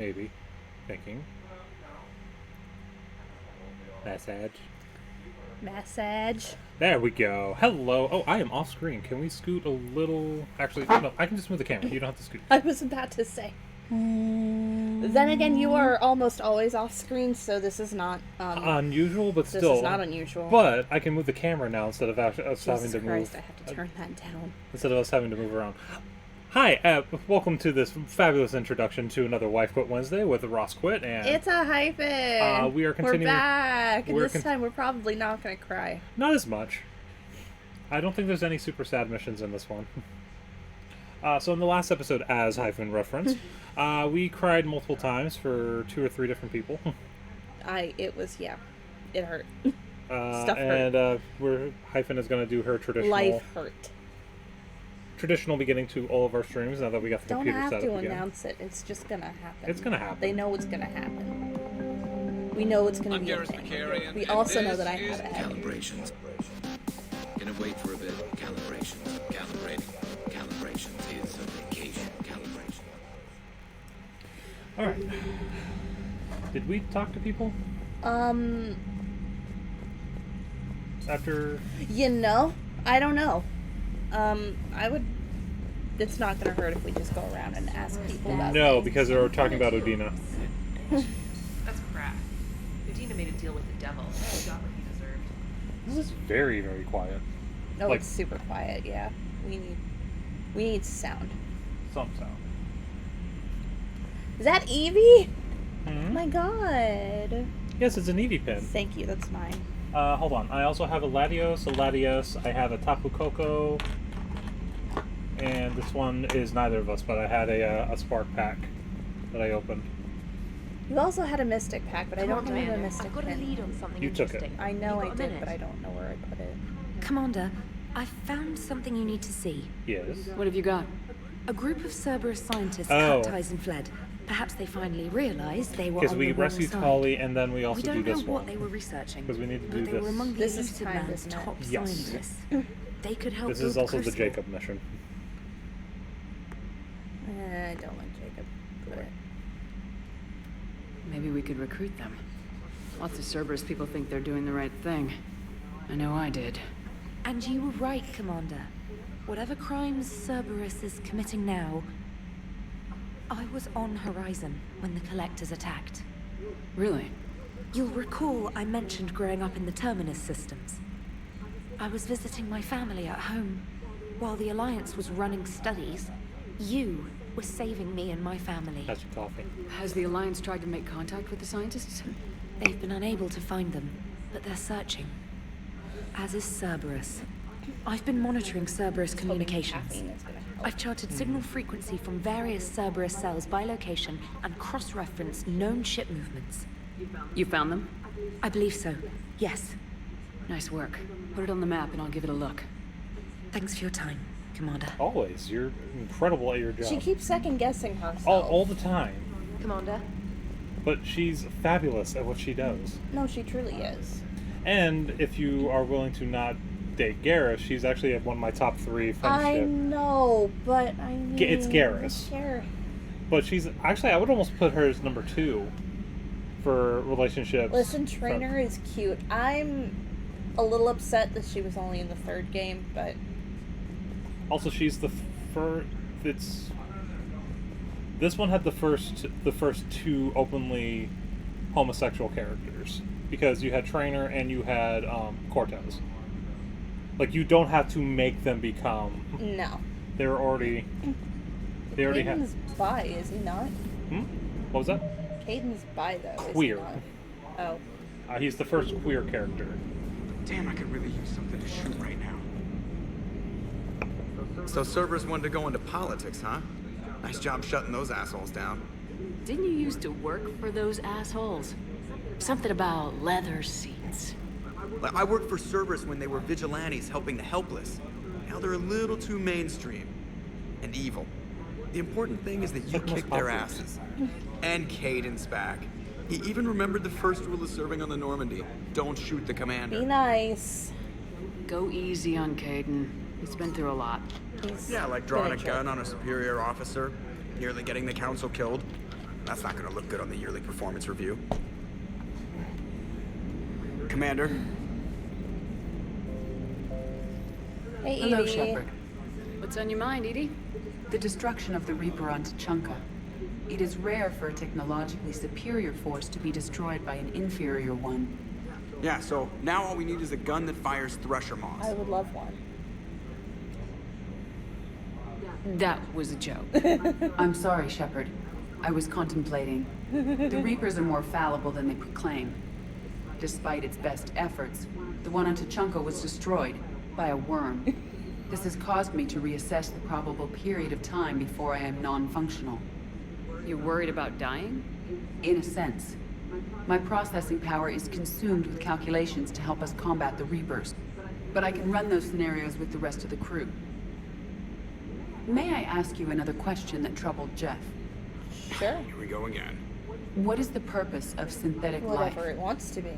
Maybe. Thinking. Massage. Massage. There we go. Hello. Oh, I am off screen. Can we scoot a little? Actually, no, I can just move the camera. You don't have to scoot. I was about to say. Then again, you are almost always off screen, so this is not unusual, but still. This is not unusual. But I can move the camera now instead of us having to Christ, move. I have to turn that down. Instead of us having to move around. Hi, welcome to this fabulous introduction to another Wife Quit Wednesday with Ross Quit, and It's a hyphen. we are continuing. We're back, and this time we're probably not going to cry. Not as much. I don't think there's any super sad missions in this one. So in the last episode, as hyphen referenced, we cried multiple times for 2 or 3 different people. It hurt. Stuff hurt. And hyphen is going to do her traditional. Life hurt. Traditional beginning to all of our streams now that we got the computer set up again. Don't have to announce it. It's just going to happen. It's going to happen. They know it's going to happen. We know it's going to be a thing. We also know that I have a head. Calibrations. Gonna wait for a bit. Calibrations. Calibrating. Calibrations is a vacation. Calibration. Alright. Did we talk to people? After... I don't know. It's not gonna hurt if we just go around and ask people about No, things. because they're talking about Odina. That's crap. Udina made a deal with the devil. He got what he deserved. This is very, very quiet. No, like- it's super quiet, yeah. We need sound. Some sound. Is that Evie? Mm-hmm. Oh my god. Yes, it's an Eevee pin. Thank you, that's mine. Hold on. I also have a Latios. I have a Tapu Koko. And this one is neither of us, but I had a Spark pack that I opened. You also had a Mystic pack, but I don't remember a Commander, Mystic I've got a pin. lead on something You took it. interesting. I know You I got a did, minute? but I don't know where I put it. Commander, I found something you need to see. Yes. What have you got? A group of Cerberus scientists Oh. cut ties and fled. Perhaps they finally realized they were Because on we the wrong rescued side. Holly, and then we also We do don't know this what one. they were researching, Because we need to but do they were among this. the This is enlisted time, man's isn't it? top Yes. scientists. They could help This build is also the Crucible. Jacob mission. I don't like Jacob. But Maybe we could recruit them. Lots of Cerberus people think they're doing the right thing. I know I did. And you were right, Commander. Whatever crimes Cerberus is committing now, I was on Horizon when the Collectors attacked. Really? You'll recall I mentioned growing up in the Terminus systems. I was visiting my family at home. While the Alliance was running studies, you were saving me and my family. That's your coffee. Has the Alliance tried to make contact with the scientists? They've been unable to find them, but they're searching. As is Cerberus. I've been monitoring Cerberus communications. caffeine is gonna help. I've charted signal frequency from various Cerberus cells by location and cross-referenced known ship movements. You found them? I believe so. Yes. Nice work. Put it on the map and I'll give it a look. Thanks for your time, Commander. Always. You're incredible at your job. She keeps second guessing herself. all the time. Commander, But she's fabulous at what she does. No, she truly is. And if you are willing to not date Garrus, she's actually one of my top 3 I friendship. know, but I mean... It's Garrus. But she's actually, I would almost put her as number 2 for relationships. Listen, Trainer is cute. I'm a little upset that she was only in the 3rd game, but... Also, she's the first. This one had the first 2 openly homosexual characters, because you had Trainer and you had Cortez. Like, you don't have to make them become. No. They already have. Caden's bi, is he not? What was that? Caden's bi, though, is Queer. he not? Oh. He's the first queer character. Damn, I could really use something to shoot right now. So Cerberus wanted to go into politics, huh? Nice job shutting those assholes down. Didn't you used to work for those assholes? Something about leather seats. I worked for Cerberus when they were vigilantes helping the helpless. Now they're a little too mainstream. And evil. The important thing is that you Like most kicked their popular. asses. And Caden's back. He even remembered the first rule of serving on the Normandy. Don't shoot the commander. Be nice. Go easy on Caden. He's been through a lot. He's Yeah, like been drawing a jerk. gun on a superior officer, nearly getting the council killed. That's not gonna look good on the yearly performance review. Commander, Hey, Hello, Edie. Shepard. What's on your mind, Edie? The destruction of the Reaper on Tuchanka. It is rare for a technologically superior force to be destroyed by an inferior one. yeah, so now all we need is a gun that fires thresher moths. I would love one. That was a joke. I'm sorry, Shepard. I was contemplating. The Reapers are more fallible than they proclaim. Despite its best efforts, the one on Tuchanka was destroyed by a worm. This has caused me to reassess the probable period of time before I am non-functional. You're worried about dying? In a sense. My processing power is consumed with calculations to help us combat the Reapers. But I can run those scenarios with the rest of the crew. May I ask you another question that troubled Jeff? Sure. Here we go again. What is the purpose of synthetic Whatever life? it wants to be.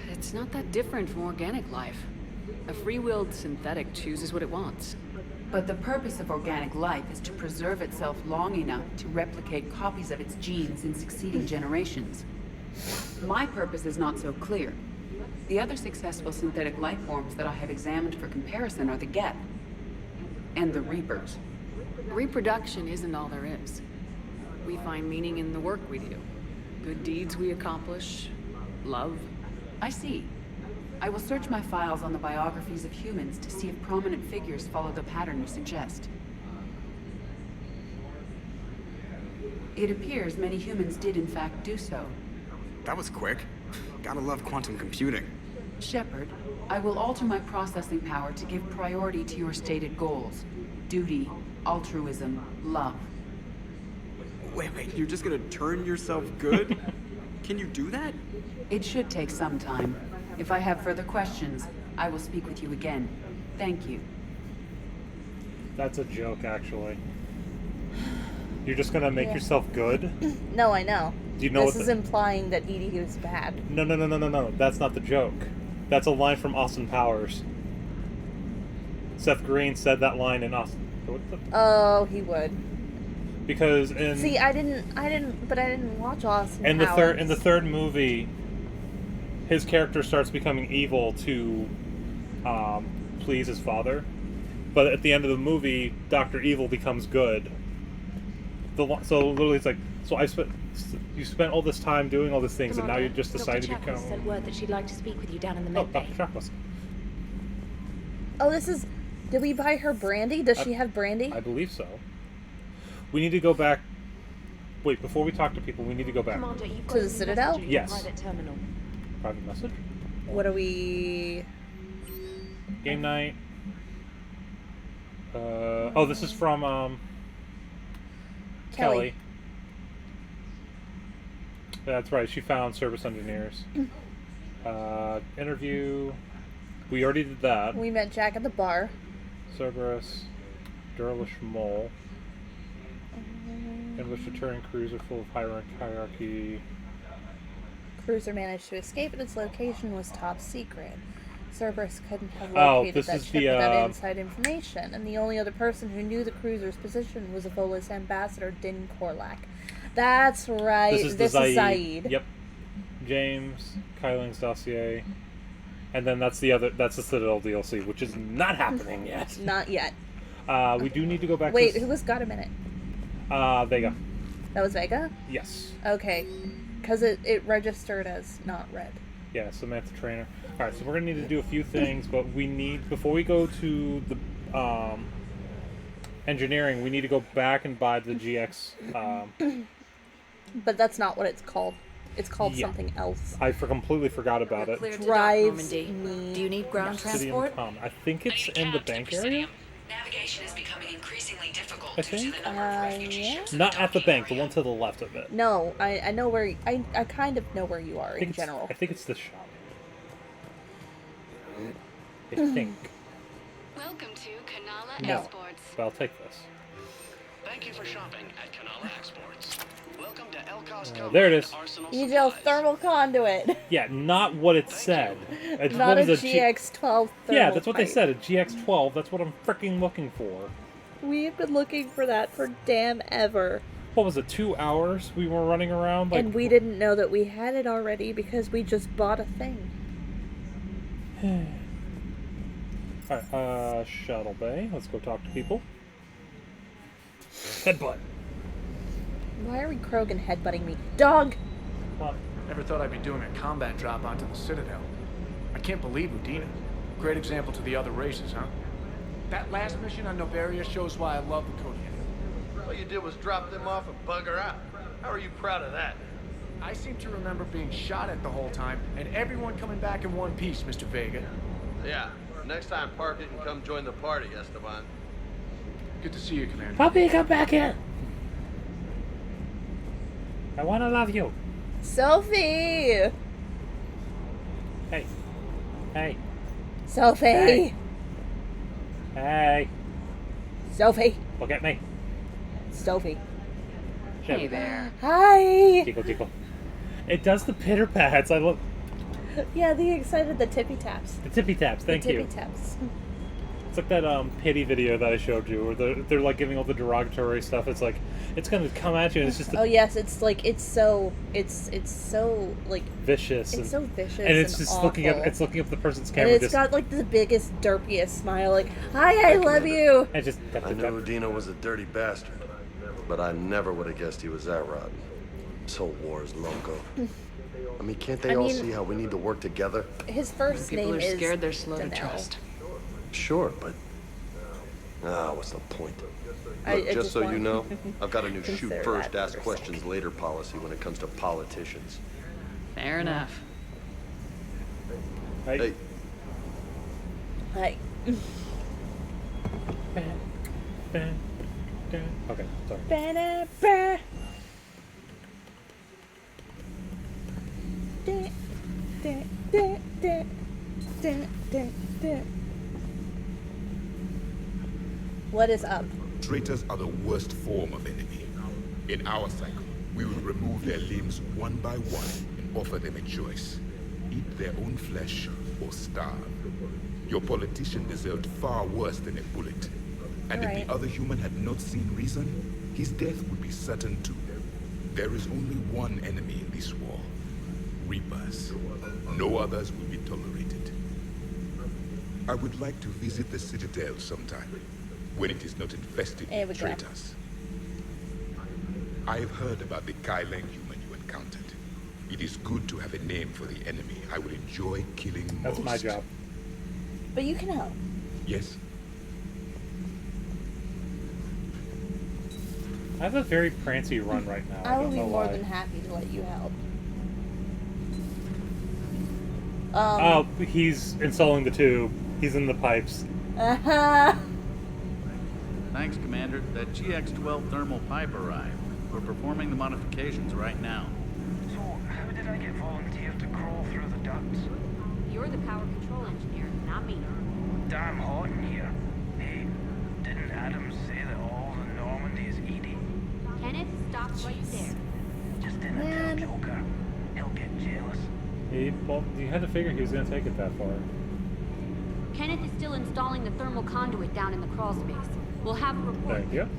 It's not that different from organic life. A free-willed synthetic chooses what it wants. But the purpose of organic life is to preserve itself long enough to replicate copies of its genes in succeeding generations. My purpose is not so clear. The other successful synthetic life forms that I have examined for comparison are the Geth and the Reapers. Reproduction isn't all there is. We find meaning in the work we do. Good deeds we accomplish. Love. I see. I will search my files on the biographies of humans to see if prominent figures follow the pattern you suggest. It appears many humans did in fact do so. That was quick. Gotta love quantum computing. Shepard, I will alter my processing power to give priority to your stated goals. Duty, altruism, love. Wait, you're just gonna turn yourself good? Can you do that? It should take some time. If I have further questions, I will speak with you again. Thank you. That's a joke, actually. You're just gonna make Yeah. yourself good? No, I know. Do you know This what is the- implying that Edie is bad. No. That's not the joke. That's a line from Austin Powers. Seth Green said that line in Austin. What the? Oh, he would. Because in See, I didn't watch Austin in Powers. the third movie, his character starts becoming evil to please his father, but at the end of the movie, Dr. Evil becomes good. So literally, it's like, you spent all this time doing all these things, and now you just decide to become. sent word that she'd like to speak with you down in the Oh, med bay. Dr. Chakwas. Oh, this is. Did we buy her brandy? Does she have brandy? I believe so. We need to go back. Wait, before we talk to people, we need to go back. Commander, you've To got the a Citadel? message in your Yes. private terminal. Private message. What are we? Game night. This is from Kelly. That's right. She found service engineers. Interview. We already did that. We met Jack at the bar. Cerberus. Durlish Mole. In which the Turing cruiser full of hierarchy. Cruiser managed to escape, and its location was top secret. Cerberus couldn't have Oh, located this that is ship the, without inside information, and the only other person who knew the cruiser's position was Evola's ambassador, Din Korlak. That's right. This is the is Zaid. Yep. James, Kyling's dossier. And then that's the Citadel DLC, which is not happening yet. Not yet. We do need to go back Wait, to... who was Got a Minute? Vega. That was Vega? Yes. Okay. Because it registered as not red. Yeah, Samantha Trainer. Alright, so we're going to need to do a few things, but we need... Before we go to the engineering, we need to go back and buy the GX... But that's not what it's called. It's called Yeah. something else. I completely forgot about it. Clear to dock, Drives Normandy. me. Do you need ground Obsidian transport? Com. I think it's in the bank area? Navigation is becoming increasingly difficult I due to think. the number of refugee Yeah. ships. Not at the bank, the one to the left of it. No, I know where... I kind of know where you are in I general. think it's this shop. I think. Welcome to Kanala No. Exports. But I'll take this. Thank you for shopping at Kanala Exports. Welcome to Elcos There it is. Arsenal You know, Supplies. thermal conduit. Yeah, not what it said. It's Not what a is GX-12 thermal Yeah, that's what they pipe. said. A GX12. That's what I'm freaking looking for. We've been looking for that for damn ever. what was it, 2 hours we were running around? Like, And we didn't know that we had it already because we just bought a thing. Alright, Shuttle Bay. Let's go talk to people. Headbutt. Why are we Krogan headbutting me? Dog! What? Never thought I'd be doing a combat drop onto the Citadel. I can't believe Udina. Great example to the other races, huh? That last mission on Novaria shows why I love the Codian. All you did was drop them off and bugger out. How are you proud of that? I seem to remember being shot at the whole time, and everyone coming back in one piece, Mr. Vega. Yeah. Next time, park it and come join the party, Esteban. Good to see you, Commander. Puppy, come back here! I wanna love you. Sophie! Hey. Hey. Sophie! Hey. Hey. Sophie! Look at me. Sophie. Hey there. Hi! Tickle, tickle. It does the pitter pats. I look. Yeah, the excited, the tippy taps. The tippy taps. Thank the you. tippy taps. It's like that pity video that I showed you, where they're like giving all the derogatory stuff. It's like it's gonna come at you, and it's just Oh yes, it's like it's so like vicious. It's so vicious, and it's just awful. looking up the person's And camera. it's got like the biggest, derpiest smile, like, "Hi, I love you." And just I knew Udina was a dirty bastard, but I never would have guessed he was that rotten. This whole war is loco. I mean, can't they all see how we need to work together? His first People name are is scared they're slow to Danelle. trust. Sure, but what's the point? I Look, just just so want you know, I've got a new consider shoot first, that ask for a questions later policy when it comes to politicians. Fair enough. Hey. Hi. Okay, sorry. Ba-da-ba. Da, da, da, da, da, da, da. What is up? Traitors are the worst form of enemy. In our cycle, we will remove their limbs one by one and offer them a choice. Eat their own flesh or starve. Your politician deserved far worse than a bullet. And if the other human had not seen reason, his death would be certain too. There is only one enemy in this war. Reapers. No others will be tolerated. I would like to visit the Citadel sometime, when it is not infested with traitors. I have heard about the Kaileng human you encountered. It is good to have a name for the enemy I would enjoy killing most. That's my job. But you can help. Yes. I have a very prancy run right now. I will don't be know more why. than happy to let you help. Oh, he's installing the tube. He's in the pipes. Thanks, Commander. That GX-12 thermal pipe arrived. We're performing the modifications right now. So, how did I get volunteered to crawl through the ducts? You're the power control engineer, not me. Damn hot in here. Hey, didn't Adams say that all the Normandy is Edie? Kenneth, stop right there. Just didn't tell Joker. He'll get jealous. Well, you had to figure he was going to take it that far. Kenneth is still installing the thermal conduit down in the crawl space. We'll have a report. Thank you.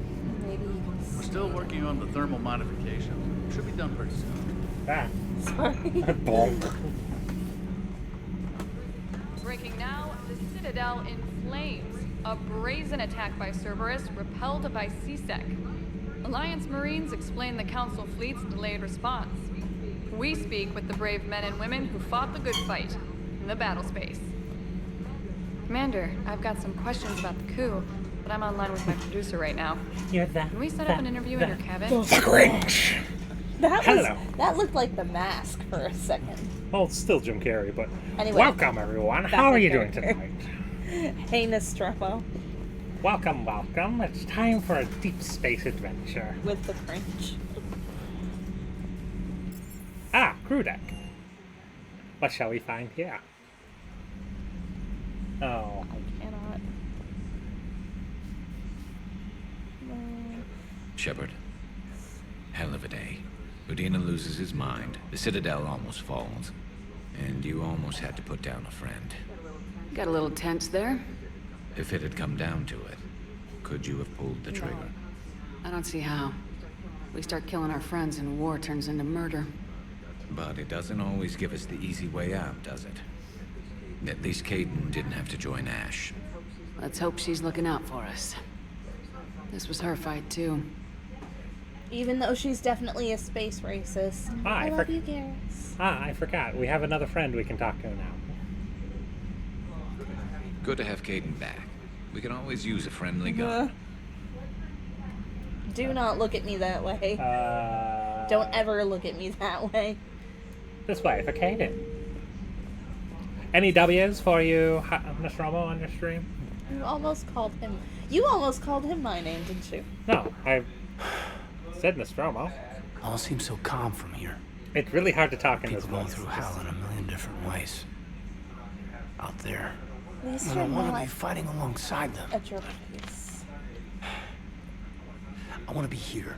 Maybe you can. We're still working on the thermal modifications. Should be done pretty soon. Ah. Sorry. Bonk. Breaking now, the Citadel in flames. A brazen attack by Cerberus repelled by CSEC. Alliance Marines explain the Council fleet's delayed response. We speak with the brave men and women who fought the good fight in the battle space. Commander, I've got some questions about the coup, but I'm online with my producer right now. You're that. Can we set up an interview in your cabin? That looked like the Mask for a second. Well, it's still Jim Carrey, but Anyway, welcome everyone. back How are to you doing character. tonight? Hey, Nostromo. Welcome, welcome. It's time for a deep space adventure. With the French. Ah, crew deck. What shall we find here? Oh. I cannot. Shepard. Hell of a day. Udina loses his mind, the Citadel almost falls, and you almost had to put down a friend. Got a little tense there. If it had come down to it, could you have pulled the trigger? I don't see how. We start killing our friends and war turns into murder. But it doesn't always give us the easy way out, does it? At least Caden didn't have to join Ash. Let's hope she's looking out for us. This was her fight, too. Even though she's definitely a space racist. I love you, Garrus. I forgot. We have another friend we can talk to now. Good to have Caden back. We can always use a friendly gun. Do not look at me that way. Don't ever look at me that way. This way for Caden. Any W's for you, Nostromo, on your stream? You almost called him my name, didn't you? No, I said Nostromo. All seems so calm from here. It's really hard to talk in this People going voice. through hell in a million different ways. Out there. At least And you're I want to not be fighting alongside them. at your place. I want to be here.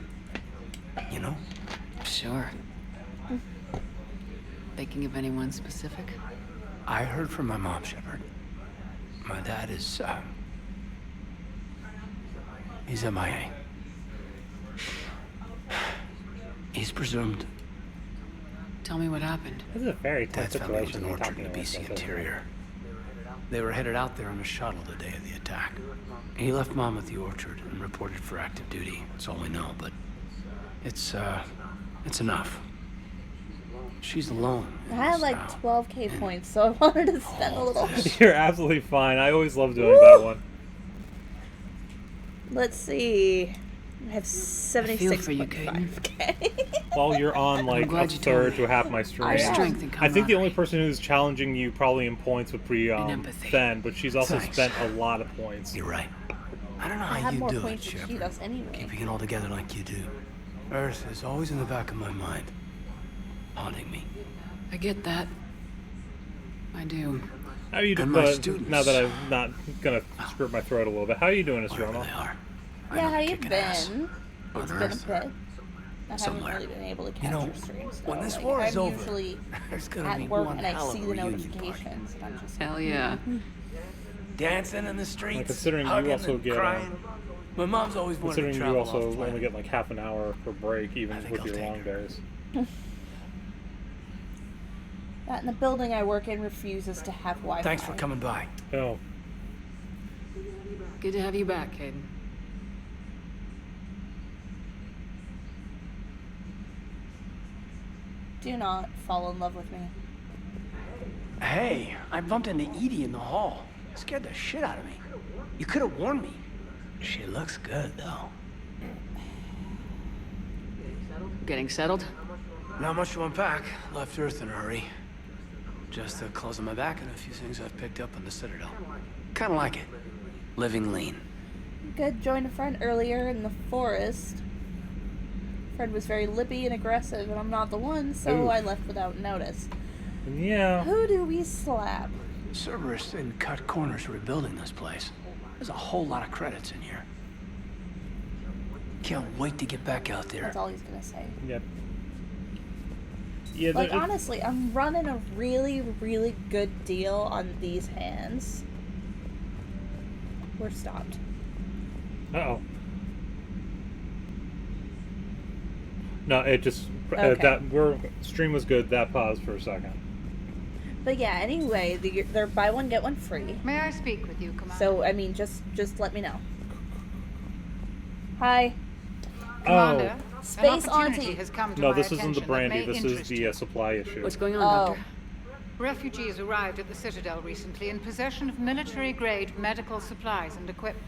You know? Sure. Thinking of anyone specific? I heard from my mom, Shepard. My dad is, he's MIA. He's presumed. Tell me what happened. This is a very tense Dad's family was situation. an you're orchard in talking the about BC this, interior. They were headed out there on a shuttle the day of the attack. He left Mom at the orchard and reported for active duty. That's all we know, but it's enough. She's alone. I had like 12k points, so I wanted to spend a little. You're absolutely fine. I always love doing that one. Let's see. I have I feel for you, 76.5k. While you're on like a glad you told third me. to half my stream, Our strength and I think the only camaraderie. person who's challenging you probably in points would be empathy. Ben, but she's also Thanks. spent a lot of points. You're right. I don't know I how have you more do it, points than she Shepard. does anyway. Keeping it all together like you do. Earth is always in the back of my mind, haunting me. I get that. I do. How are you doing? And my students. Now that I'm not gonna screw up my throat a little bit, how are you doing, Nostromo? Yeah, how you been? On It's been Earth. a bit. I Somewhere. haven't really been able to catch You know, your streams. when though. this Like, war is I'm over, usually there's gonna at be work one and I hell of see a the reunion party. notifications, and I'm just Hell yeah. Dancing in the streets, Like, considering you hugging also and get, crying. My mom's always wanted to Considering you travel also off only planet. get like half an hour per break, even think with I'll your take long days. that in the building I work in refuses to have Wi-Fi. Thanks for coming by. Oh, Good to have you back, Caden. Do not fall in love with me. Hey, I bumped into Edie in the hall. Scared the shit out of me. You could have warned me. She looks good, though. Getting settled? Not much to unpack. Left Earth in a hurry. Just the clothes on my back and a few things I've picked up on the Citadel. Kind of like it. Living lean. Good, joined a friend earlier in the forest. Friend was very lippy and aggressive, and I'm not the one, so Ooh. I left without notice. yeah. Who do we slap? Cerberus didn't cut corners rebuilding this place. There's a whole lot of credits in here. Can't wait to get back out there. That's all he's gonna say. Yep. Yeah, Like, there- honestly, I'm running a really, really good deal on these hands. We're stopped. Uh-oh. No, it just Okay. stream was good. That paused for a second. But yeah, anyway, they're buy one get one free. May I speak with you, Commander? So I mean, just let me know. Hi. Commander, Space an opportunity Auntie. has come to No, my this isn't the attention that brandy. may This is interest the supply issue. What's going on, Oh. Doctor? Refugees arrived at the Citadel recently in possession of military-grade medical supplies and equipment.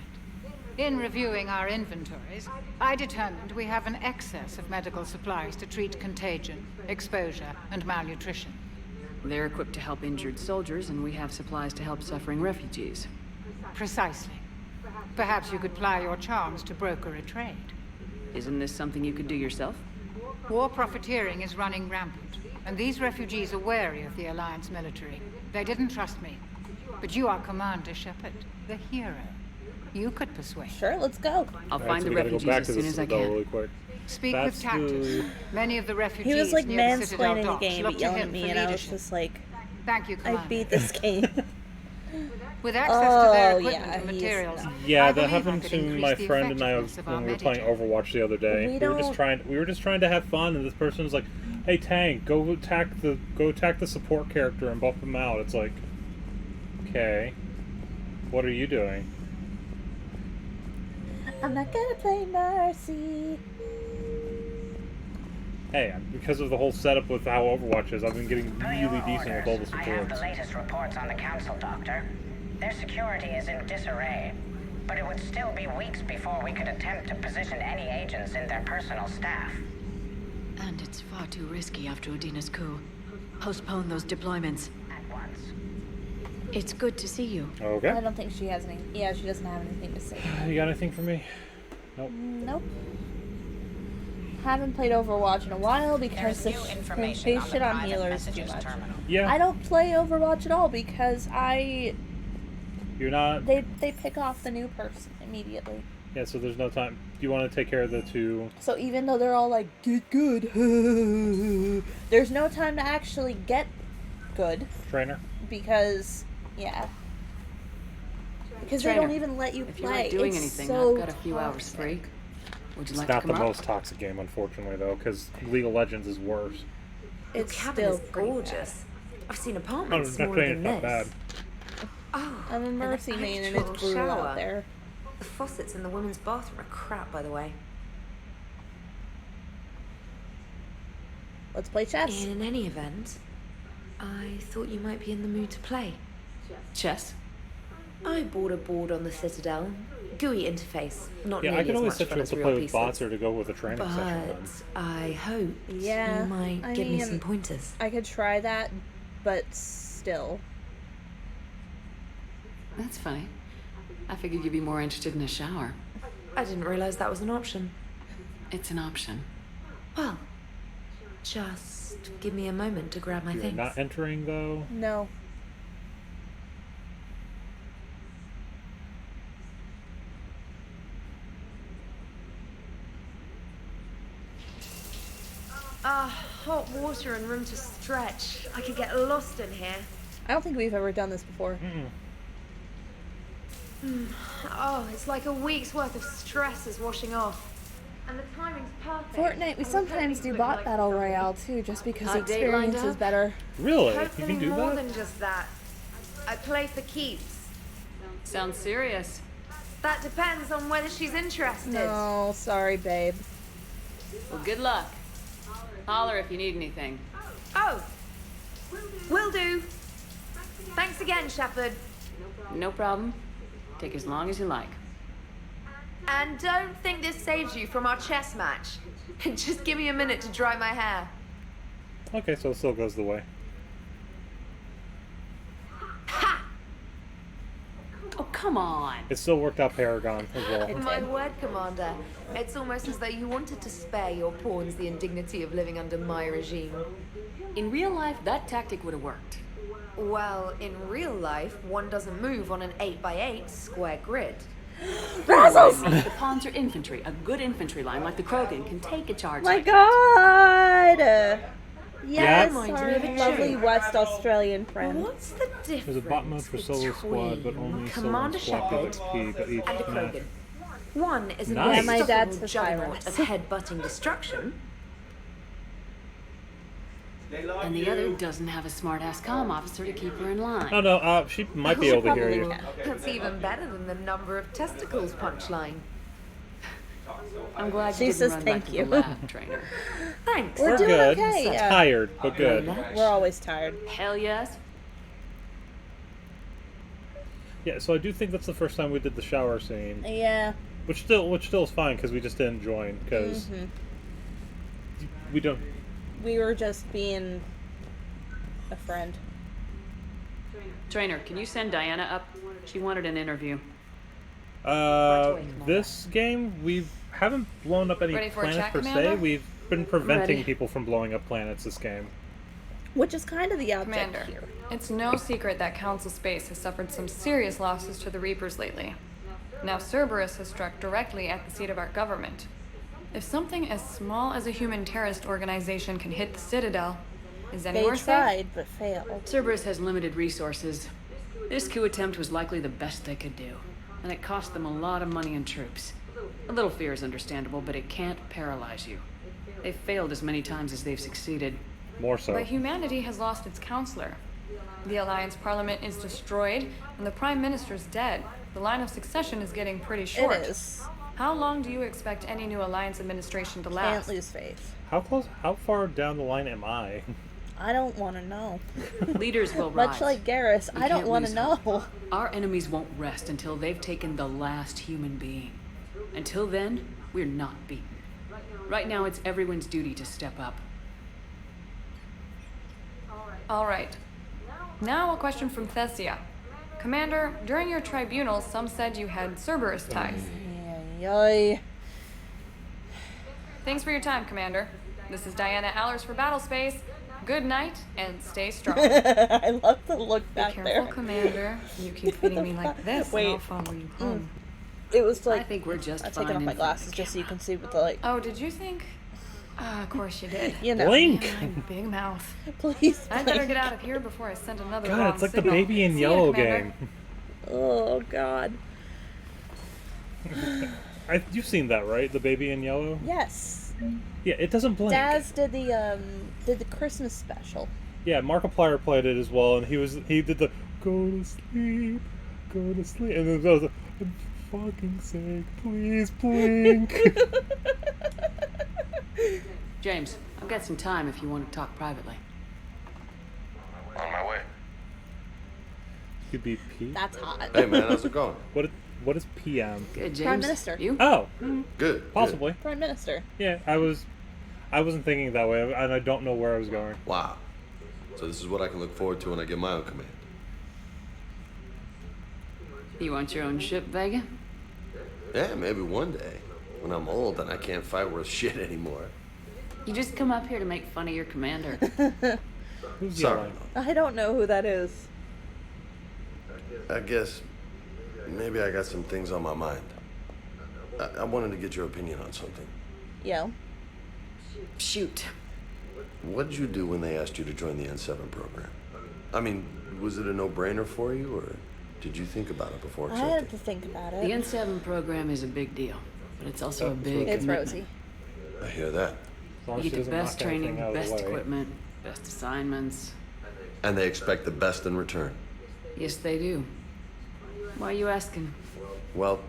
In reviewing our inventories, I determined we have an excess of medical supplies to treat contagion, exposure, and malnutrition. They're equipped to help injured soldiers, and we have supplies to help suffering refugees. Precisely. Perhaps you could ply your charms to broker a trade. Isn't this something you could do yourself? War profiteering is running rampant, and these refugees are wary of the Alliance military. They didn't trust me. But you are Commander Shepard, the hero. You could persuade. Sure, let's go. I'll Alright, find so the we gotta go refugees back as to soon the as I Citadel can. really quick. Speak That's with Tactus. the- Many of the refugees He was like near the Citadel mansplaining the docks game look but to yelling him at me, for and I was leadership. just like, Thank you, Commander. I beat this game. With access to their Oh, equipment yeah, and he's materials. Yeah, I that believe I happened could to increase my the friend and I effectiveness of our when we were playing metagel. Overwatch the other day. We were just trying to have fun, and this person was like, "Hey, Tank, go attack the support character and buff him out." It's like, okay, what are you doing? I'm not gonna play Mercy. Hey, because of the whole setup with how Overwatch is, I've been getting really decent with all the I have the supports. latest reports on the Council, Doctor. Their security is in disarray, but it would still be weeks before we could attempt to position any agents in their personal staff. And it's far too risky after Udina's coup. Postpone those deployments. At once. It's good to see you. Okay. I don't think she has any. Yeah, she doesn't have anything to say. You got anything for me? Nope. Nope. Haven't played Overwatch in a while because they shit on healers too much. Yeah. I don't play Overwatch at all because You're not. They pick off the new person immediately. Yeah, so there's no time. You want to take care of the two. So even though they're all like, get good, there's no time to actually get good. Trainer? Because, yeah. Because Trainer, they don't even let you if play. you're not doing It's anything, so I've got a few hours free. Would you It's like not to the come up? most toxic game, unfortunately, though, because League of Legends is worse. Your It's cabin still is pretty gorgeous. I've seen I'm apartments not smaller saying than it's not this. bad. Oh, I'm a and Mercy an main and actual it's brutal shower. out there. The faucets in the women's bathroom are crap, by the way. Let's play chess. In any event, I thought you might be in the mood to play. Chess? I bought a board on the Citadel. GUI interface. Not Yeah, I nearly can as always much set fun you up as to real play with pieces. bots or to go with a training But session then. I hope Yeah, you might I give me mean, some pointers. I could try that, but still. That's funny. I figured you'd be more interested in a shower. I didn't realize that was an option. It's an option. Well, just give me a moment to grab my You're things. not entering, though? No. Hot water and room to stretch. I could get lost in here. I don't think we've ever done this before. Oh, it's like a week's worth of stress is washing off. And the timing's perfect. Fortnite, we sometimes do bot battle royale too, just because the Hot date lined experience is up? better. Really? You Hopefully can do more that? than just that. I play for keeps. Sounds serious. That depends on whether she's interested. No, sorry, babe. Well, good luck. Holler if you need anything. Oh, will do. Thanks again, Shepard. No problem. Take as long as you like. And don't think this saves you from our chess match. Just give me a minute to dry my hair. Okay, so it still goes the way. Oh, come on. It still worked out Paragon as well. My word, Commander. It's almost as though you wanted to spare your pawns the indignity of living under my regime. In real life, that tactic would have worked. Well, in real life, one doesn't move on an 8x8 square grid. The pawns are infantry. A good infantry line like the Krogan can take a charge. My like God! Yes, Mind you, our have a lovely chew. West Australian friend. What's the difference There's a bot mode for solo squad, but only solo Commander squad Shepard gets XP, but each and a match. Krogan? One is an Nice. Yeah, my dad unstoppable says juggernaut pirates. of head-butting destruction. And the other doesn't have a smart-ass comm officer to keep her in line. Oh no, she might be able to hear you. That's even better than the number of testicles punchline. I'm glad She you says didn't run thank back you. to the lab, trainer. Thanks. We're We're doing good. okay. Yeah. Tired, but good. We're always tired. Hell yes. Yeah, so I do think that's the first time we did the shower scene, Yeah. which still is fine because we just didn't join because we don't. We were just being a friend. Trainer, can you send Diana up? She wanted an interview. This game we haven't blown up any Ready for a planets check, per se. Commander? We've been preventing Ready. people from blowing up planets this game. Which is kind of the object Commander, here. it's no secret that Council Space has suffered some serious losses to the Reapers lately. Now Cerberus has struck directly at the seat of our government. If something as small as a human terrorist organization can hit the Citadel, is They anywhere safe? tried, but failed. Cerberus has limited resources. This coup attempt was likely the best they could do, and it cost them a lot of money and troops. A little fear is understandable, but it can't paralyze you. They've failed as many times as they've succeeded. More so. But humanity has lost its counselor. The Alliance Parliament is destroyed, and the Prime Minister's dead. The line of succession is getting pretty short. It is. How long do you expect any new Alliance administration to last? Can't lose faith. How far down the line am I? I don't want to know. Leaders will rise. Much like Garrus, We I don't can't want to lose know. hope. Our enemies won't rest until they've taken the last human being. Until then, we're not beaten. Right now, it's everyone's duty to step up. All right. Now a question from Thessia. Commander, during your tribunal, some said you had Cerberus ties. Yay. Thanks for your time, Commander. This is Diana Allers for Battlespace. Good night, and stay strong. I love the look back Be there. careful, Commander. You keep feeding me like this, Wait. and I'll follow you home. It was like I think we're just I'm fine taking off in my front glasses of the just so you can see with the like. Oh, did you think? Of course you did. You know. Blink. Man, my big mouth. Please. I'd better get out of here before I send another God, wrong it's like signal. the Baby in See ya, Yellow Commander. game. Oh God. You've seen that, right? The Baby in Yellow. Yes. Yeah, it doesn't blink. Daz did the Christmas special. Yeah, Markiplier played it as well, and he did the go to sleep, and then there was a for fucking sake, please blink. James, I've got some time if you want to talk privately. On my way. Could be P. That's hot. Hey man, how's it going? What is PM? Good, James. Prime Minister. You? Oh, Good. possibly. Prime Minister. Yeah, I wasn't thinking that way, and I don't know where I was going. Wow. So this is what I can look forward to when I get my own command. You want your own ship, Vega? Yeah, maybe one day. When I'm old and I can't fight worth shit anymore. You just come up here to make fun of your commander. Who's Sorry. yelling? I don't know who that is. I guess maybe I got some things on my mind. I wanted to get your opinion on something. Yo. Shoot. What did you do when they asked you to join the N7 program? I mean, was it a no-brainer for you, or did you think about it before I accepting? had to think about The it. N7 program is a big deal, but it's also a big It's commitment. Rosie. I hear that. As long You as she get the doesn't best knock anything training, out of the best way. equipment, best assignments. And they expect the best in return. Yes, they do. Why are you asking? Well,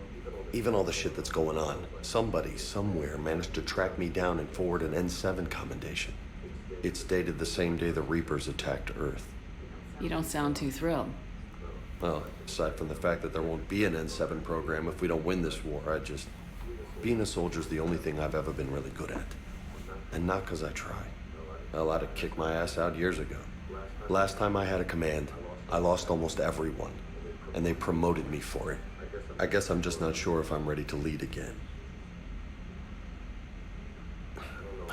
even all the shit that's going on, somebody somewhere managed to track me down and forward an N7 commendation. It's dated the same day the Reapers attacked Earth. You don't sound too thrilled. Well, aside from the fact that there won't be an N7 program if we don't win this war, being a soldier's the only thing I've ever been really good at. And not because I try. Hell, I'd have kicked my ass out years ago. Last time I had a command, I lost almost everyone, and they promoted me for it. I guess I'm just not sure if I'm ready to lead again.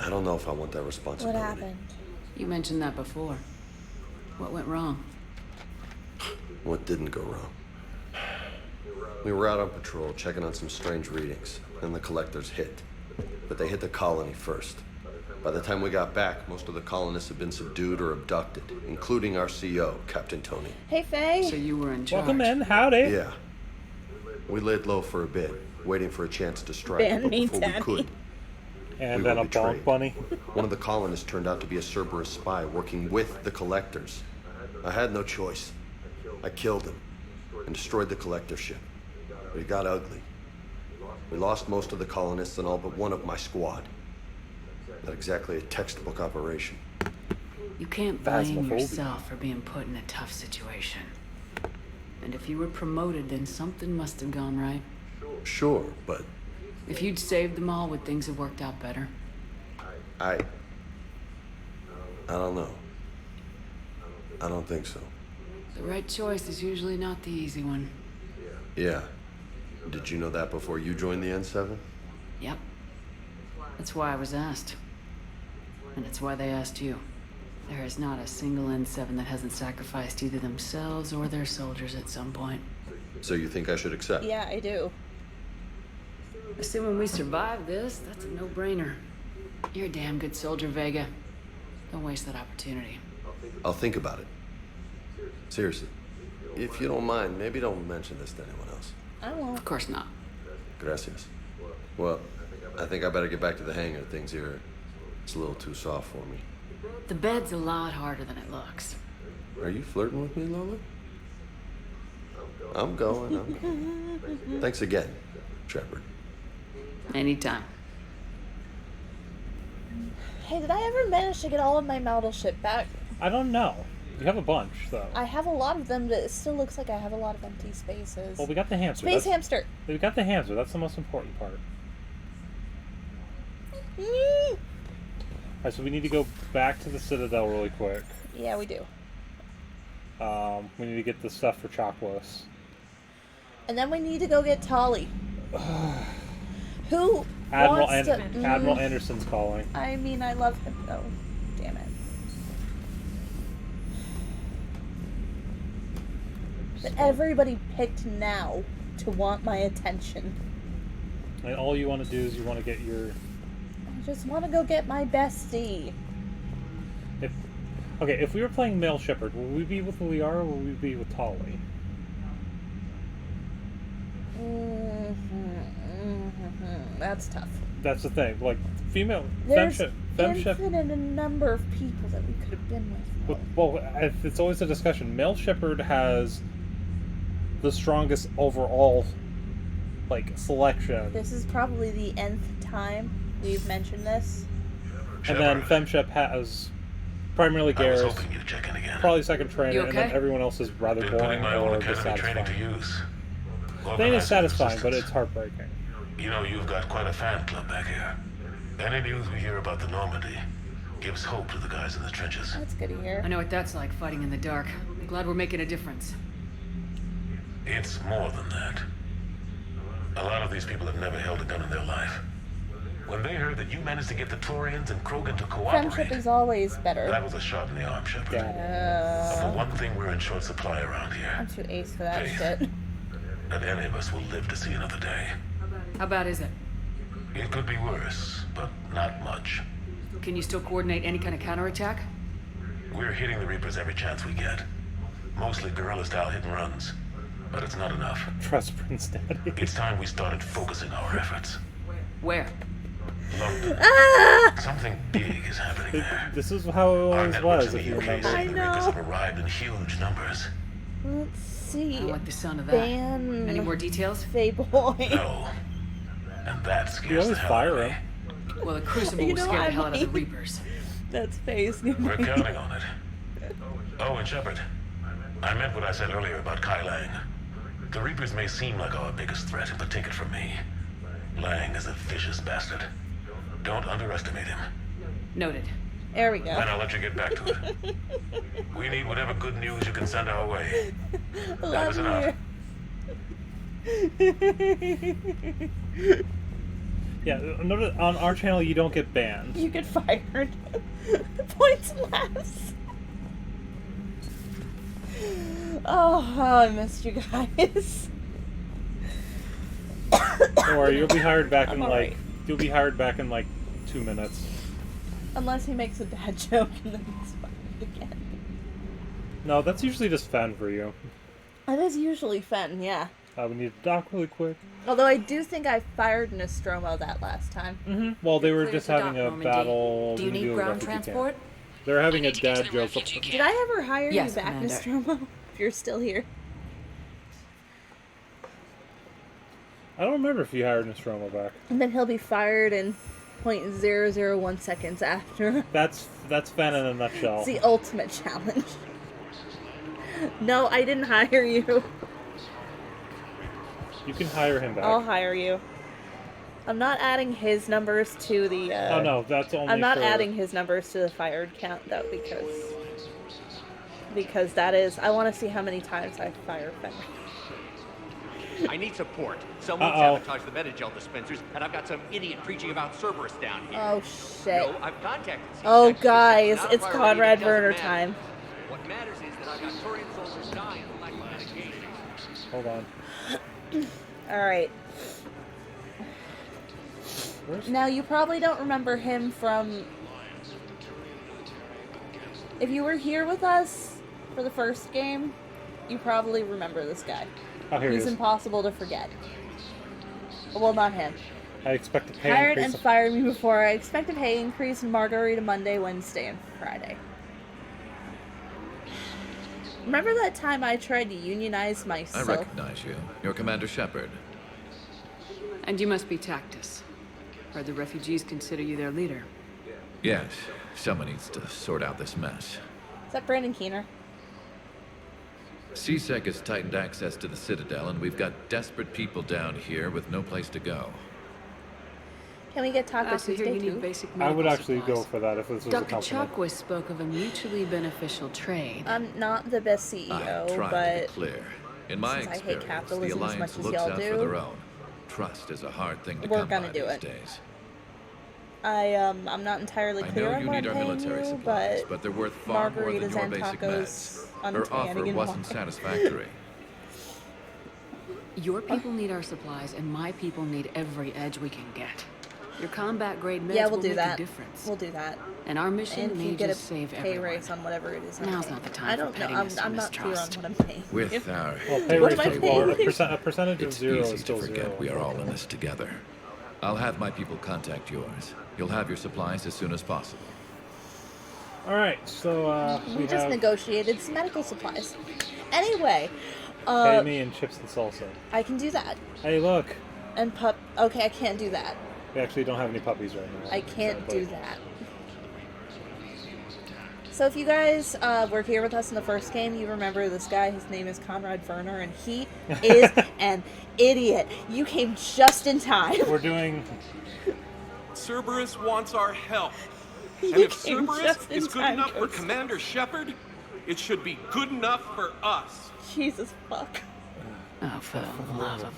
I don't know if I want that What responsibility. happened? You mentioned that before. What went wrong? What didn't go wrong? We were out on patrol, checking on some strange readings, and the collectors hit. But they hit the colony first. By the time we got back, most of the colonists had been subdued or abducted, including our CO, Captain Tony. Hey, Faye. So you were in charge. Welcome in, howdy. Yeah. We laid low for a bit, waiting for a chance to strike, Ban but me, before Daddy. we could, And we then were a bonk betrayed. bunny. One of the colonists turned out to be a Cerberus spy working with the collectors. I had no choice. I killed him and destroyed the collector ship. But it got ugly. We lost most of the colonists and all but one of my squad. Not exactly a textbook operation. You can't blame Phasmophobia. yourself for being put in a tough situation. And if you were promoted, then something must have gone right. Sure, but If you'd saved them all, would things have worked out better? I don't know. I don't think so. The right choice is usually not the easy one. Yeah. Did you know that before you joined the N7? Yep. That's why I was asked. And it's why they asked you. There is not a single N7 that hasn't sacrificed either themselves or their soldiers at some point. So you think I should accept? Yeah, I do. Assuming we survive this, that's a no-brainer. You're a damn good soldier, Vega. Don't waste that opportunity. I'll think about it. Seriously. If you don't mind, maybe don't mention this to anyone else. I won't. Of course not. Gracias. Well, I think I better get back to the hangar. Things here, it's a little too soft for me. The bed's a lot harder than it looks. Are you flirting with me, Lola? I'm going. Thanks again, Shepard. Anytime. Hey, did I ever manage to get all of my model ship back? I don't know. You have a bunch, though. I have a lot of them, but it still looks like I have a lot of empty spaces. Well, we got the hamster. Space hamster. We got the hamster. That's the most important part. Alright, so we need to go back to the Citadel really quick. Yeah, we do. We need to get the stuff for Choclos. And then we need to go get Tolly. Who Admiral, wants to... Admiral Anderson's calling. I mean, I love him. Oh, damn it. But everybody picked now to want my attention. And all you want to do is you want to get your... I just want to go get my bestie. If we were playing Male Shepard, will we be with Liara or will we be with Tolly? That's tough. That's the thing. Like, female... There's Fem-Shep... infinite number of people that we could have been with. Well, it's always a discussion. Male Shepard has the strongest overall, like, selection. This is probably the nth time we've mentioned this. And then Fem-Shep has primarily Garrus. I was hoping you'd check in again. Probably second trainer, You okay? and then everyone else is rather Been boring putting my own or academy training to dissatisfying. use. They ain't Organizing satisfying, but resistance. it's heartbreaking. You know, you've got quite a fan club back here. Any news we hear about the Normandy gives hope to the guys in the trenches. That's good to hear. I know what that's like, fighting in the dark. I'm glad we're making a difference. It's more than that. A lot of these people have never held a gun in their life. When they heard that you managed to get the Torians and Krogan to cooperate, Friendship is always better. that was a shot in the arm, Shepard. Of the one thing we're in short supply around here, I'm too ace for that Faith. shit. that any of us will live to see another day. How bad is it? It could be worse, but not much. Can you still coordinate any kind of counterattack? We're hitting the Reapers every chance we get. Mostly guerrilla-style hit and runs. But it's not enough. Trust Prince Daddy. It's time we started focusing our efforts. Where? London. Something big is happening there. This is how it Our always networks was, in if the you UK remember. say the Reapers have arrived in huge numbers. Let's see. I like the sound of that. Ban Any more details? Fayboy. No. And that You scares the always hell fire out of me. him. Well, the Crucible will scare the hell out of the Reapers. That's Faye's new We're name. counting on it. Oh, and Shepard, I meant what I said earlier about Kai Lang. The Reapers may seem like our biggest threat, but take it from me. Lang is a vicious bastard. Don't underestimate him. Noted. There we go. Then I'll let you get back to it. We need whatever good news you can send our way. That is enough. Yeah, note on our channel you don't get banned. You get fired. Points less. Oh, I missed you guys. Don't worry, you'll be hired back in I'm like alright. you'll be hired back in like 2 minutes. Unless he makes a dad joke and then he's fired again. No, that's usually just Fen for you. That is usually Fen, yeah. We need to dock really quick. Although I do think I fired Nostromo that last time. Mm-hmm. Well, they were Clear just to having dock, a Normandy. battle. Do you to need with ground refugee camp. transport? They're having a dad joke. Did I ever hire Yes, you back, Commander. Nostromo? If you're still here. I don't remember if you hired Nostromo back. And then he'll be fired in 0.001 seconds after. That's Fen in a nutshell. It's the ultimate challenge. No, I didn't hire you. You can hire him back. I'll hire you. I'm not adding his numbers to the. Oh no, that's only. I'm not for... adding his numbers to the fired count though, because that is. I want to see how many times I fire Fen. I need support. Someone sabotaged the Metagel dispensers, and I've got some idiot preaching about Cerberus down here. Oh shit! No, I've contacted Oh C-Sex. guys, Not a it's priority, Conrad it doesn't Werner matter. time. What matters is that I've got Turian soldiers dying from lack of medication. Hold on. All right. Where's... Now you probably don't remember him from. If you were here with us for the first game, You probably remember this guy. Oh, here he He's is. impossible to forget. Well, not him. I expect a pay Hired increase. and fired me before. I expect a pay increase in Margarita Monday, Wednesday, and Friday. Remember that time I tried to unionize I myself? recognize you. You're Commander Shepard. And you must be Tactus. Heard the refugees consider you their leader. Yes, someone needs to sort out this mess. Is that Brandon Keener? CSEC has tightened access to the Citadel, and we've got desperate people down here with no place to go. Can we get Taco Also hear Tuesday you need too? basic I would medical actually supplies. go for that if this was a Dr. company. Chakwas spoke of a mutually beneficial trade. I'm not the best CEO, I try to but be clear. In my since I hate experience, the capitalism as Alliance much as looks y'all out do, for their own. Trust is a hard thing to we're come gonna by do these it. days. I'm not entirely I clear know on you what need I'm our paying military you, supplies, but but they're worth far more than margaritas your and basic tacos meds. Her untanning offer and wasn't wine. satisfactory. Your people need our supplies, and my people need every edge we can get. Your combat grade meds Yeah, we'll will do make that. a difference. We'll do that. And our mission And may you get just a save pay everyone. raise on whatever it is. I'm Now's paying. not the time I for don't know. pettiness and I'm not clear on mistrust. what I'm paying. With our Well, pay What raise am I is paying? a percentage of it's zero easy is to still forget zero. we are all in this together. I'll have my people contact yours. You'll have your supplies as soon as possible. All right, so We just have negotiated some medical supplies. Anyway, pay me in chips and salsa. I can do that. Hey, look, And Okay, I can't do that. we actually don't have any puppies right now. I can't sadly. do that. So if you guys were here with us in the first game, you remember this guy. His name is Conrad Werner, and he is an idiot. You came just in time. We're doing. Cerberus wants our help. You And if came Cerberus just in is good time, enough for Ghost. Commander Shepard, it should be good enough for us. Jesus fuck. Oh, for the love of...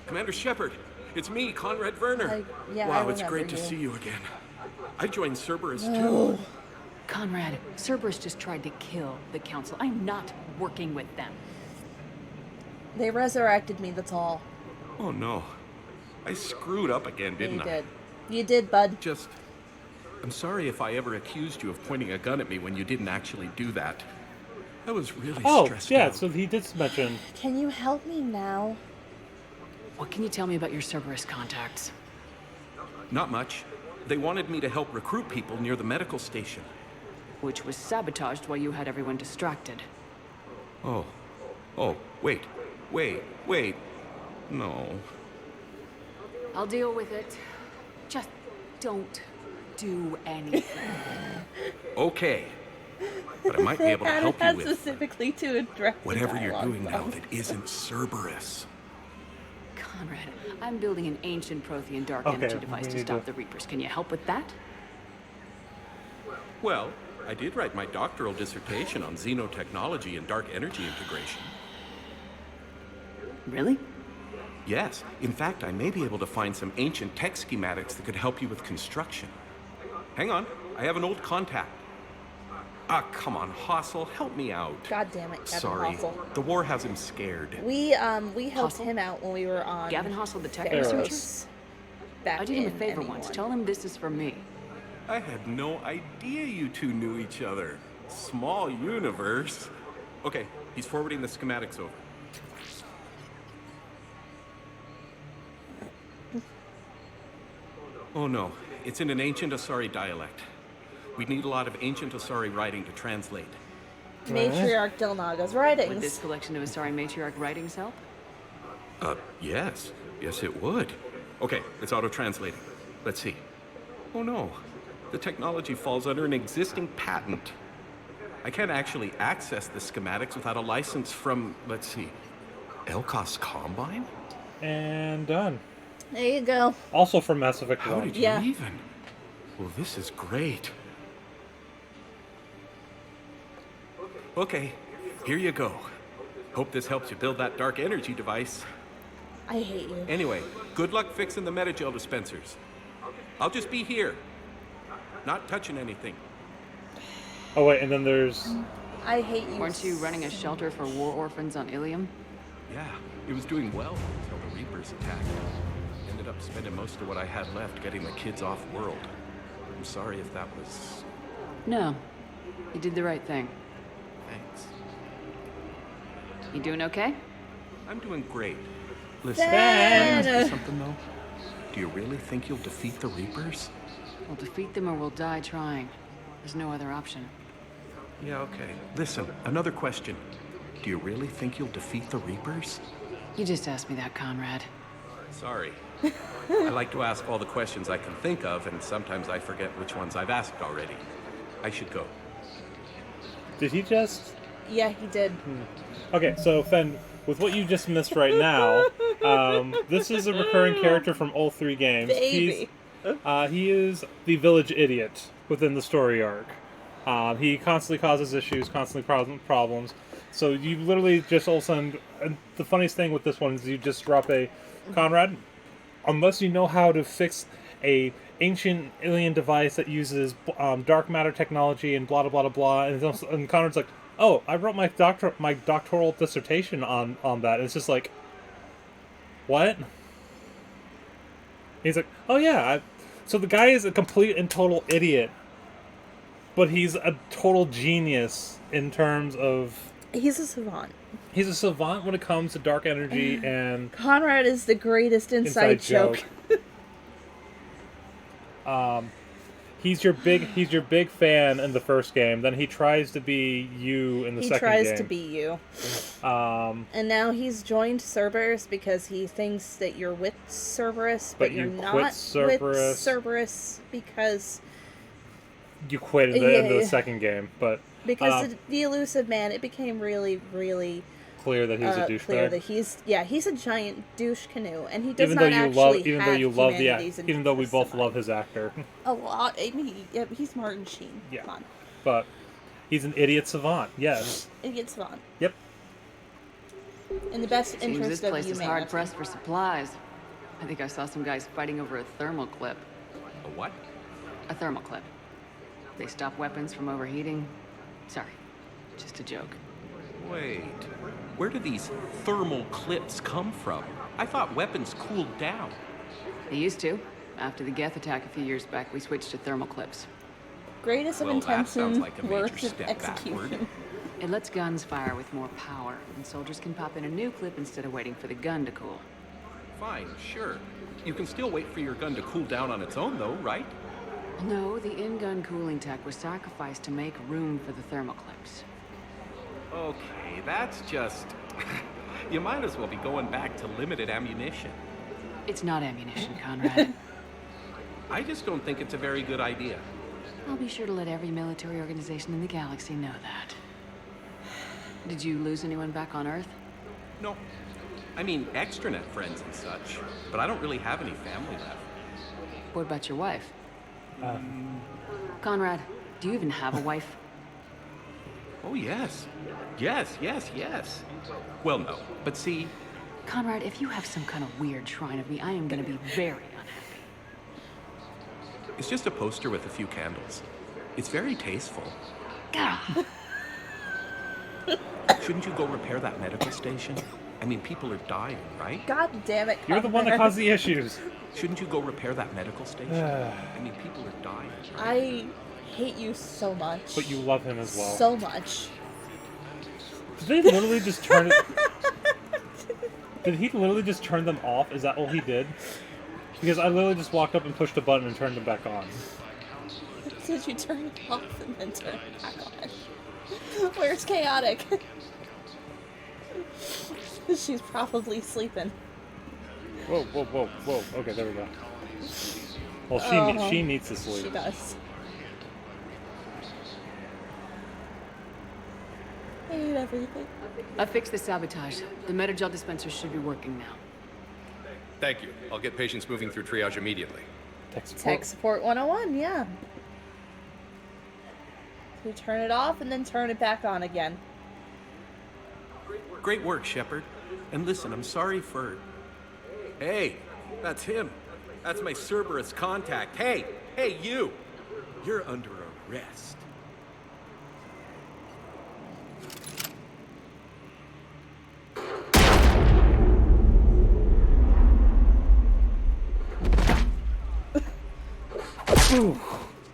Commander Shepard, it's me, Conrad Werner. Yeah, wow, I it's great remember to you. see you again. I joined Cerberus No. too. Conrad, Cerberus just tried to kill the Council. I'm not working with them. They resurrected me, that's all. Oh no. I screwed up again, Yeah, didn't you I? did. You did, bud. I'm sorry if I ever accused you of pointing a gun at me when you didn't actually do that. I was really stressed yeah, out. so he did mention. Can you help me now? What can you tell me about your Cerberus contacts? Not much. They wanted me to help recruit people near the medical station. Which was sabotaged while you had everyone distracted. Oh, wait. No. I'll deal with it. Just don't do anything. Okay. But I might be able to help you Added with specifically to address the whatever you're dialogue doing now from- that isn't Cerberus. Conrad, I'm building an ancient Prothean dark Okay, energy device we to need stop to- the Reapers. Can you help with that? Well, I did write my doctoral dissertation on xenotechnology and dark energy integration. Really? Yes. In fact, I may be able to find some ancient tech schematics that could help you with construction. Hang on. I have an old contact. Ah, come on, Hossel, help me out. God damn it, Kevin Sorry. Hossel. The war has him scared. We helped Hossel? him out when we were on Gavin Hossel, the tech Theros researcher? back I did him a in favor ME1. once. Tell him this is for me. I had no idea you two knew each other. Small universe. Okay, he's forwarding the schematics over. Oh no, it's in an ancient Asari dialect. We need a lot of ancient Asari writing to translate. Matriarch Delnaga's Would writings. this collection of Asari matriarch writings help? Yes. Yes, it would. Okay, it's auto-translating. Let's see. Oh no, the technology falls under an existing patent. I can't actually access the schematics without a license from, let's see, Elkos Combine? And done. There you go. Also from Mass Effect How 1. did you even? Well, this is great. Okay, here you go. Hope this helps you build that dark energy device. I hate you. Anyway, good luck fixing the metagel dispensers. I'll just be here. Not touching anything. Oh wait, and then there's. I hate you. Weren't you running a shelter for war orphans on Ilium? Yeah, it was doing well until the Reapers attacked. Ended up spending most of what I had left getting the kids off world. I'm sorry if that was... No. You did the right thing. Thanks. You doing okay? I'm doing great. Listen, Fen! can I ask you something, though? Do you really think you'll defeat the Reapers? We'll defeat them or we'll die trying. There's no other option. Yeah, okay. Listen, another question. Do you really think you'll defeat the Reapers? You just asked me that, Conrad. Sorry. I like to ask all the questions I can think of, and sometimes I forget which ones I've asked already. I should go. Did he just... Yeah, he did. Okay, so Fen, with what you just missed right now, this is a recurring character from all 3 games. Baby. He is the village idiot within the story arc. He constantly causes issues, constantly problems. So you literally just all of a sudden... And the funniest thing with this one is you just drop a... Conrad, unless you know how to fix a ancient alien device that uses dark matter technology and blah, blah, blah, blah, and Conrad's like, oh, I wrote my doctoral dissertation on that. And it's just like, what? He's like, oh yeah. So the guy is a complete and total idiot, but he's a total genius in terms of... He's a savant. He's a savant when it comes to dark energy and... Conrad is the greatest inside joke. He's your big fan in the first game. Then he tries to be you in the second game. He tries to be you. And now he's joined Cerberus because he thinks that you're with Cerberus, but you're not with Cerberus because... You quit at the end of the second game, but... Because the elusive man, it became really, really... clear that he's a douchebag. Clear that he's a giant douche canoe, and he does not actually have humanities. Even though we both love his actor. A lot. I mean, he's Martin Sheen. Yeah. Come on. But he's an idiot savant, yes. Idiot savant. Yep. In the best Seems interest this of place humanity. is hard pressed for supplies. I think I saw some guys fighting over a thermal clip. A what? A thermal clip. They stop weapons from overheating. Sorry, just a joke. Wait, where do these thermal clips come from? I thought weapons cooled down. They used to. After the Geth attack a few years back, we switched to thermal clips. Greatest of intention, worst of execution. It lets guns fire with more power, and soldiers can pop in a new clip instead of waiting for the gun to cool. Fine, sure. You can still wait for your gun to cool down on its own, though, right? No, the in-gun cooling tech was sacrificed to make room for the thermal clips. Okay, that's just... You might as well be going back to limited ammunition. It's not ammunition, Conrad. I just don't think it's a very good idea. I'll be sure to let every military organization in the galaxy know that. Did you lose anyone back on Earth? No. I mean, extranet friends and such, but I don't really have any family left. What about your wife? Conrad, do you even have a wife? Oh, yes. Yes. Well, no, but see... Conrad, if you have some kind of weird shrine of me, I am gonna be very unhappy. It's just a poster with a few candles. It's very tasteful. Gah. Shouldn't you go repair that medical station? I mean, people are dying, right? God damn it, Conrad. You're the one that caused the issues. Shouldn't you go repair that medical station? I mean, people are dying. I hate you so much. But you love him as well. So much. Did they literally just turn it... Did he literally just turn them off? Is that all he did? Because I literally just walked up and pushed a button and turned them back on. Did you turn it off and then turn it back on? Where's Chaotic? She's probably sleeping. Whoa. Okay, there we go. Well, she needs to sleep. She does. I hate everything. I fixed the sabotage. The metagel dispenser should be working now. Thank you. I'll get patients moving through triage immediately. Tech support 101, yeah. So you turn it off and then turn it back on again. Great work, Shepard. And listen, I'm sorry for... Hey, that's him. That's my Cerberus contact. Hey, you! You're under arrest.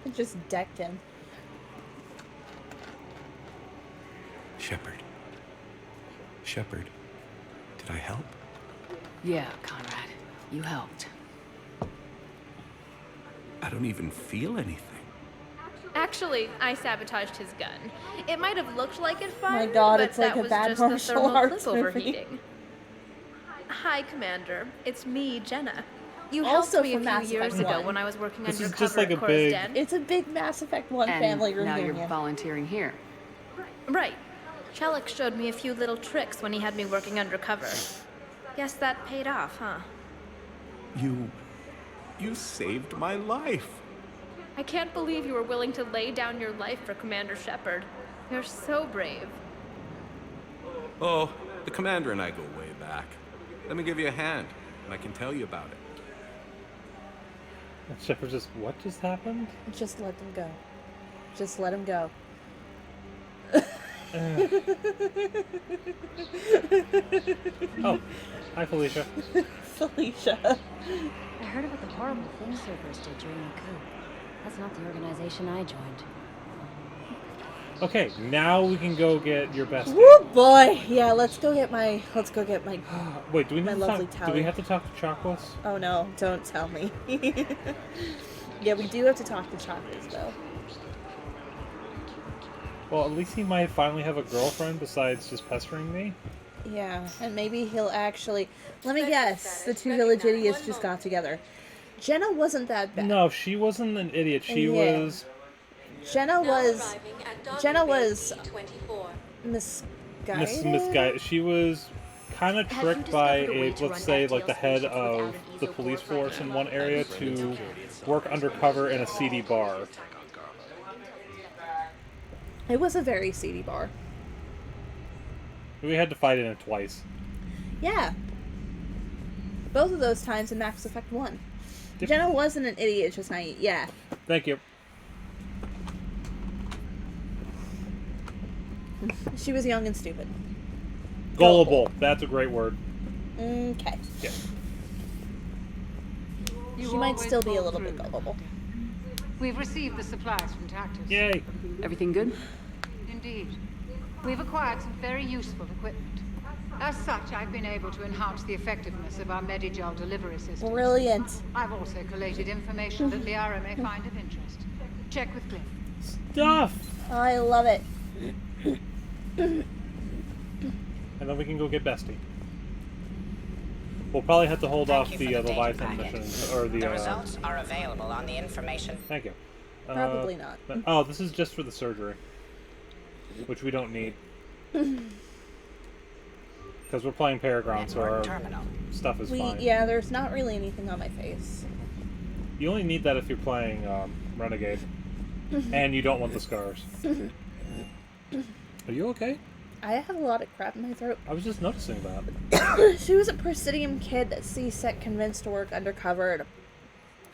It just decked him. Shepard, did I help? Yeah, Conrad. You helped. I don't even feel anything. Actually, I sabotaged his gun. It might have looked like it fired, My God, but it's like that a was bad just the martial thermal arts clip movie. overheating. Hi, Commander. It's me, Jenna. You Also helped me a from few Mass years Effect ago 1. when I was working This is undercover just like at a Cora's big- Den. It's a big Mass Effect 1 And family now reunion. you're volunteering here. Right. Shellick showed me a few little tricks when he had me working undercover. Guess that paid off, huh? You saved my life. I can't believe you were willing to lay down your life for Commander Shepard. You're so brave. Oh, the commander and I go way back. Let me give you a hand, and I can tell you about it. And Shepard just, what just happened? Just let them go. Just let him go. Oh, hi Felicia. Felicia. I heard about the horrible things Cerberus did during the coup. That's not the organization I joined. Okay, now we can go get your best. Woo boy! Yeah, let's go get my. Wait, do we need my to lovely talk? tally. Do we have to talk to Chocolates? Oh no! Don't tell me. Yeah, we do have to talk to Chocolates though. Well, at least he might finally have a girlfriend besides just pestering me. Yeah, and maybe he'll actually. Let me guess. The two village idiots just got together. Jenna wasn't that bad. No, she wasn't an idiot. She Yeah. was. Jenna was misguided. Misguided. She was kind of Have you tricked by discovered a way a, to let's run say, like the FTL head stations of without an the eagle police core force in one area to work undercover in a seedy bar. It was a very seedy bar. We had to fight in it twice. Yeah. Both of those times in Mass Effect 1. Yep. Jenna wasn't an idiot, just naive. Yeah. Thank you. She was young and stupid. Gullible. That's a great word. Okay. Yeah. She might still be a little bit gullible. We've received the supplies from Tactus. Yay. Everything good? Indeed. We've acquired some very useful equipment. As such, I've been able to enhance the effectiveness of our Medigel delivery system. Brilliant. I've also collated information that Liara may find of interest. Check with Cliff. Stuff! I love it. And then we can go get Bestie. We'll probably have to hold off you the for the data Leviathan packet. mission, or the. The results are available on the information. Thank you. Probably not. Oh, this is just for the surgery, which we don't need. Because we're playing Paragon, so our stuff is fine. Yeah, there's not really anything on my face. You only need that if you're playing Renegade. And you don't want the scars. Are you okay? I have a lot of crap in my throat. I was just noticing that. She was a Presidium kid that C-Sec convinced to work undercover at a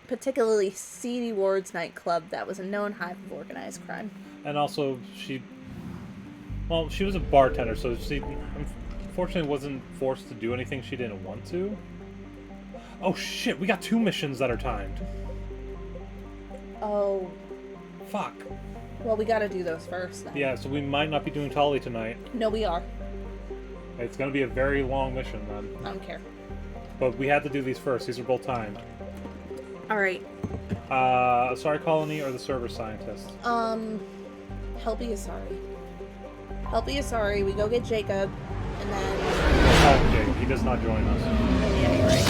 particularly seedy wards nightclub that was a known hive of organized crime. And also, she was a bartender, so she unfortunately wasn't forced to do anything she didn't want to. Oh shit, we got 2 missions that are timed. Oh. Fuck. Well, we gotta do those first then. Yeah, so we might not be doing Tali tonight. No, we are. It's gonna be a very long mission then. I don't care. But we had to do these first. These are both timed. Alright. Sorry Colony or the server scientist? Helpy is sorry. Helpy is sorry. We go get Jacob, and then... Oh, Jake. He does not join us. Yeah, you're right.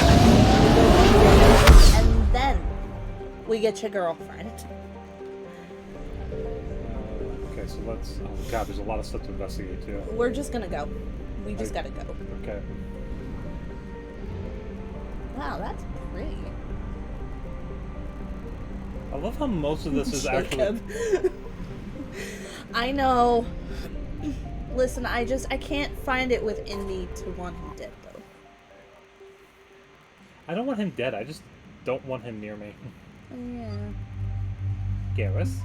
And then we get your girlfriend. Okay, so let's... Oh god, there's a lot of stuff to investigate too. We're just gonna go. We just gotta go. Okay. Wow, that's pretty. I love how most of this is actually... I know. Listen, I can't find it within me to want him dead, though. I don't want him dead, I just don't want him near me. Yeah. Garrus?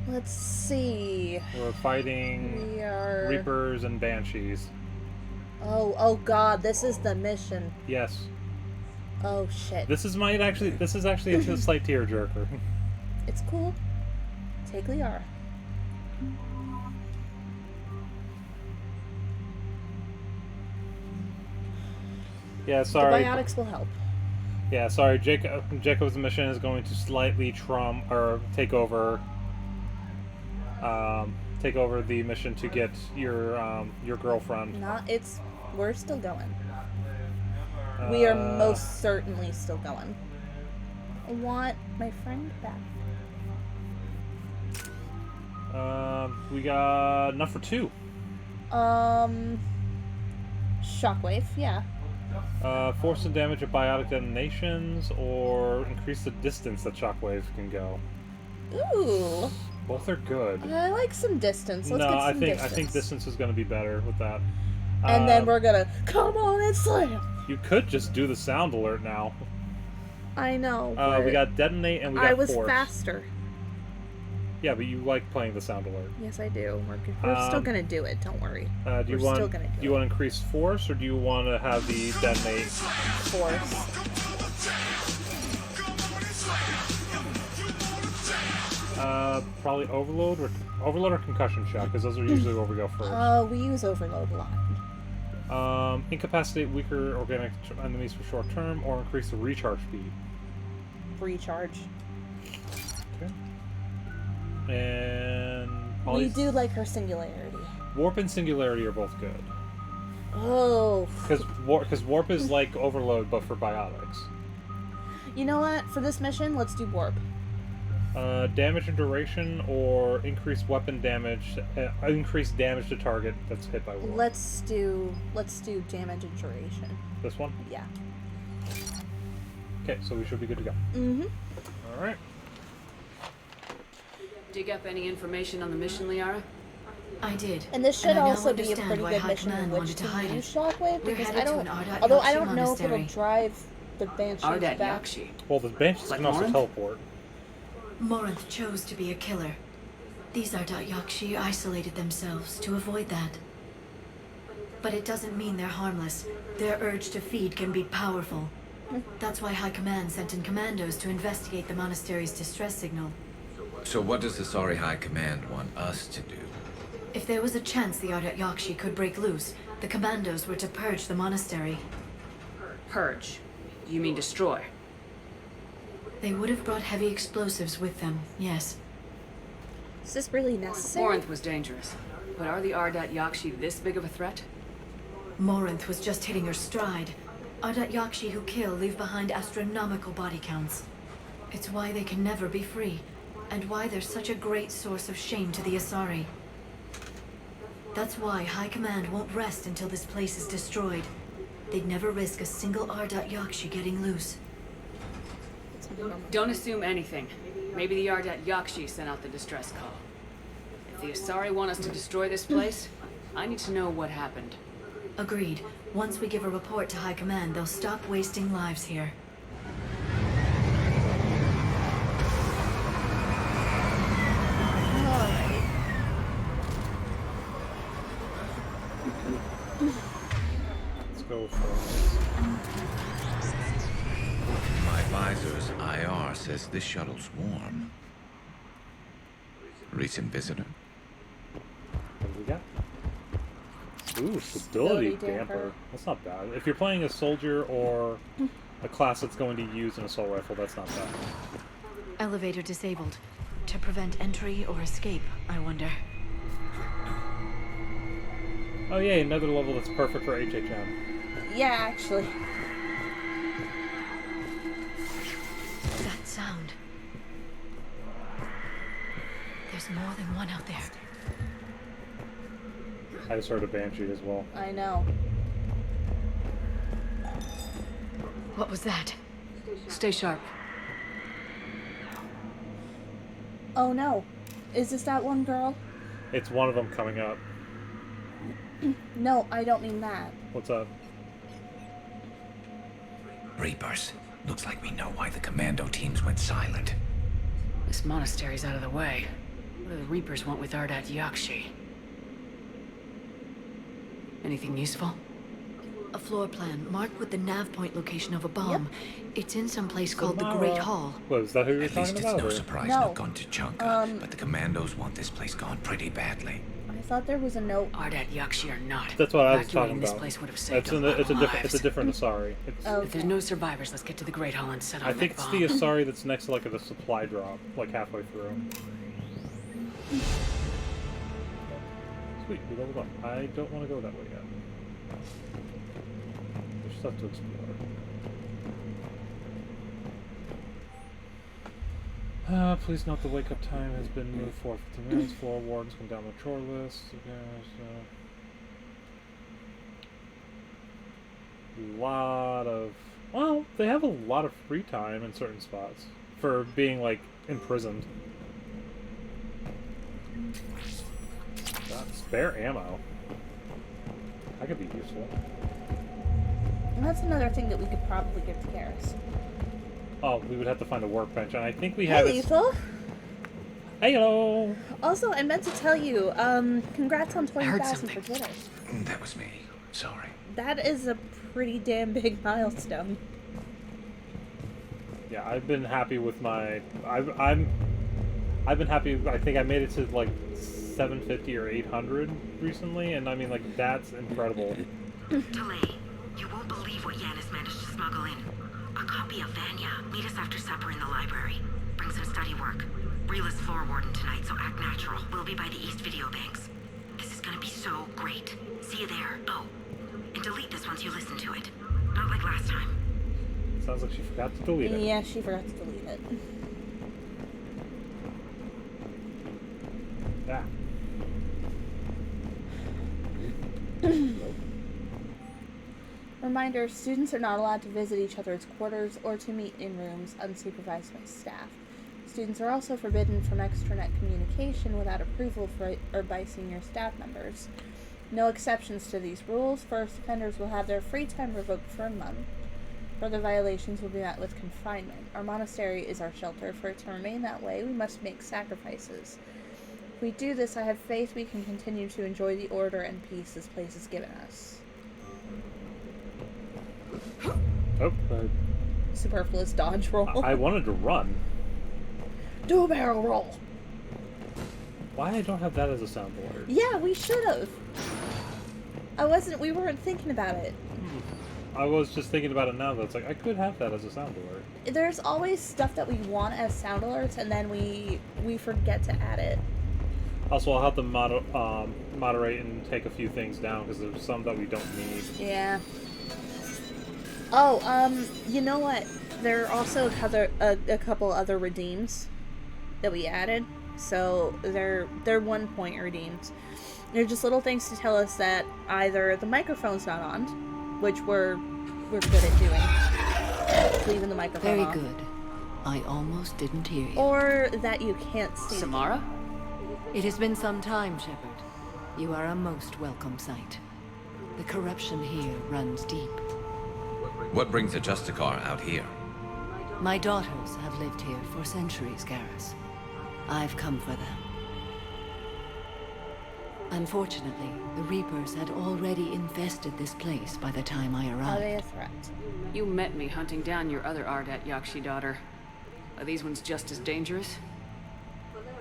Let's see. We're fighting We are... Reapers and Banshees. Oh god, this is the mission. Yes. Oh shit. This is actually a slight tearjerker. It's cool. Take Liara. Yeah, sorry. The biotics will help. Yeah, sorry. Jacob's mission is going to slightly take over the mission to get your girlfriend. We're still going. We are most certainly still going. I want my friend back. We got enough for 2. Shockwave, yeah. Force and damage of biotic detonations, or increase the distance that Shockwave can go. Ooh. Both are good. I like some distance. Let's get some distance. I think distance is going to be better with that. And then we're gonna come on and slam. You could just do the sound alert now. I know. We got detonate and we got force. I was faster. Yeah, but you like playing the sound alert. Yes, I do. We're still gonna do it. Don't worry. Do you want to increase force, or do you want to have the detonate? Force. Probably overload or concussion shot, because those are usually where we go first. We use overload a lot. Incapacitate weaker organic enemies for short term, or increase the recharge speed. Recharge. Okay. And we do like her singularity. Warp and singularity are both good. Oh. Because warp is like overload, but for biotics. You know what? For this mission, let's do warp. Damage and duration, or increased weapon damage, increased damage to target that's hit by warp. Let's do damage and duration. This one? Yeah. Okay, so we should be good to go. Mm-hmm. All right. Dig up any information on the mission, Liara? I did. And this should also be a pretty good mission in which to use Shockwave, because I don't know if it'll drive the Banshees back. Yakshi. Well, the Banshees can also teleport. Morinth chose to be a killer. These Ardat Yakshi isolated themselves to avoid that. But it doesn't mean they're harmless. Their urge to feed can be powerful. That's why High Command sent in commandos to investigate the monastery's distress signal. So what does the Sorry High Command want us to do? If there was a chance the Ardat Yakshi could break loose, the commandos were to purge the monastery. Purge? You mean destroy? They would have brought heavy explosives with them, yes. Is this really necessary? Morinth was dangerous, but are the Ardat Yakshi this big of a threat? Morinth was just hitting her stride. Ardat Yakshi who kill leave behind astronomical body counts. It's why they can never be free, and why they're such a great source of shame to the Asari. That's why High Command won't rest until this place is destroyed. They'd never risk a single Ardat Yakshi getting loose. Don't assume anything. Maybe the Ardat Yakshi sent out the distress call. If the Asari want us to destroy this place, I need to know what happened. Agreed. Once we give a report to High Command, they'll stop wasting lives here. Let's go for My advisor's IR says this shuttle's warm. Recent visitor? What do we got? Ooh, stability damper. That's not bad. If you're playing a soldier or a class that's going to use an assault rifle, that's not bad. Elevator disabled. To prevent entry or escape, I wonder. Oh yeah, another level that's perfect for HHM. Yeah, actually. That sound. There's more than one out there. I just heard a Banshee as well. I know. What was that? Stay sharp. Oh no. Is this that one girl? It's one of them coming up. No, I don't mean that. What's up? Reapers. Looks like we know why the commando teams went silent. This monastery's out of the way. What do the Reapers want with Ardat Yakshi? Anything useful? A floor plan marked with the nav point location of a bomb. It's in some place called the Great Hall. What, is that who you're At talking least about? it's no or- surprise No. not gone to Chunka, but the commandos want this place gone pretty badly. I thought there was a note. Ardat Yakshi or not. That's what I was talking Evacuating this about. place would have saved It's, a in the, lot it's, a of different, it's a lives. different Asari. It's, If there's no survivors, let's get to the Great Hall and set on I think that it's bomb. the Asari that's next to like the supply drop, like halfway through. Sweet, we leveled up. I don't want to go that way yet. There's stuff to explore. Please note the wake-up time has been moved forward 15 minutes. Floor wardens come down the chore list. Lot of... Well, they have a lot of free time in certain spots for being, like, imprisoned. Got spare ammo. That could be useful. And that's another thing that we could probably give to Karis. Oh, we would have to find a workbench, and I think we Hey, have Lethal. Heyo! Also, I meant to tell you, congrats on 20,000 for Twitter. That was me. Sorry. That is a pretty damn big milestone. Yeah, I've been happy with my... I've been happy. I think I made it to, like, 750 or 800 recently, and I mean, like, that's incredible. Delay. You won't believe what Yanis managed to smuggle in. A copy of Vanya. Meet us after supper in the library. Bring some study work. Reela's floor warden tonight, so act natural. We'll be by the East Video Banks. This is gonna be so great. See you there. Oh, and delete this once you listen to it. Not like last time. Sounds like she forgot to delete it. Yeah, she forgot to delete it. Yeah. Reminder, students are not allowed to visit each other's quarters or to meet in rooms unsupervised by staff. Students are also forbidden from extranet communication without approval or by senior staff members. No exceptions to these rules. First offenders will have their free time revoked for a month. Further violations will be met with confinement. Our monastery is our shelter. For it to remain that way, we must make sacrifices. If we do this, I have faith we can continue to enjoy the order and peace this place has given us. Oh, Superfluous dodge roll. I wanted to run. Do a barrel roll. Why I don't have that as a sound alert? Yeah, we should have. We weren't thinking about it. I was just thinking about it now, though. It's like, I could have that as a sound alert. There's always stuff that we want as sound alerts, and then we forget to add it. Also, I'll have to moderate and take a few things down, because there's some that we don't need. Yeah. Oh, you know what? There are also a couple other redeems that we added. So they're 1 point redeems. They're just little things to tell us that either the microphone's not on, which we're good at doing, leaving the microphone Very on. good. I almost didn't hear you. Or that you can't see. Samara? It has been some time, Shepard. You are a most welcome sight. The corruption here runs deep. What brings the Justicar out here? My daughters have lived here for centuries, Garrus. I've come for them. Unfortunately, the Reapers had already infested this place by the time I arrived. Are they a threat? You met me hunting down your other Ardat Yakshi daughter. Are these ones just as dangerous?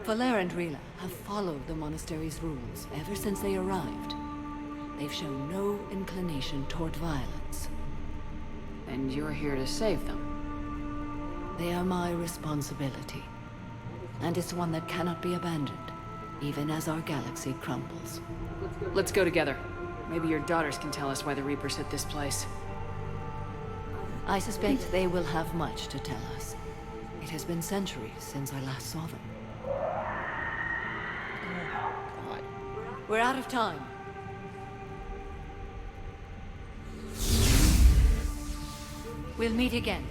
Valer and Reela have followed the monastery's rules ever since they arrived. They've shown no inclination toward violence. And you're here to save them? They are my responsibility. And it's one that cannot be abandoned, even as our galaxy crumbles. Let's go together. Maybe your daughters can tell us why the Reapers hit this place. I suspect they will have much to tell us. It has been centuries since I last saw them. God. We're out of time. We'll meet again.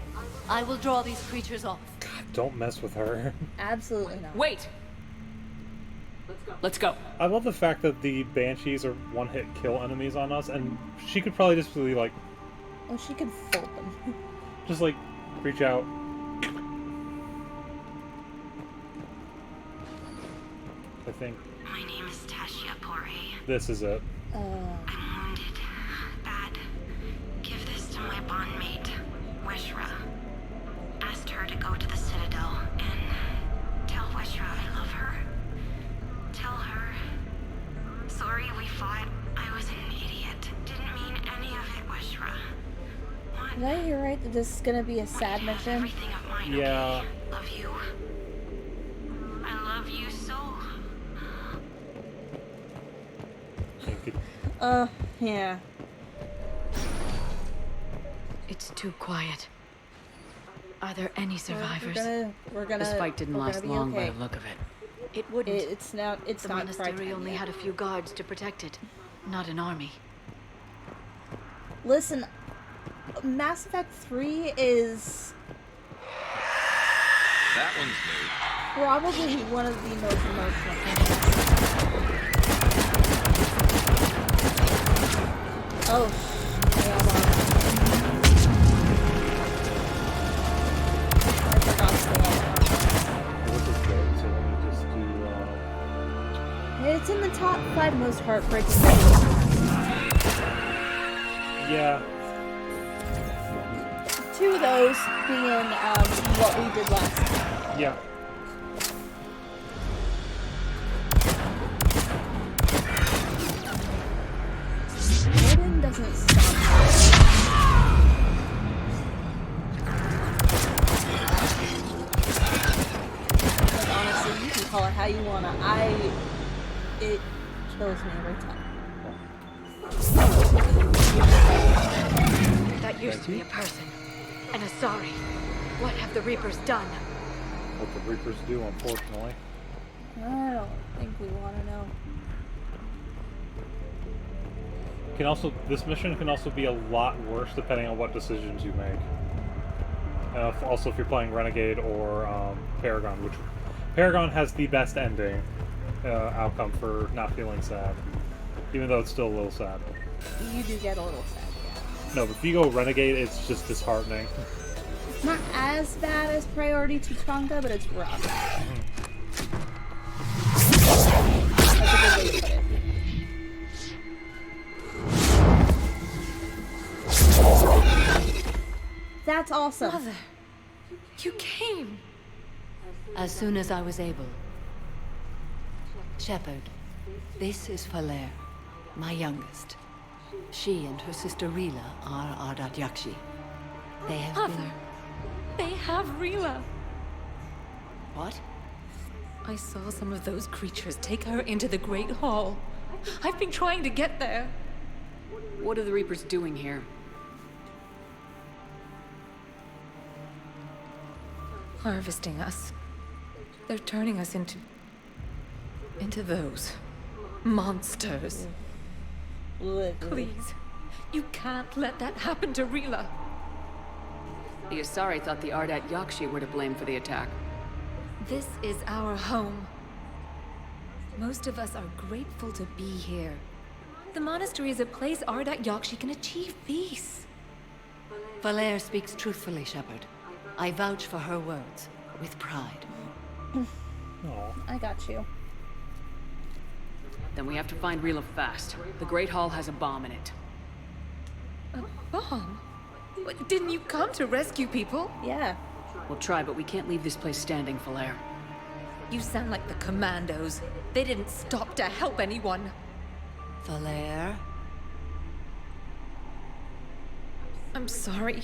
I will draw these creatures off. God, don't mess with her. Absolutely not. Wait! Let's go. I love the fact that the Banshees are one-hit kill enemies on us, and she could probably just be like... Oh, she could fold them. Just like, reach out. I think... My name is Tashia Pore. This is it. I'm wounded. Bad. my bondmate, Weshra. Asked her to go to the Citadel and tell Weshra I love her. Tell her. Sorry we fought. I was an idiot. Didn't mean any of it, Weshra. Did I hear right that this is gonna be a sad mission? Yeah. Love you. I love you so. Yeah. It's too quiet. Are there any survivors? We're gonna. This fight didn't last long by okay. the look of it. It wouldn't. It's not. It's the not monastery only had a few guards to protect it, not an army. Listen, Mass Effect 3 is That one's new. probably one of the most emotional things. Oh, yeah, I forgot to It's in the top 5 most heartbreaking games. Yeah. 2 of those being what we did last time. Yeah. Odin doesn't stop. Like, honestly, you can call it how you wanna. It kills me every time. That used to be a person. And a sorry. What have the Reapers done? What the Reapers do, unfortunately. I don't think we want to know. This mission can also be a lot worse depending on what decisions you make. Also, if you're playing Renegade or Paragon, which Paragon has the best ending outcome for not feeling sad, even though it's still a little sad. You do get a little sad, yeah. No, but if you go Renegade, it's just disheartening. It's not as bad as Priority Tutanka, but it's rough. That's a good way to put it. That's awesome. Mother, you came. As soon as I was able. Shepard, this is Falere, my youngest. She and her sister Rila are Ardat Yakshi. They have Mother, they have Rila. What? I saw some of those creatures take her into the Great Hall. I've been trying to get there. What are the Reapers doing here? Harvesting us. They're turning us into those monsters. Please, you can't let that happen to Rila. The Asari thought the Ardat Yakshi were to blame for the attack. This is our home. Most of us are grateful to be here. The monastery is a place Ardat Yakshi can achieve peace. Falere speaks truthfully, Shepard. I vouch for her words, with pride. I got you. Then we have to find Rila fast. The Great Hall has a bomb in it. A bomb? What, didn't you come to rescue people? Yeah. We'll try, but we can't leave this place standing, Falere. You sound like the commandos. They didn't stop to help anyone. Falere? I'm sorry.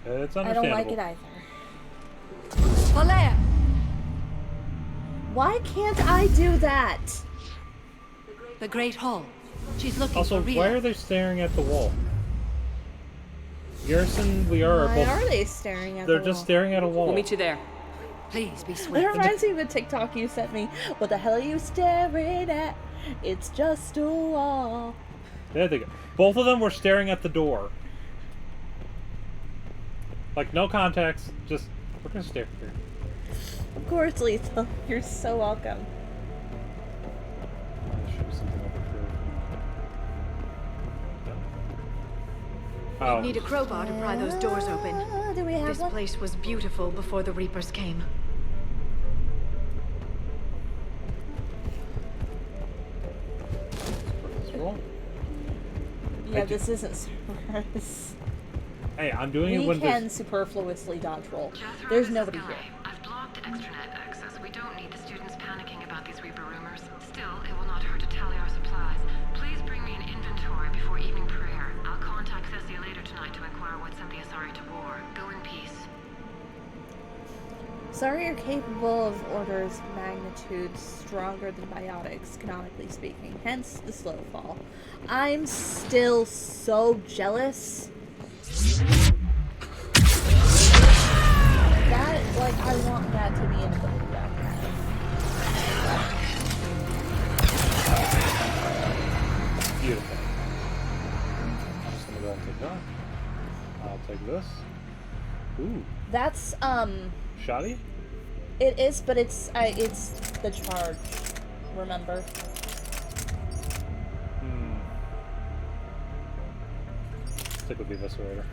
It's I understandable. don't like it either. Falere! Why can't I do that? The Great Hall. She's looking Also, for Rila. why are they staring at the wall? Garrison, Liara Why both... are they staring at the They're wall? just staring at a wall. We'll meet you there. Please be swift. That reminds me of a TikTok you sent me. What the hell are you staring at? It's just a wall. There they go. Both of them were staring at the door. Like, no context. Just, we're gonna stare here. Of course, Lisa. You're so welcome. Oh. We need a crowbar to pry those doors open. Do we have This one? place was beautiful before the Reapers came. Yeah, this isn't Cerberus. Hey, I'm doing it We when can there's... superfluously dodge roll. There's nobody here. I've blocked extranet access. We don't need the students panicking about these Reaper rumors. Still, it will not hurt to tally our supplies. Please bring me an inventory before evening prayer. I'll contact Cessia later tonight to inquire what sent the Asari to war. Go in peace. Sorry are capable of orders of magnitude stronger than biotics, canonically speaking, hence the slow fall. I'm still so jealous. That, like, I want that to be an ability that I have. Beautiful. I'm just gonna go and take that. I'll take this. Ooh. That's, Shoddy? It is, but it's the charge, remember? Stick with the eviscerator.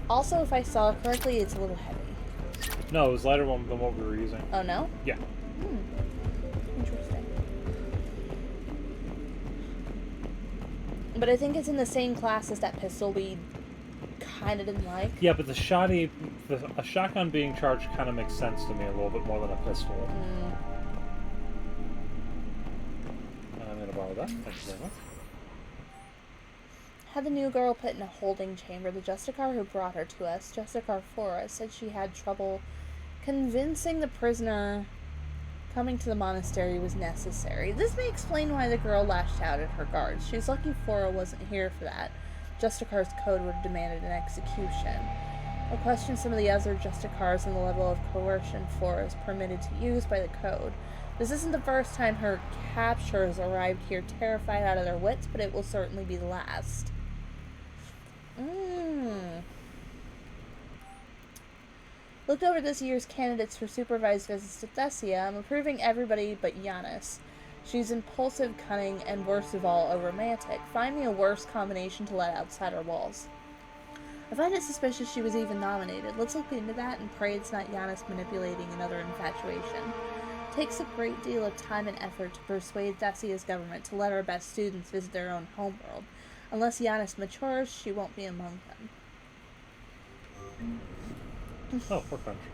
Also, if I saw it correctly, it's a little heavy. No, it was lighter than what we were using. Oh, no? Yeah. Interesting. But I think it's in the same class as that pistol we kind of didn't like. Yeah, but a shotgun being charged kind of makes sense to me a little bit more than a pistol. I'm going to borrow that. Thank you very much. Had the new girl put in a holding chamber. The Justicar who brought her to us, Justicar Flora, said she had trouble convincing the prisoner coming to the monastery was necessary. This may explain why the girl lashed out at her guards. She's lucky Flora wasn't here for that. Justicar's code would have demanded an execution. I'll question some of the other Justicars and the level of coercion Flora is permitted to use by the code. This isn't the first time her captures arrived here terrified out of their wits, but it will certainly be the last. Looked over this year's candidates for supervised visits to Thessia. I'm approving everybody but Giannis. She's impulsive, cunning, and worst of all, a romantic. Find me a worse combination to let outside our walls. I find it suspicious she was even nominated. Let's look into that and pray it's not Giannis manipulating another infatuation. It takes a great deal of time and effort to persuade Thessia's government to let our best students visit their own homeworld. Unless Giannis matures, she won't be among them. Oh, poor country.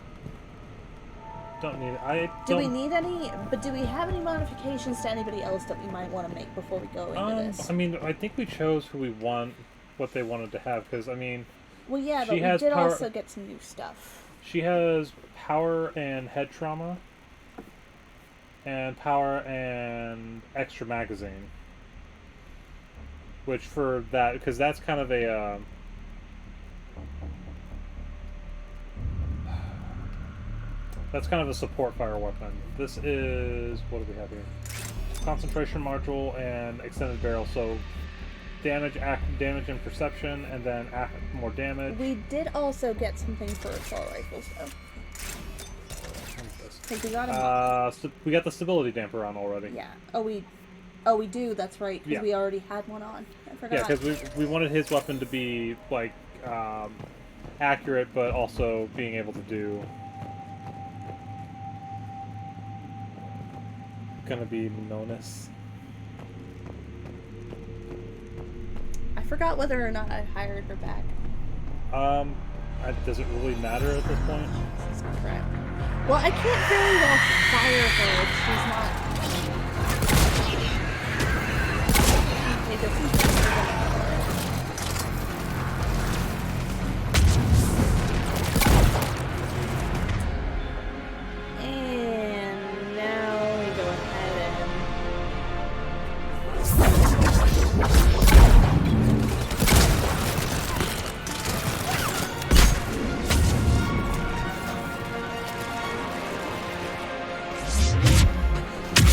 Don't need it. Do we need any? But do we have any modifications to anybody else that we might want to make before we go into this? I mean, I think we chose who we want, what they wanted to have, because, I mean... Well, yeah, but we did also get some new stuff. She has power and head trauma, and power and extra magazine. Which for that, because that's kind of a... that's kind of a support fire weapon. This is... what do we have here? Concentration module and extended barrel, so damage and perception, and then more damage. We did also get something for assault rifles, though. I think we got them. We got the stability damper on already. Yeah. Oh, we do. That's right. Because we already had one on. I forgot. Yeah, because we wanted his weapon to be like accurate, but also being able to do. Gonna be Nonus. I forgot whether or not I hired her back. Does it really matter at this point? Jesus crap. Well, I can't very well fire her if she's not. Okay, this is and now we go ahead and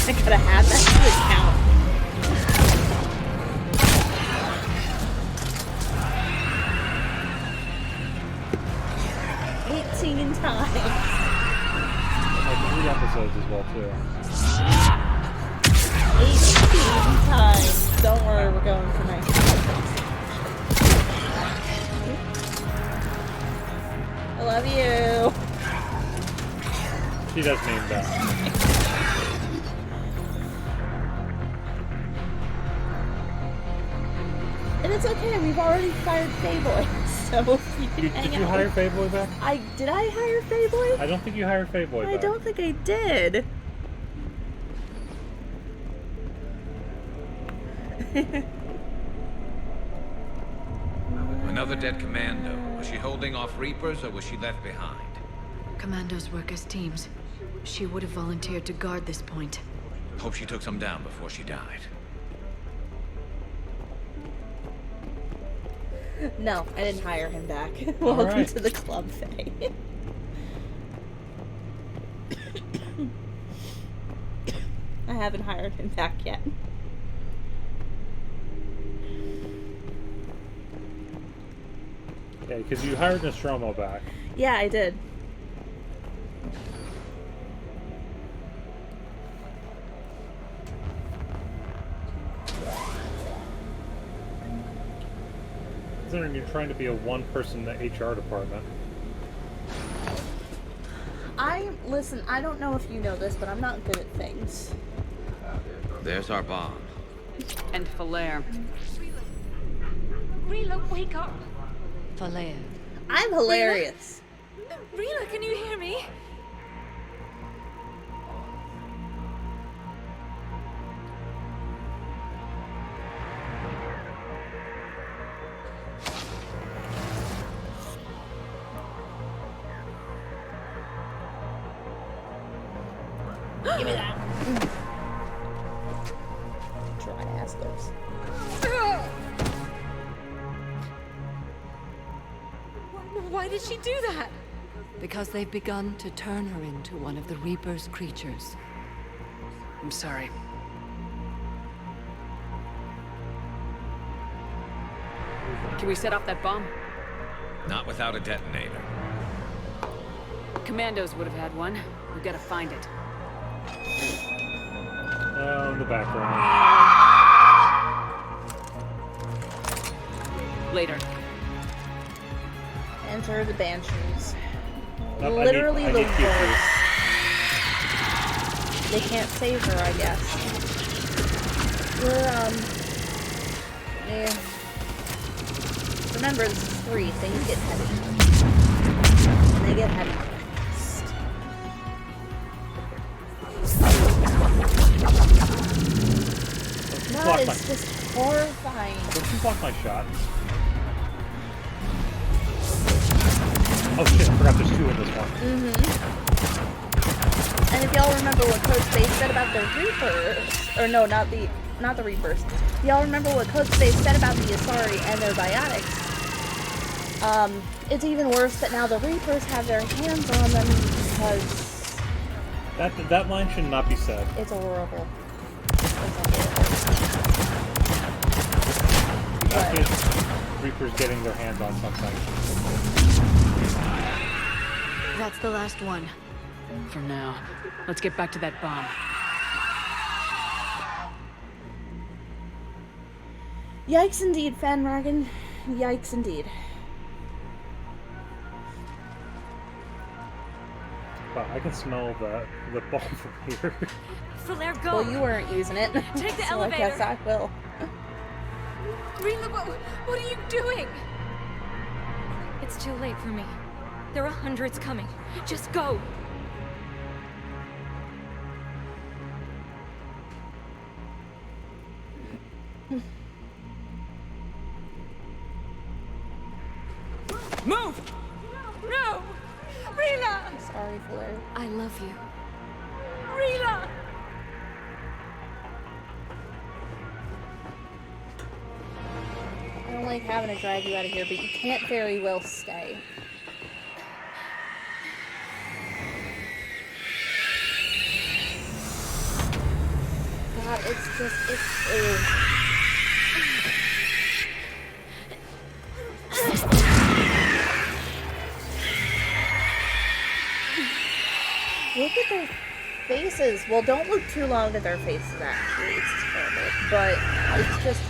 I gotta have that to count. Times. Like 3 episodes as well too. 18 times. Don't worry, we're going for 19 episodes. I love you. She does mean that. And it's okay, we've already fired Fayboy, so you can hang out. Did you hire Fayboy back? Did I hire Fayboy? I don't think you hired Fayboy back. I don't think I did. Another dead commando. Was she holding off Reapers or was she left behind? Commandos work as teams. She would have volunteered to guard this point. Hope she took some down before she died. No, I didn't hire him back. Welcome to the club, Faye. I haven't hired him back yet. Yeah, because you hired Nostromo back. Yeah, I did. Considering you're trying to be a one-person HR department. Listen, I don't know if you know this, but I'm not good at things. There's our bomb. And Falaire. Rila, wake up! Falaire. I'm hilarious. Rila, can you hear me? Give me that. Dry ass lips. Why did she do that? Because they've begun to turn her into one of the Reaper's creatures. I'm sorry. Can we set off that bomb? Not without a detonator. Commandos would have had one. We've got to find it. Oh, in the background. Later. Enter the Banshees. Nope, Literally I the need worst. They can't save her, I guess. We're, yeah. Remember, this is 3. Things get heavy. And they get heavy fast. That is just horrifying. Don't you block my shot? Oh shit, I forgot there's 2 in this one. And if y'all remember what Codespace said about the Reapers, or no, not the Reapers. If y'all remember what Codespace said about the Asari and their biotics, it's even worse that now the Reapers have their hands on them because... That line should not be said. It's horrible. Reapers getting their hands on something. That's the last one. For now. Let's get back to that bomb. Yikes indeed, Fanragan. Yikes indeed. Wow, I can smell the ball from here. Falaire, go! Well, you weren't using it. Take the so elevator. I guess I will. Rila, what are you doing? It's too late for me. There are hundreds coming. Just go! Move! No! Rila! I'm sorry, Falaire. I love you. Rila! I don't like having to drag you out of here, but you can't very well stay. God, it's just, Look at their faces. Well, don't look too long at their faces, actually. It's terrible. But it's just,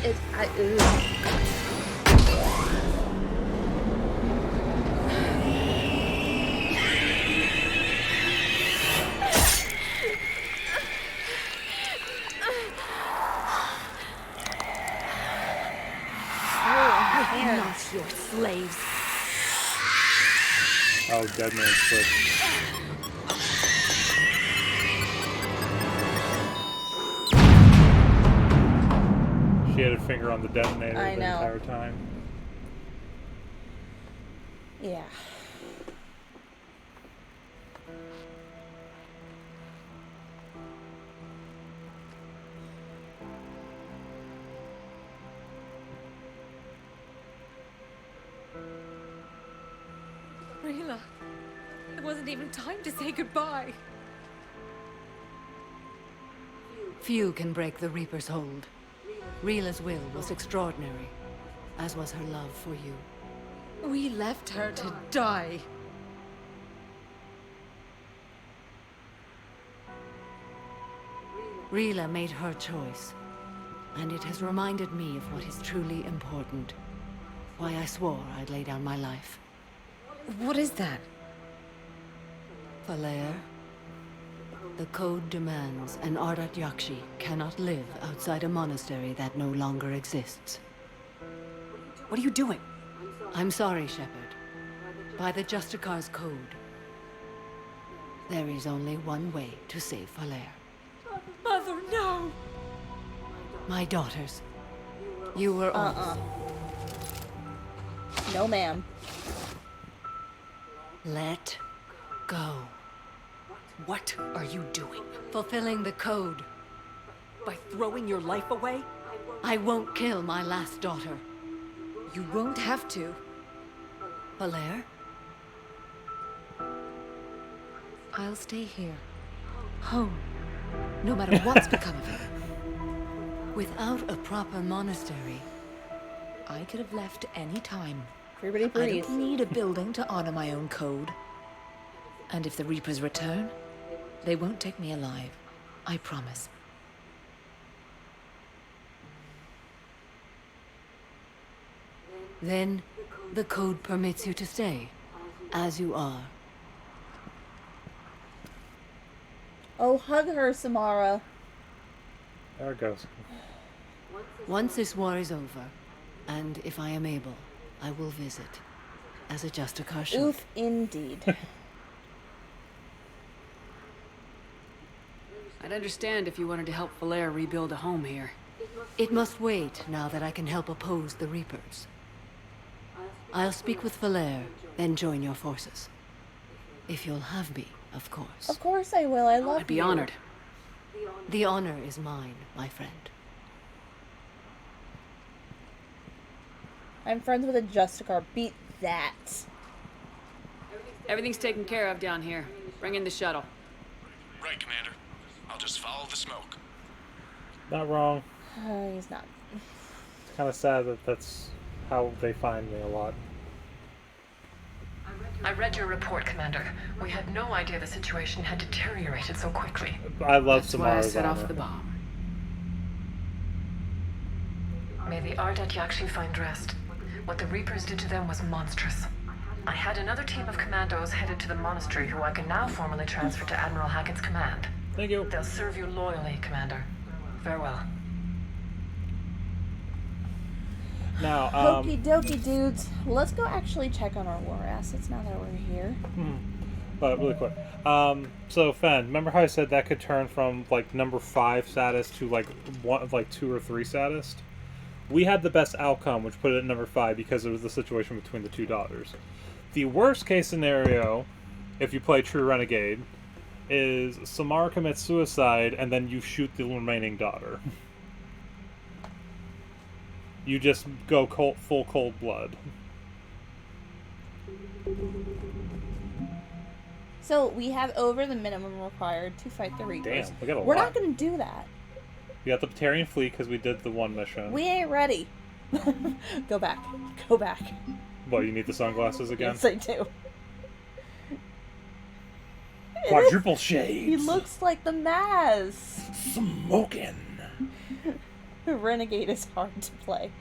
Oh, Dead Man Switch. She had a finger on the detonator the entire time. Yeah. Rayla, it wasn't even time to say goodbye. Few can break the Reaper's hold. Rila's will was extraordinary, as was her love for you. We left her to die. Rila made her choice, and it has reminded me of what is truly important. Why I swore I'd lay down my life. What is that? Falair, the code demands an Ardat Yakshi cannot live outside a monastery that no longer exists. What are you doing? I'm sorry, Shepard. By the Justicar's code, there is only one way to save Falair. Mother, no! My daughters, you were oath. No, ma'am. Let go. What are you doing? Fulfilling the code. By throwing your life away? I won't kill my last daughter. You won't have to. Falair? I'll stay here. Home. No matter what's become of it. Without a proper monastery, I could have left any time. Everybody breathe. I don't need a building to honor my own code. And if the Reapers return, they won't take me alive. I promise. Then the code permits you to stay, as you are. Oh, hug her, Samara. There it goes. Once this war is over, and if I am able, I will visit, as a Justicar should. Oof, indeed. I'd understand if you wanted to help Falair rebuild a home here. It must wait now that I can help oppose the Reapers. I'll speak with Falair, then join your forces. If you'll have me, of course. Of course I will. I love you. I'd be honored. The honor is mine, my friend. I'm friends with a Justicar. Beat that. Everything's taken care of down here. Bring in the shuttle. Right, Commander. I'll just follow the smoke. Not wrong. He's not. It's kind of sad that that's how they find me a lot. I read your report, Commander. We had no idea the situation had deteriorated so quickly. I love That's why I Samara's set armor. off the bomb. May the Ardat Yakshi find rest. What the Reapers did to them was monstrous. I had another team of commandos headed to the monastery who I can now formally transfer to Admiral Hackett's command. Thank you. They'll serve you loyally, Commander. Farewell. Now, Okie dokie, dudes. Let's go actually check on our war assets now that we're here. But really quick. So Fen, remember how I said that could turn from like number 5 status to like 2 or 3 status? We had the best outcome, which put it at number 5 because it was the situation between the two daughters. The worst case scenario, if you play True Renegade, is Samara commits suicide and then you shoot the remaining daughter. You just go full cold blood. So we have over the minimum required to fight the Reapers. Damn, we got a We're lot. not going to do that. We got the Batarian fleet because we did the one mission. We ain't ready. Go back. Go back. What, you need the sunglasses again? Yes, I do. Quadruple shades. He looks like the Maz. Smoking. Renegade is hard to play.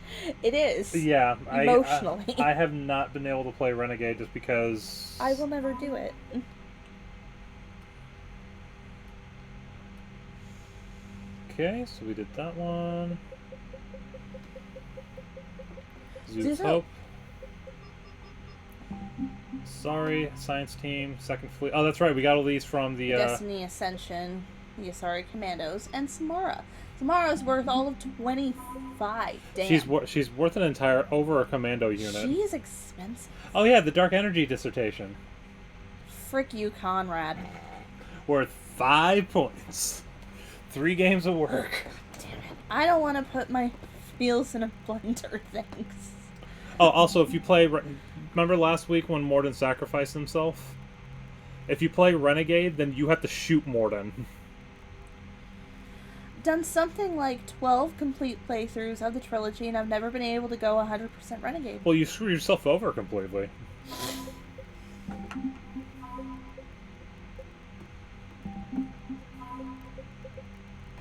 It is. Yeah. Emotionally. I have not been able to play Renegade just because... I will never do it. Okay, so we did that one. Zeus Zeus Hope. Sorry, science team, second fleet. Oh, that's right. We got all these from the Destiny Ascension, the Asari Commandos, and Samara. Samara's worth all of 25. Damn. She's worth an entire over a commando unit. She is expensive. Oh yeah, the Dark Energy dissertation. Frick you, Conrad. Worth 5 points. 3 games of work. Damn it. I don't want to put my wheels in a blender, thanks. Oh, also, if you play... Remember last week when Morden sacrificed himself? If you play Renegade, then you have to shoot Morden. Done something like 12 complete playthroughs of the trilogy, and I've never been able to go 100% Renegade. Well, you screw yourself over completely.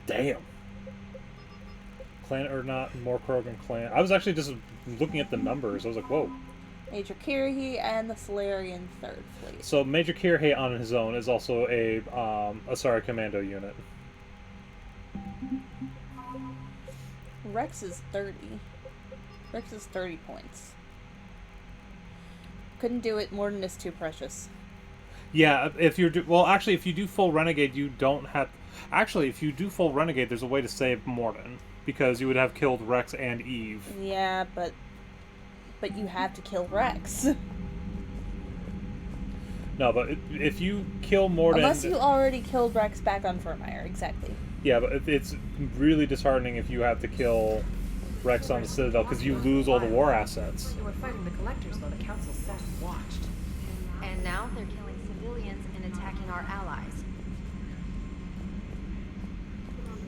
Damn. Clan or not, more Krogan clan. I was actually just looking at the numbers. I was like, whoa. Major Kirhi and the Solarian 3rd Fleet. So Major Kirhi on his own is also a Asari Commando unit. Rex is 30. Rex is 30 points. Couldn't do it. Morden is too precious. Yeah, if you're... Well, actually, if you do full Renegade, you don't have... Actually, if you do full Renegade, there's a way to save Morden. Because you would have killed Rex and Eve. Yeah, but you have to kill Rex. No, but if you kill Morden... Unless you already killed Rex back on Vermeer, exactly. Yeah, but it's really disheartening if you have to kill Rex on the Citadel, because you lose all the war assets. They were fighting the collectors while the council sat and watched. And now they're killing civilians and attacking our allies.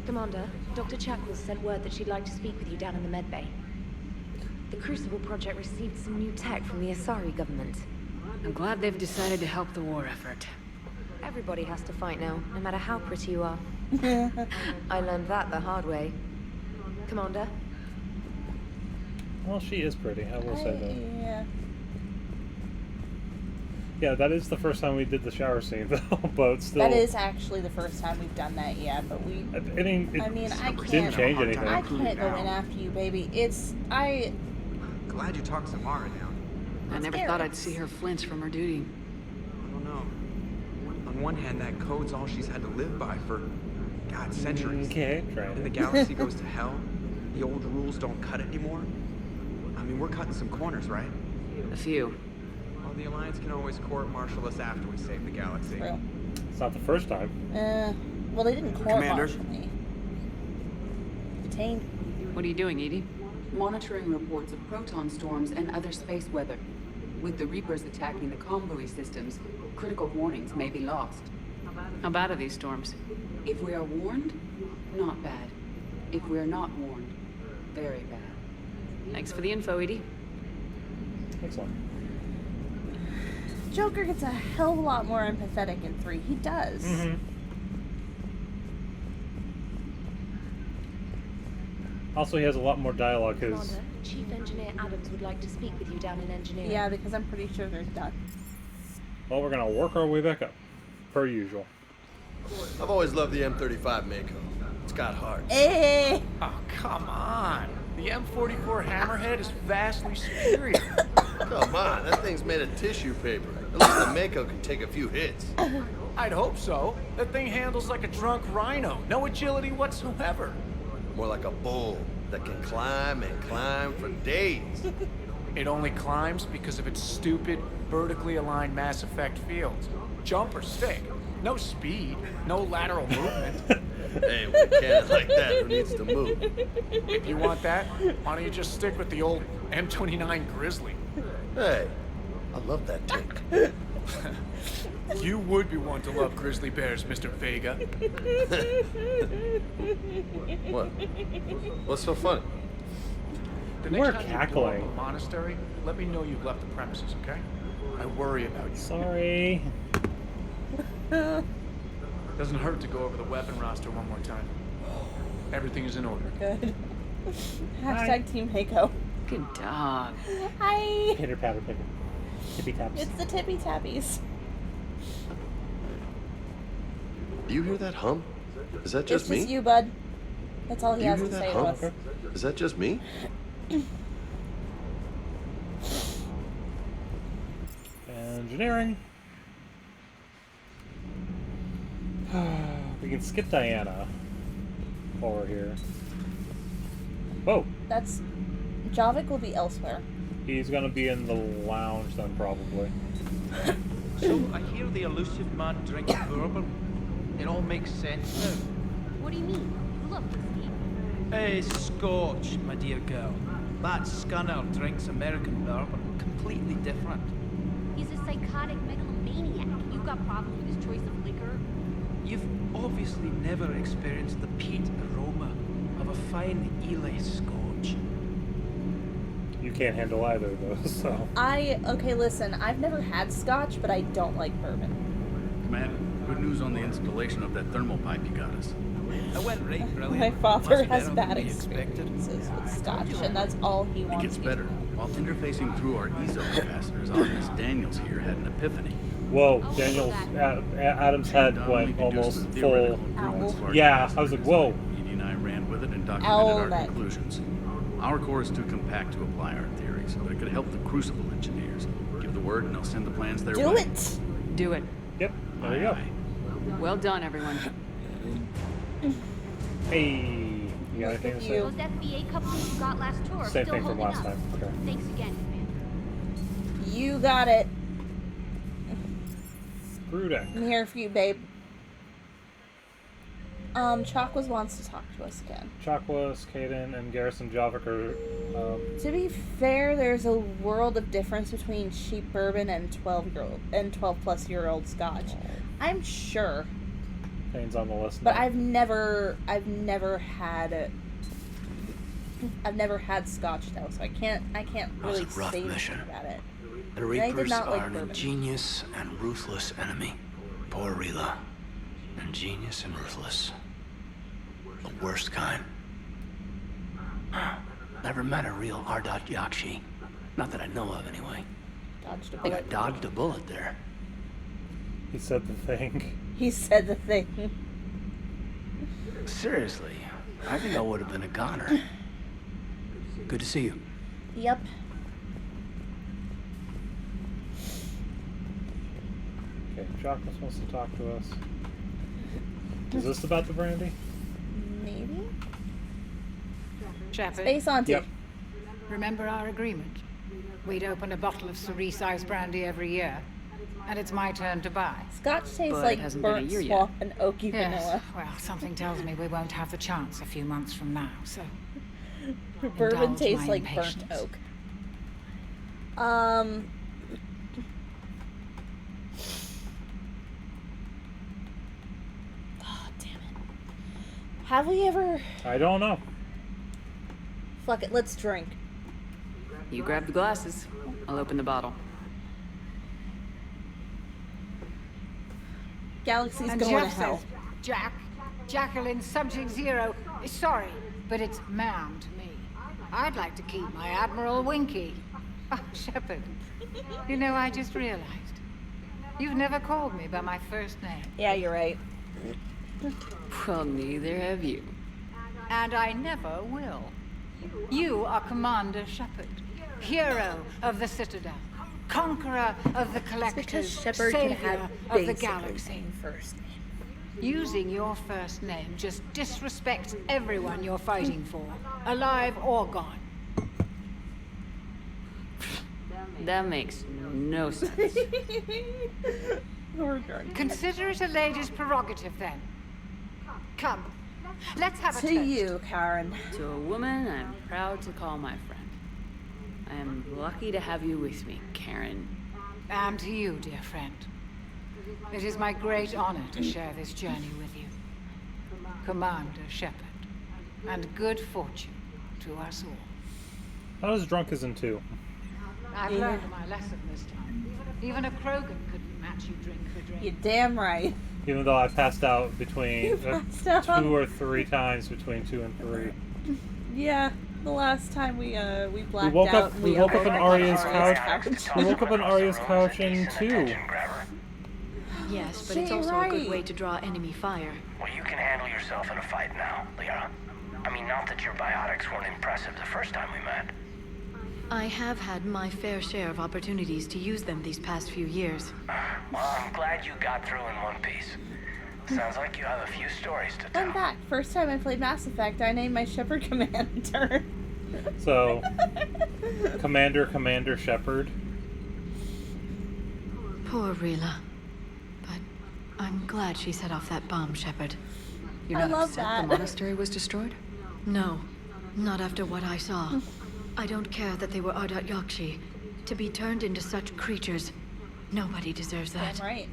Commander, Dr. Chackwell sent word that she'd like to speak with you down in the medbay. The Crucible Project received some new tech from the Asari government. I'm glad they've decided to help the war effort. Everybody has to fight now, no matter how pretty you are. I learned that the hard way. Commander? Well, she is pretty, I will say that. Yeah. Yeah, that is the first time we did the shower scene, though, but still... That is actually the first time we've done that, yeah, but we... I mean, I can't... didn't change anything. I can't go in after you, baby. Glad you talked Samara down. I never thought I'd see her flinch from her duty. I don't know. On one hand, that code's all she's had to live by for, God, centuries. Okay, try it. And the galaxy goes to hell. The old rules don't cut anymore. I mean, we're cutting some corners, right? A few. Well, the Alliance can always court-martial us after we save the galaxy. True. It's not the first time. Well, they didn't court-martial me. Detained. What are you doing, Edie? Monitoring reports of proton storms and other space weather. With the Reapers attacking the convoy systems, critical warnings may be lost. How bad are these storms? If we are warned, not bad. If we are not warned, very bad. Thanks for the info, Edie. Excellent. Joker gets a hell of a lot more empathetic in 3. He does. Mm-hmm. Also, he has a lot more dialogue, because... Chief Engineer Adams would like to speak with you down in engineering. Yeah, because I'm pretty sure they're done. Well, we're going to work our way back up, per usual. I've always loved the M35 Mako. It's got heart. Hey! Oh, come on. The M44 Hammerhead is vastly superior. Come on, that thing's made of tissue paper. At least the Mako can take a few hits. I'd hope so. That thing handles like a drunk rhino. No agility whatsoever. More like a bull that can climb and climb for days. It only climbs because of its stupid, vertically aligned Mass Effect fields. Jump or stick. No speed, no lateral movement. Hey, with a cannon like that, who needs to move? If you want that, why don't you just stick with the old M29 Grizzly? Hey, I love that tank. You would be one to love grizzly bears, Mr. Vega. What? What's so funny? The next time you blow up a monastery, let me know you've left the premises, okay? I worry about you. Sorry. Doesn't hurt to go over the weapon roster one more time. Everything is in order. Good. Hashtag Team Mako. Good dog. Hi. Pitter patter pitter. Tippy taps. It's the tippy tappies. Do you hear that hum? Is that just me? It's just you, bud. That's all he has to say to us. Is that just me? Engineering. engineering. We can skip Diana over here. Whoa! That's... Javik will be elsewhere. He's gonna be in the lounge then, probably. So, I hear the elusive man drinks bourbon. It all makes sense now. What do you mean? Look, Steve. Scotch, my dear girl. That scunner drinks American bourbon. Completely different. He's a psychotic megalomaniac. You've got problems with his choice of liquor? You've obviously never experienced the peat aroma of a fine Ely Scotch. You can't handle either of those, so... Okay, listen, I've never had scotch, but I don't like bourbon. Commander, good news on the installation of that thermal pipe you got us. I went right brilliant. My father Much has better bad than we expected. experiences with scotch, and that's all he It wants gets me better. to know. While interfacing through our ESO capacitors, Miss Daniels here had an epiphany. Whoa, Daniel's... Adam's head went almost full... Yeah, I was like, whoa. Edie and I ran with it and documented our conclusions. Our core is too compact to apply our theories, but it could help the Crucible engineers. Give the word and they'll send the plans their way. Do it! Do it. Yep, there you go. Well done, everyone. Hey, you got anything to say? Those FBA couples you got last tour are Same still thing from holding last up. time. Okay. Thanks again, Commander. You got it. Brooding. I'm here for you, babe. Chakwas wants to talk to us again. Chakwas, Kaden, and Garrison Javik are... To be fair, there's a world of difference between cheap bourbon and 12-plus-year-old scotch. I'm sure. Kane's on the list But now. I've never had scotch though, so I can't really That was a rough say mission. anything about it. The And I did Reapers not like are an bourbon. ingenious and ruthless enemy. Poor Rila. Ingenious and ruthless. The worst kind. Never met a real Ardat Yakshi. Not that I know of, anyway. Dodged a I think I bullet. dodged a bullet there. He said the thing. He said the thing. Seriously, I think I would have been a goner. Good to see you. Yep. Okay, Chakwas wants to talk to us. Is this about the brandy? Maybe? Shepard. Space Auntie. Yep. Remember our agreement? We'd open a bottle of cerise ice brandy every year, and it's my turn to buy. Scotch tastes But it like hasn't been a burnt year yet. swamp and oaky Yes. vanilla. Well, something tells me we won't have the chance a few months from now, so... Bourbon indulge tastes my like burnt impatience. oak. Oh, damn it. Have we ever... I don't know. Fuck it, let's drink. You grab the glasses. I'll open the bottle. Galaxy's And going Jeff to hell. says, Jack, Jacqueline Subject Zero is sorry, but it's ma'am to me. I'd like to keep my Admiral Winky. Oh, Shepard, you know, I just realized. You've never called me by my first name. Yeah, you're right. Well, neither have you. And I never will. You are Commander Shepard, hero of the Citadel, conqueror of the Collectors, because Shepard can savior have of the basically galaxy. same first name. Using your first name just disrespects everyone you're fighting for, alive or gone. That makes no sense. Consider it a lady's prerogative, then. Come, let's have a To toast. you, Karen. To a woman I'm proud to call my friend. I am lucky to have you with me, Karen. And to you, dear friend. It is my great honor to share this journey with you. Commander Shepard. And good fortune to us all. Not as drunk as in 2. I've learned my lesson this time. Even a Krogan couldn't match you drink for drink. You're damn right. Even though I passed out between You passed out. 2 or 3 times between 2 and 3. Yeah, the last time we blacked We woke out. up. and We woke up on awoke Arya's couch. We woke up on Arya's couch in 2. Yes, but it's also a good way to draw enemy fire. Well, you can handle yourself in a fight now, Liara. I mean, not that your biotics weren't impressive the first time we met. I have had my fair share of opportunities to use them these past few years. Well, I'm glad you got through in one piece. Sounds like you have a few stories to tell. Fun fact, first time I played Mass Effect, I named my Shepard Commander. So, Commander Shepard. Poor Rila. But I'm glad she set off that bomb, Shepard. You're I not love upset that. the monastery was destroyed? No, not after what I saw. I don't care that they were Ardat Yakshi. To be turned into such creatures, nobody deserves that. Damn right.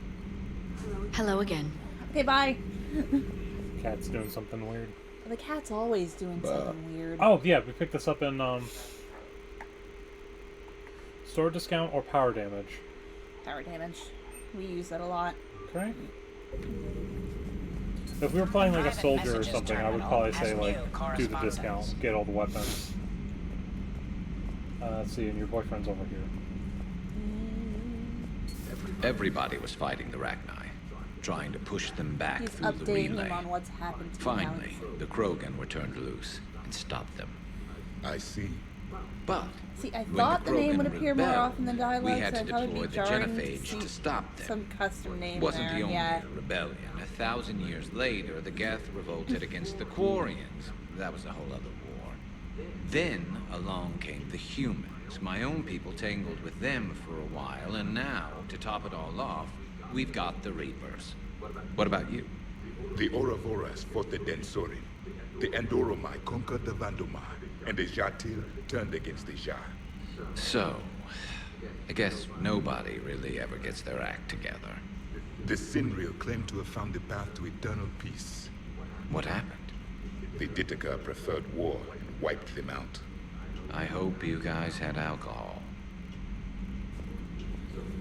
Hello again. Okay, bye. Cat's doing something weird. The cat's always doing something weird. Oh, yeah, we picked this up in, store discount or power damage. Power damage. We use that a lot. Okay. If we were playing like a soldier or something, I would probably say, like, do the discount, get all the weapons. Let's see, and your boyfriend's over here. Everybody was fighting the Rachni, trying to push them back He's through the updating relay. him on what's happened to Finally, him. the Krogan were turned loose and stopped them. I see. But See, I when thought the name Krogan would appear more rebelled, often than dialogue, we had so to I thought it'd deploy be the jarring genophage see to stop them. some custom name Wasn't there. the only Yeah. rebellion. 1,000 years later, the Geth revolted against the Quarians. That was a whole other war. Then along came the humans. My own people tangled with them for a while, and now, to top it all off, we've got the Reapers. What about you? The Ouroboros fought the Densori. The Andoromai conquered the Vandomai, and the Jatil turned against the Jah. So, I guess nobody really ever gets their act together. The Sinriel claimed to have found the path to eternal peace. What happened? The Ditaka preferred war and wiped them out. I hope you guys had alcohol.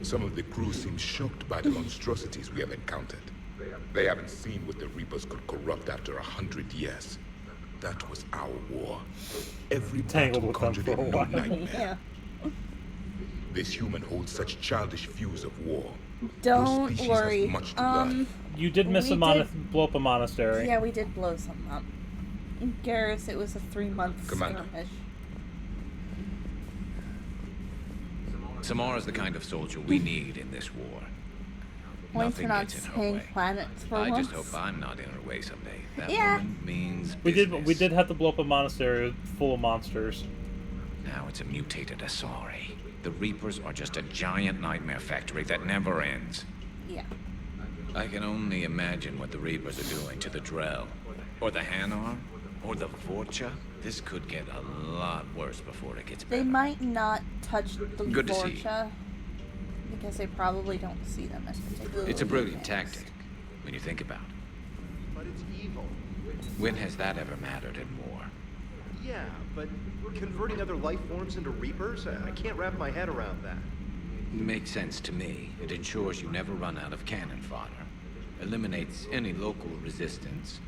Some of the crew seem shocked by the monstrosities we have encountered. They haven't seen what the Reapers could corrupt after 100 years. That was our war. Every Tangled battle with them conjured for a a new while. nightmare. This human holds such childish views of war. Don't Your species worry. has much to learn. You did miss We blow up a monastery. Yeah, we did blow something up. In Garrus, it was a 3-month Commander. skirmish. Samara's the kind of soldier we need in this war. Points for Nothing not gets in her saying way. planets for I once. just hope I'm not in her way someday. That Yeah. woman means We business. did have to blow up a monastery full of monsters. Now it's a mutated Asari. The Reapers are just a giant nightmare factory that never ends. Yeah. I can only imagine what the Reapers are doing to the Drell. Or the Hanar. Or the Vorcha. This could get a lot worse before it gets better. They might not touch the Good to see you. Vorcha because they probably don't see them as particularly. It's a brilliant advanced. tactic, when you think about it. But it's evil. When has that ever mattered in war? Yeah, but converting other life forms into Reapers? I can't wrap my head around that. Makes sense to me. It ensures you never run out of cannon fodder. Eliminates any local resistance.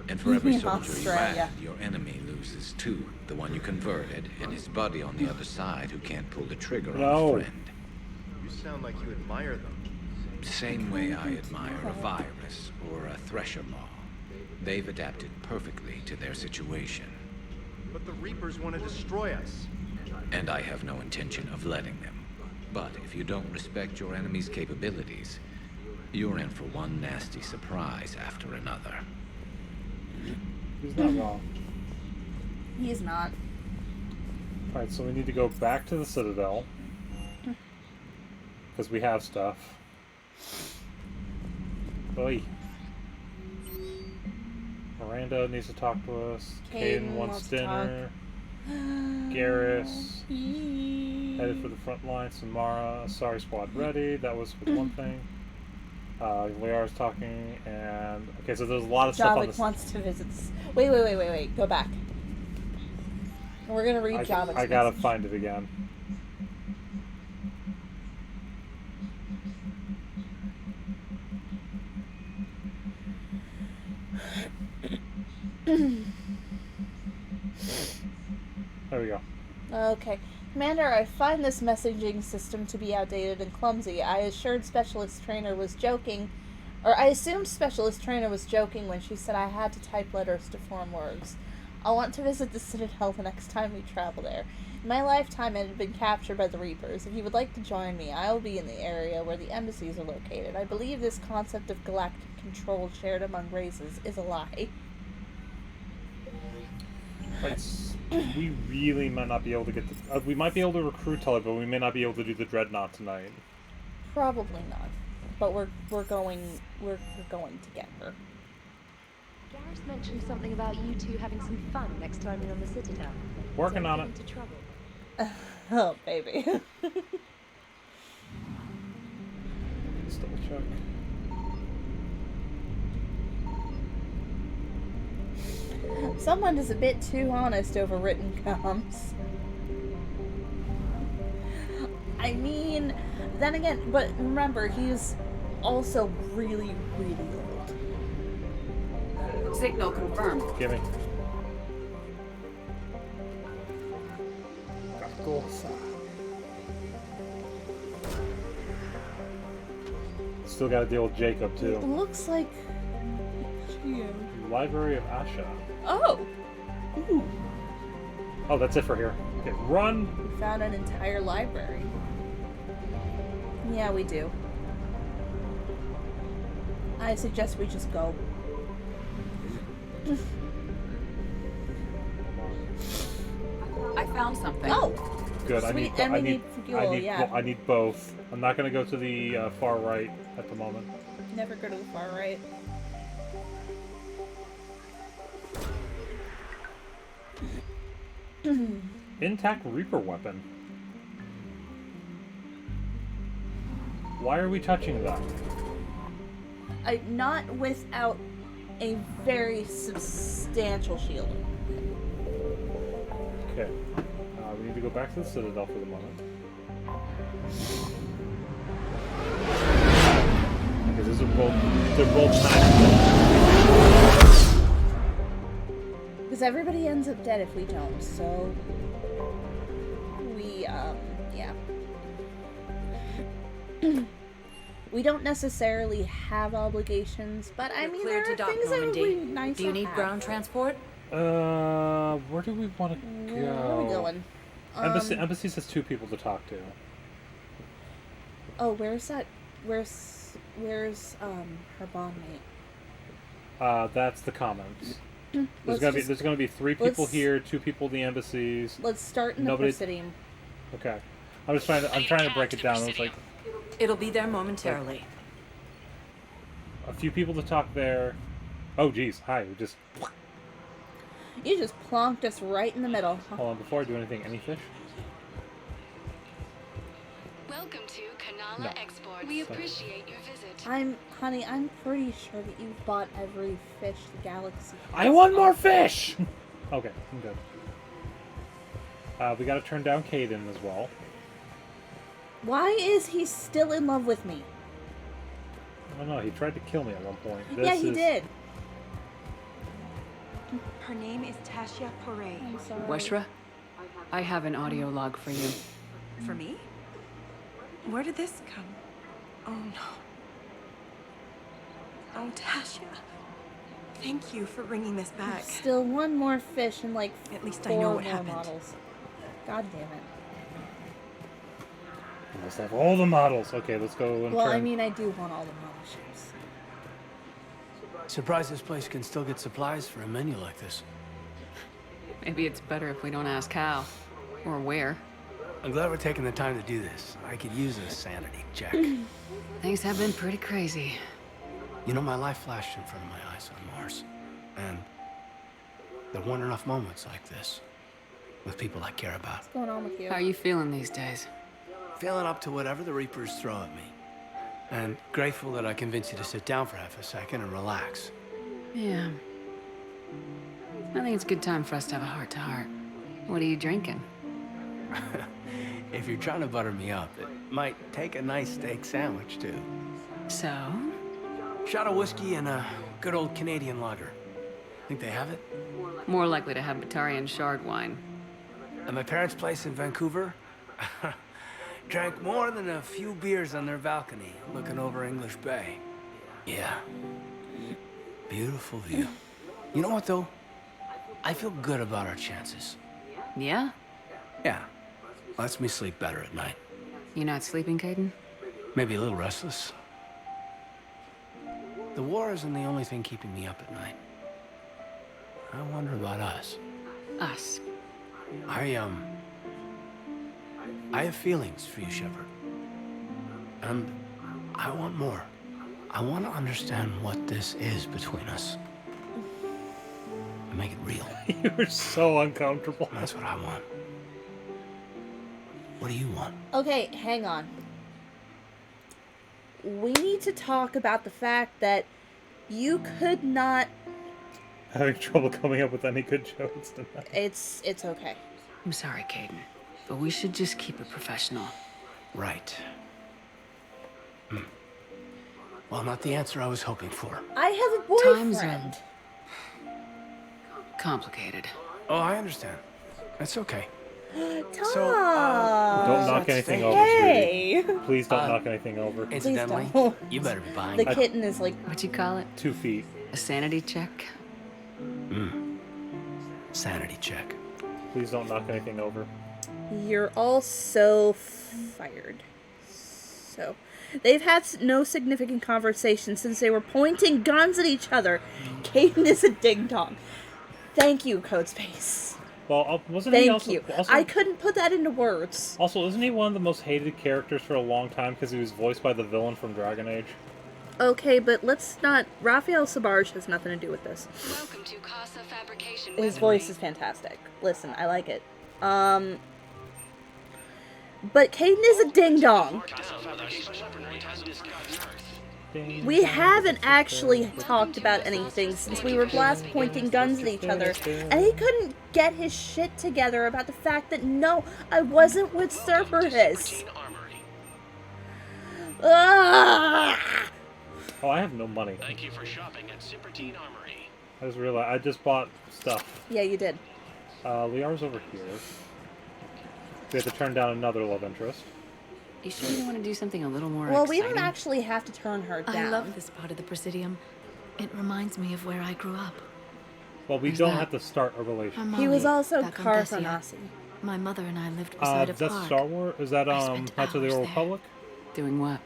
And for every soldier you Australia. add, your enemy loses two. The one you converted, and his buddy on the other side who can't pull the trigger on a friend. You sound like you admire them. Same way I admire a virus or a thresher maw. They've adapted perfectly to their situation. But the Reapers want to destroy us. And I have no intention of letting them. But if you don't respect your enemy's capabilities, you're in for one nasty surprise after another. He's not wrong. He's not. Alright, so we need to go back to the Citadel. Because we have stuff. Oi. Miranda needs to talk to us. Caden wants to talk. dinner. Garrus. Headed for the front line. Samara. Sorry squad ready. That was for one thing. Liara's talking, and okay, so there's a lot of stuff on Javik this. wants to visit. Wait. Go back. We're gonna read Javik's I gotta message. find it again. There we go. Okay. Commander, I find this messaging system to be outdated and clumsy. I assumed Specialist Trainer was joking when she said I had to type letters to form words. I'll want to visit the Citadel the next time we travel there. In my lifetime, it had been captured by the Reapers. If you would like to join me, I will be in the area where the embassies are located. I believe this concept of galactic control shared among races is a lie. We really might not be able to get the... we might be able to recruit Tully, but we may not be able to do the Dreadnought tonight. Probably not. But we're going to get her. Garrus mentioned something about you two having some fun next time you're on the Citadel. Working on it. Into trouble. Oh, baby. Let's double check. Someone is a bit too honest over written comms. I mean, then again, but remember, he's also really, really old. Signal confirmed. Gimme. Cool. Still gotta deal with Jacob, too. It looks like... Library of Asha. Oh! Ooh. Oh, that's it for here. Okay, run! We found an entire library. Yeah, we do. I suggest we just go. I found something. Oh! Good. Sweet. And we need fuel, yeah. I need both. I'm not gonna go to the far right at the moment. Never go to the far right. Intact Reaper weapon. Why are we touching that? Not without a very substantial shield. Okay. We need to go back to the Citadel for the moment. Because these are they're both nice. Because everybody ends up dead if we don't, so... yeah. We don't necessarily have obligations, but I mean, there are things that would be nice to have. Do you need ground transport? Where do we want to go? Where are we going? Embassy has 2 people to talk to. Oh, where's that? Where's her bondmate? That's the comments. There's gonna be 3 people here, 2 people in the embassies. Let's start in the Presidium. Okay. I'm trying to break it down. It's like it'll be there momentarily. A few people to talk there. Oh geez, hi. You just plonked us right in the middle. Hold on, before I do anything, any fish? Welcome to Kanala Exports. We appreciate your visit. Honey, I'm pretty sure that you've bought every fish the galaxy has. I want more fish! Okay, I'm good. We gotta turn down Caden as well. Why is he still in love with me? I don't know, he tried to kill me at one point. Yeah, he did. Her name is Tasha Poré. I'm sorry. Weshra, I have an audio log for you. For me? Where did this come? Oh no. Oh, Tasha. Thank you for bringing this back. Still one more fish and like at least 4 I know what more happened. models. God damn it. We must have all the models. Okay, let's go and Well, turn. I mean, I do want all the model ships. Surprised this place can still get supplies for a menu like this. Maybe it's better if we don't ask how. Or where. I'm glad we're taking the time to do this. I could use a sanity check. Things have been pretty crazy. You know, my life flashed in front of my eyes on Mars. And there weren't enough moments like this. With people I care about. What's going on with you? How are you feeling these days? Feeling up to whatever the Reapers throw at me. And grateful that I convinced you to sit down for half a second and relax. Yeah. I think it's a good time for us to have a heart-to-heart. What are you drinking? If you're trying to butter me up, it might take a nice steak sandwich, too. So? Shot of whiskey and a good old Canadian lager. Think they have it? More likely to have Batarian shard wine. At my parents' place in Vancouver, drank more than a few beers on their balcony, looking over English Bay. Yeah. Beautiful view. You know what, though? I feel good about our chances. Yeah? Yeah. Lets me sleep better at night. You not sleeping, Caden? Maybe a little restless. The war isn't the only thing keeping me up at night. I wonder about us. Us? I have feelings for you, Shepard. And I want more. I want to understand what this is between us. And make it real. You're so uncomfortable. That's what I want. What do you want? Okay, hang on. We need to talk about the fact that you could not... Having trouble coming up with any good jokes tonight. It's okay. I'm sorry, Caden, but we should just keep it professional. Right. Well, not the answer I was hoping for. I have a boyfriend. Time zone. Complicated. Oh, I understand. That's okay. Tom! Don't knock anything over, Hey! sweetie. Please don't knock anything over. Incidentally, don't. you better be buying The kitten is like... What'd you call it? 2 feet. A sanity check? Sanity check. Please don't knock anything over. You're all so fired. So... They've had no significant conversation since they were pointing guns at each other. Caden is a ding-dong. Thank you, Codespace. Well, wasn't he also... Thank you. Also, I couldn't put that into words. Also, isn't he one of the most hated characters for a long time because he was voiced by the villain from Dragon Age? Okay, but let's not... Raphael Sabarge has nothing to do with this. Welcome to Casa Fabrication. His voice is fantastic. Listen, I like it. But Caden is a ding-dong. We haven't actually talked about anything since we were last pointing guns at each other, and he couldn't get his shit together about the fact that, no, I wasn't with Cerberus. Ah! Oh, I have no money. Thank you for shopping at Zippertine Armory. I just realized I just bought stuff. Yeah, you did. Liara's over here. We have to turn down another love interest. You sure you don't want to do something a little more Well, exciting? we don't actually have to turn her down. I love this part of the Presidium. It reminds me of where I grew up. Well, we don't have to start a relationship. He was also back on Carthanasi. My mother and I lived beside a Is that park. Star Wars? Is that Knights of the Old Republic? Doing what?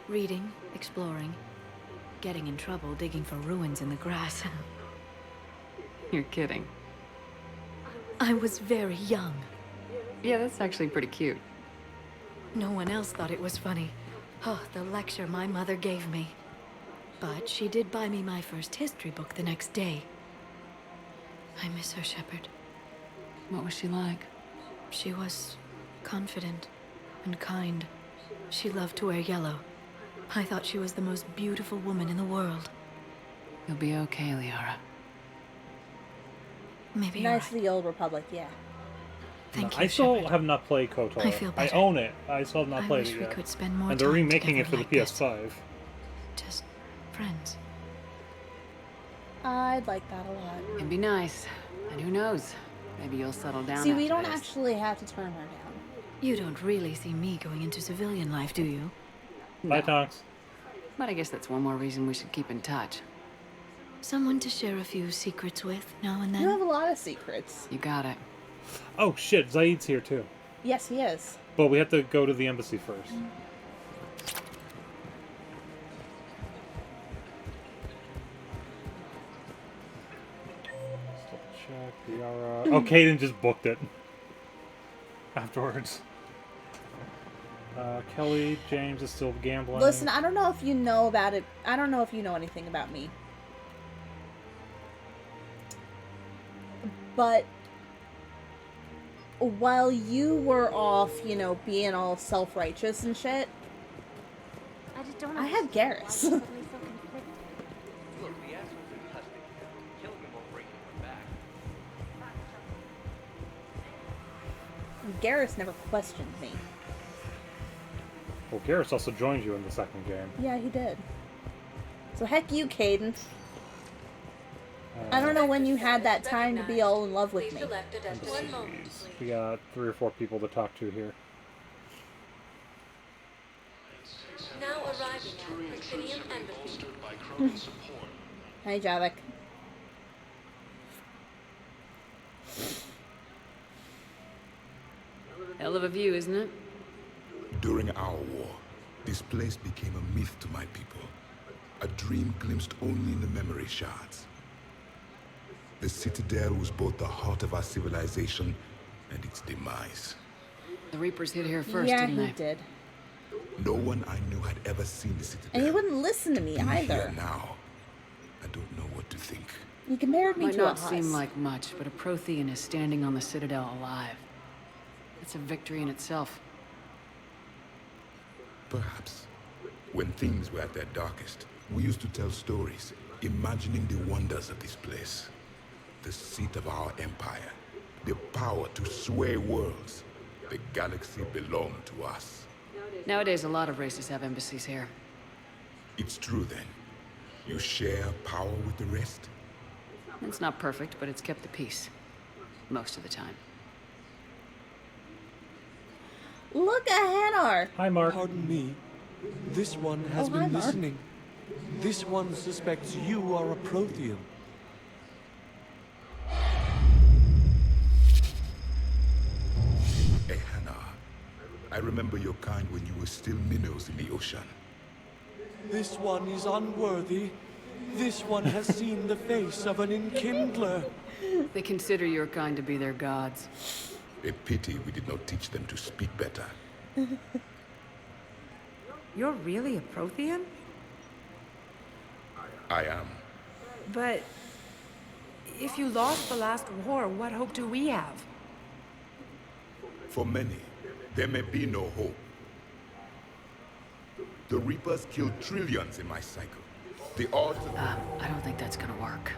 Reading, exploring, getting in trouble, digging for ruins in the grass. You're kidding. I was very young. Yeah, that's actually pretty cute. No one else thought it was funny. Oh, the lecture my mother gave me. But she did buy me my first history book the next day. I miss her, Shepard. What was she like? She was confident and kind. She loved to wear yellow. I thought she was the most beautiful woman in the world. You'll be okay, Liara. Maybe you're Knights of the Old Republic, yeah. Thank I you, still Shepard. have not played KOTOR. I feel I better. own it. I still have not I played wish it we yet. could spend more And they're time remaking it together for like the this. PS5. Just friends. I'd like that a lot. It'd be nice. And who knows? Maybe you'll settle down See, we after don't this. actually have to turn her down. You don't really see me going into civilian life, do you? Bye, Tonks. But I guess that's one more reason we should keep in touch. Someone to share a few secrets with now and then. You have a lot of secrets. You got it. Oh, shit. Zaid's here, too. Yes, he is. But we have to go to the embassy first. Still check. Liara. Oh, Caden just booked it. Afterwards. Kelly, James is still gambling. Listen, I don't know if you know about it. I don't know if you know anything about me. But while you were off, you know, being all self-righteous and shit, I just don't I had Garrus. Look, the asshole's in custody. Killing him won't bring him back. Garrus never questioned me. Well, Garrus also joined you in the second game. Yeah, he did. So heck you, Caden. I don't know when you had that time to be all in love with me. Embassies. We got 3 or 4 people to talk to here. Now arriving at Presidium Embassy. Hi, Javik. Hell of a view, isn't it? During our war, this place became a myth to my people. A dream glimpsed only in the memory shards. The Citadel was both the heart of our civilization and its demise. The Reapers hit here first, yeah, didn't he they? did. No one I knew had ever seen the Citadel. And he wouldn't listen to me Being either. Here now, I don't know what to think. He compared me Might to a not husk. seem like much, but a Prothean is standing on the Citadel alive. It's a victory in itself. Perhaps. When things were at their darkest, we used to tell stories, imagining the wonders of this place. The seat of our empire. The power to sway worlds. The galaxy belonged to us. Nowadays, a lot of races have embassies here. It's true then. You share power with the rest? It's not perfect, but it's kept the peace. Most of the time. Look at Hanar. Hi, Mark. Pardon me. This one has Oh, hi, been Mark. listening. This one suspects you are a Prothean. Hey, Hannah. I remember your kind when you were still minnows in the ocean. This one is unworthy. This one has seen the face of an enkindler. They consider your kind to be their gods. A pity we did not teach them to speak better. You're really a Prothean? I am. But if you lost the last war, what hope do we have? For many, there may be no hope. The Reapers killed trillions in my cycle. The odds of... I don't think that's gonna work.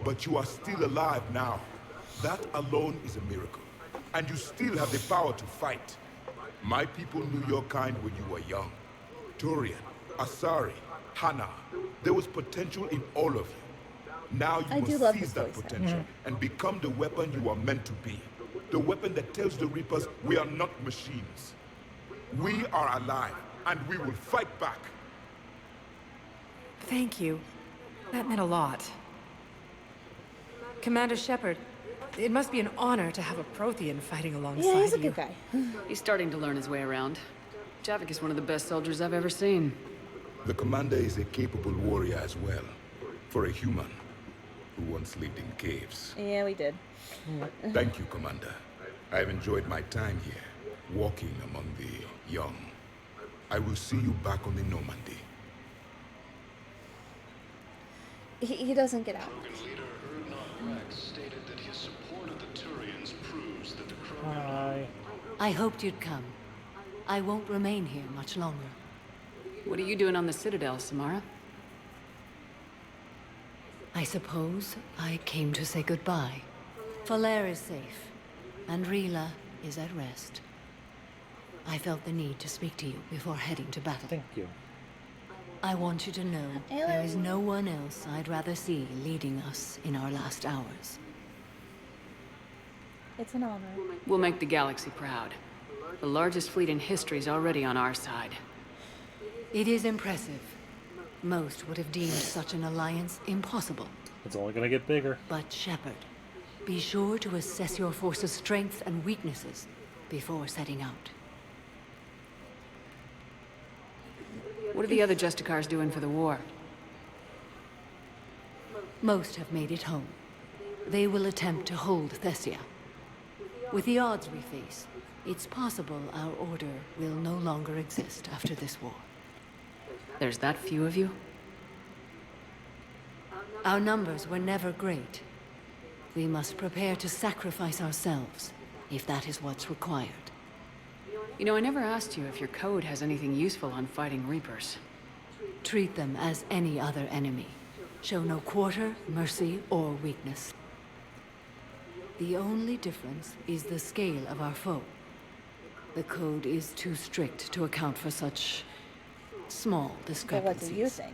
But you are still alive now. That alone is a miracle. And you still have the power to fight. My people knew your kind when you were young. Turian, Asari, Hana. There was potential in all of you. Now you must seize that potential and become the weapon you are meant to be. The weapon that tells the Reapers we are not machines. We are alive, and we will fight back. Thank you. That meant a lot. Commander Shepard, it must be an honor to have a Prothean fighting alongside you. Yeah, he's a good guy. He's starting to learn his way around. Javik is one of the best soldiers I've ever seen. The commander is a capable warrior as well. For a human who once lived in caves. Yeah, we did. Thank you, Commander. I've enjoyed my time here, walking among the young. I will see you back on the Normandy. He doesn't get out. Hi. I hoped you'd come. I won't remain here much longer. What are you doing on the Citadel, Samara? I suppose I came to say goodbye. Falair is safe, and Rila is at rest. I felt the need to speak to you before heading to battle. Thank you. I want you to know there is no one else I'd rather see leading us in our last hours. It's an honor. We'll make the galaxy proud. The largest fleet in history is already on our side. It is impressive. Most would have deemed such an alliance impossible. It's only gonna get bigger. But Shepard, be sure to assess your force's strengths and weaknesses before setting out. What are the other Justicars doing for the war? Most have made it home. They will attempt to hold Thessia. With the odds we face, it's possible our order will no longer exist after this war. There's that few of you? Our numbers were never great. We must prepare to sacrifice ourselves, if that is what's required. You know, I never asked you if your code has anything useful on fighting Reapers. Treat them as any other enemy. Show no quarter, mercy, or weakness. The only difference is the scale of our foe. The code is too strict to account for such small discrepancies. But what do you think?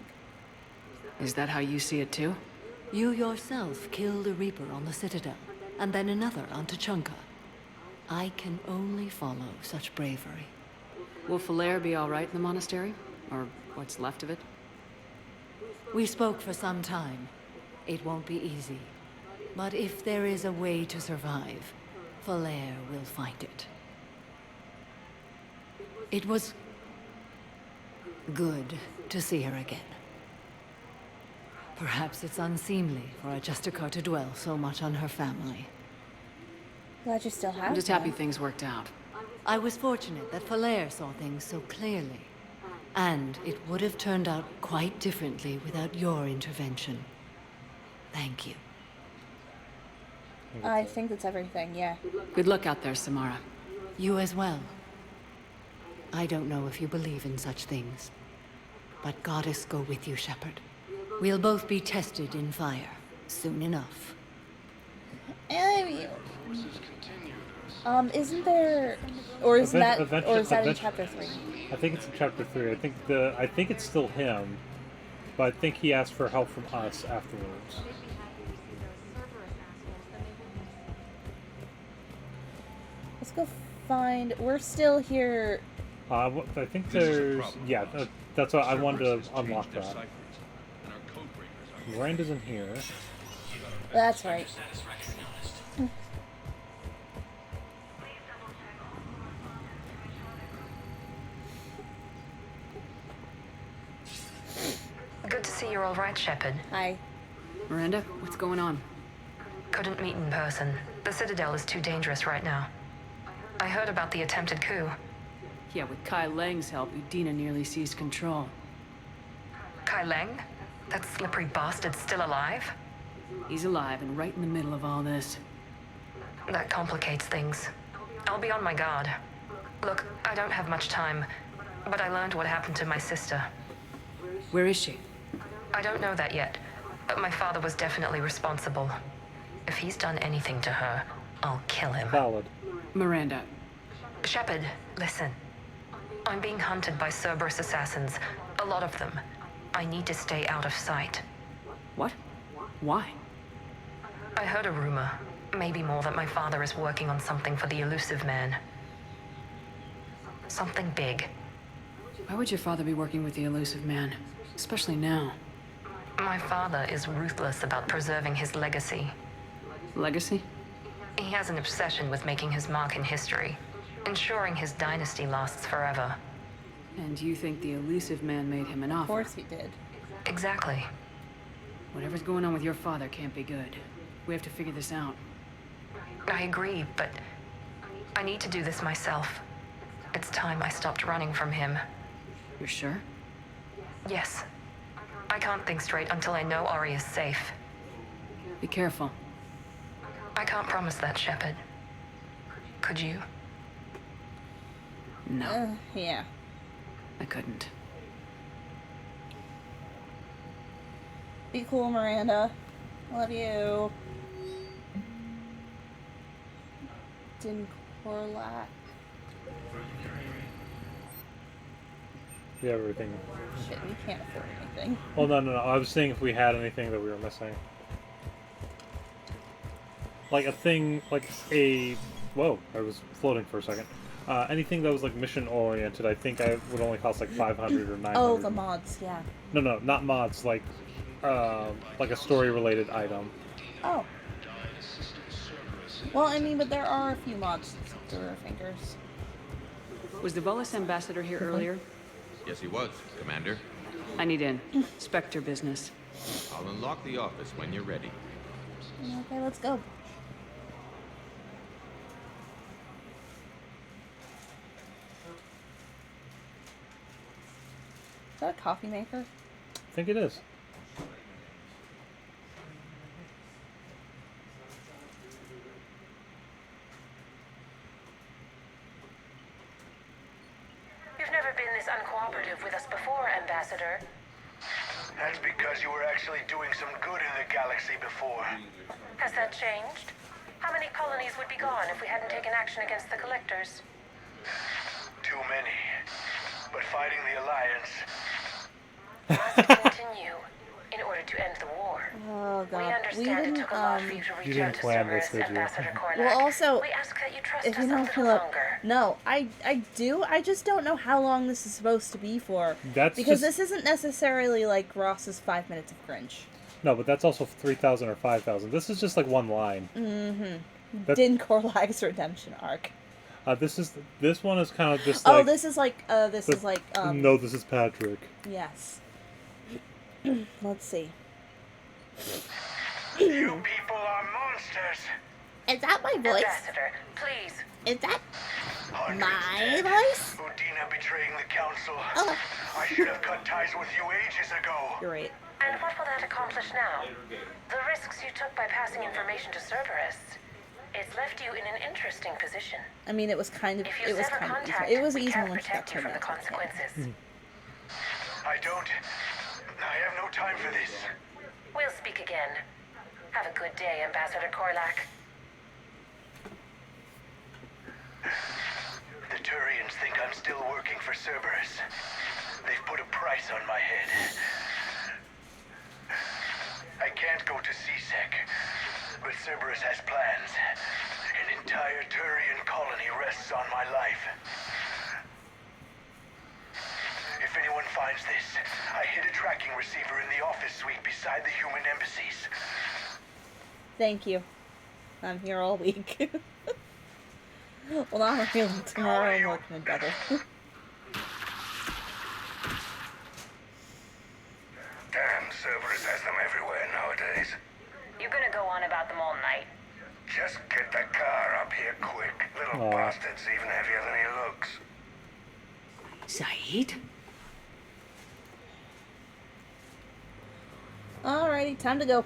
Is that how you see it too? You yourself killed a Reaper on the Citadel, and then another on Tuchanka. I can only follow such bravery. Will Falair be all right in the monastery? Or what's left of it? We spoke for some time. It won't be easy. But if there is a way to survive, Falair will find it. It was good to see her again. Perhaps it's unseemly for a Justicar to dwell so much on her family. Glad you still have I'm just them. happy things worked out. I was fortunate that Falair saw things so clearly. And it would have turned out quite differently without your intervention. Thank you. I think that's everything, yeah. Good luck out there, Samara. You as well. I don't know if you believe in such things, but Goddess go with you, Shepard. We'll both be tested in fire soon enough. Isn't there, or is that in Event- chapter 3? I think it's in chapter 3. I think it's still him, but I think he asked for help from us afterwards. Let's go find. We're still here. I think there's. Yeah, that's what I wanted to unlock that. Miranda's in here. That's right. Good to see you're all right, Shepard. Hi. Miranda, what's going on? Couldn't meet in person. The Citadel is too dangerous right now. I heard about the attempted coup. Yeah, with Kai Lang's help, Udina nearly seized control. Kai Lang? That slippery bastard's still alive? He's alive and right in the middle of all this. That complicates things. I'll be on my guard. Look, I don't have much time, but I learned what happened to my sister. Where is she? I don't know that yet, but my father was definitely responsible. If he's done anything to her, I'll kill him. Valid. Miranda. Shepard, listen. I'm being hunted by Cerberus assassins. A lot of them. I need to stay out of sight. What? Why? I heard a rumor, maybe more, that my father is working on something for the elusive man. Something big. Why would your father be working with the elusive man? Especially now. My father is ruthless about preserving his legacy. Legacy? He has an obsession with making his mark in history, ensuring his dynasty lasts forever. And you think the elusive man made him an offer? Of course he did. Exactly. Whatever's going on with your father can't be good. We have to figure this out. I agree, but I need to do this myself. It's time I stopped running from him. You're sure? Yes. I can't think straight until I know Ari is safe. Be careful. I can't promise that, Shepard. Could you? No. Yeah. I couldn't. Be cool, Miranda. Love you. Dinkorlak. We have everything. Shit, we can't afford anything. Well, no. I was saying if we had anything that we were missing. Like a thing, like a... Whoa, I was floating for a second. Anything that was like mission oriented, I think I would only cost like 500 or 900. Oh, the mods, yeah. No, not mods. Like a story related item. Oh. Well, I mean, but there are a few mods through our fingers. Was the Volus ambassador here earlier? Yes, he was, Commander. I need in. Spectre business. I'll unlock the office when you're ready. Okay, let's go. Is that a coffee maker? I think it is. You've never been this uncooperative with us before, Ambassador. That's because you were actually doing some good in the galaxy before. Has that changed? How many colonies would be gone if we hadn't taken action against the Collectors? Too many. But fighting the Alliance... Must continue in order to end the war. Oh, God. We understand it took a lot for you to reach out to Cerberus, Ambassador Korlak. Well, also, we ask that you trust if us you a don't little feel up, longer. no, I do. I just don't know how long this is supposed to be for. That's because just... this isn't necessarily like Ross's 5 minutes of cringe. No, but that's also 3,000 or 5,000. This is just like one line. Mm-hmm. Din Korlak's redemption arc. This one is kind of just Oh, like... this is like, No, this is Patrick. Yes. Let's see. You people are monsters. Is that my voice? Ambassador, please. Is that Hundreds my dead. voice? Udina betraying the council. Oh. I should have cut ties with you ages ago. You're right. And what will that accomplish now? The risks you took by passing information to Cerberus. It's left you in an interesting position. I mean, it was kind of, If you sever contact, it was we easy can't when she got protect you turned from the into a kid. consequences. I have no time for this. We'll speak again. Have a good day, Ambassador Korlak. The Turians think I'm still working for Cerberus. They've put a price on my head. I can't go to CSEC, but Cerberus has plans. An entire Turian colony rests on my life. If anyone finds this, I hid a tracking receiver in the office suite beside the human embassies. Thank you. I'm here all week. Well, not really. Tomorrow I'm working together. Damn, Cerberus has them everywhere nowadays. You gonna go on about them all night? Just get the car up here quick. Little bastard's even heavier than he looks. Saeed? Alrighty, time to go.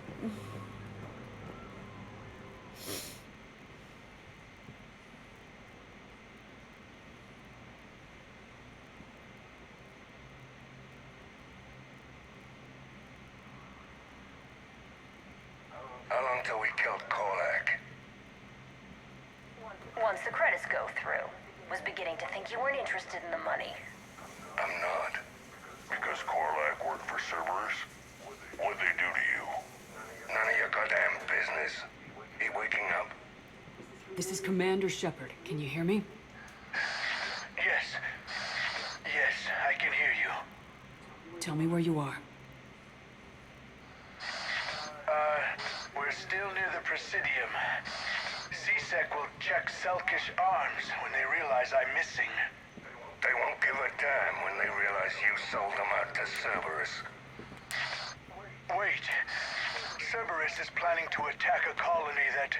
How long till we killed Korlak? Once the credits go through. Was beginning to think you weren't interested in the money. I'm not. Because Korlak worked for Cerberus? What'd they do to you? None of your goddamn business. He waking up? This is Commander Shepard. Can you hear me? Yes. Yes, I can hear you. Tell me where you are. We're still near the Presidium. CSEC will check Selkish arms when they realize I'm missing. They won't give a damn when they realize you sold them out to Cerberus. Wait. Cerberus is planning to attack a colony that...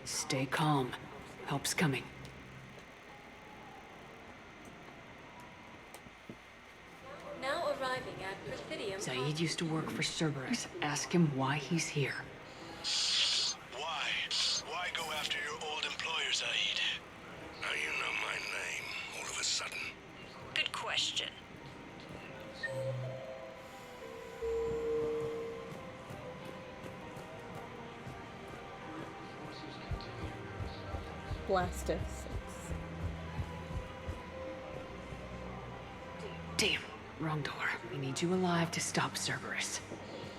Stay calm. Help's coming. Now arriving at Presidium. Saeed used to work for Cerberus. Ask him why he's here. Why? Why go after your old employer, Zaid? Now you know my name, all of a sudden. Good question. Blaster 6. Damn. Wrong door. We need you alive to stop Cerberus.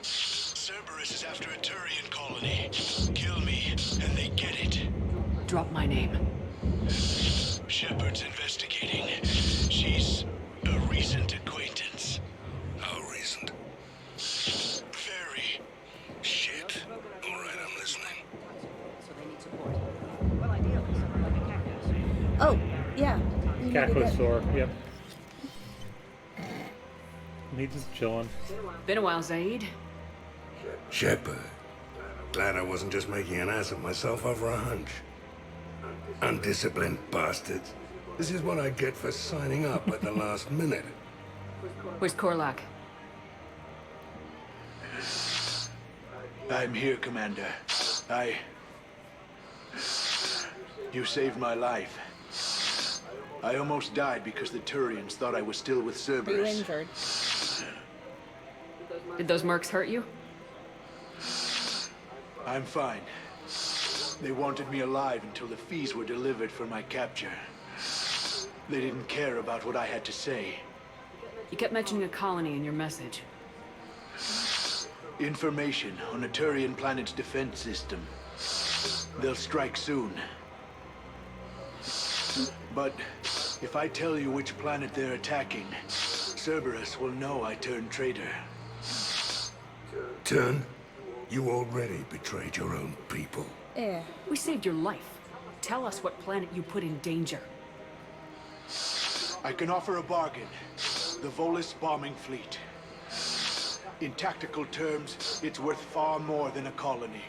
Cerberus is after a Turian colony. Kill me, and they get it. Drop my name. Shepard's investigating. She's a recent acquaintance. How recent? Very. Shit. All right, I'm listening. Oh, yeah. Cactus store, yep. He's just chilling. Been a while, Zaid. Shepard. Glad I wasn't just making an ass of myself over a hunch. Undisciplined bastards. This is what I get for signing up at the last minute. Where's Korlak? I'm here, Commander. You saved my life. I almost died because the Turians thought I was still with Are you Cerberus. injured? Did those mercs hurt you? I'm fine. They wanted me alive until the fees were delivered for my capture. They didn't care about what I had to say. You kept mentioning a colony in your message. Information on a Turian planet's defense system. They'll strike soon. But if I tell you which planet they're attacking, Cerberus will know I turned traitor. Turn? You already betrayed your own people. We saved your life. Tell us what planet you put in danger. I can offer a bargain. The Volus bombing fleet. In tactical terms, it's worth far more than a colony.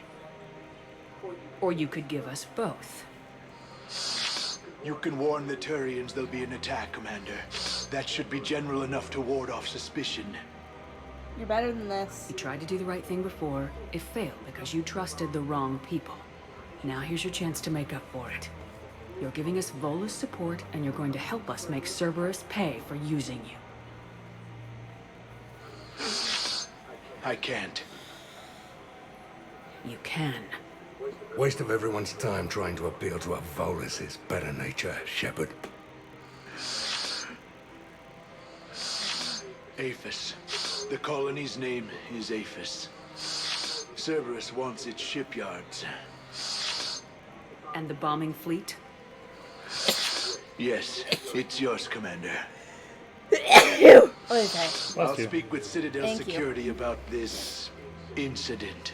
Or you could give us both. You can warn the Turians there'll be an attack, Commander. That should be general enough to ward off suspicion. You're better than this. You tried to do the right thing before. It failed because you trusted the wrong people. Now here's your chance to make up for it. You're giving us Volus support, and you're going to help us make Cerberus pay for using you. I can't. You can. Waste of everyone's time trying to appeal to a Volus' better nature, Shepard. Aphis. The colony's name is Aphis. Cerberus wants its shipyards. And the bombing fleet? Yes, it's yours, Commander. Okay. I'll speak with Citadel Security about this incident.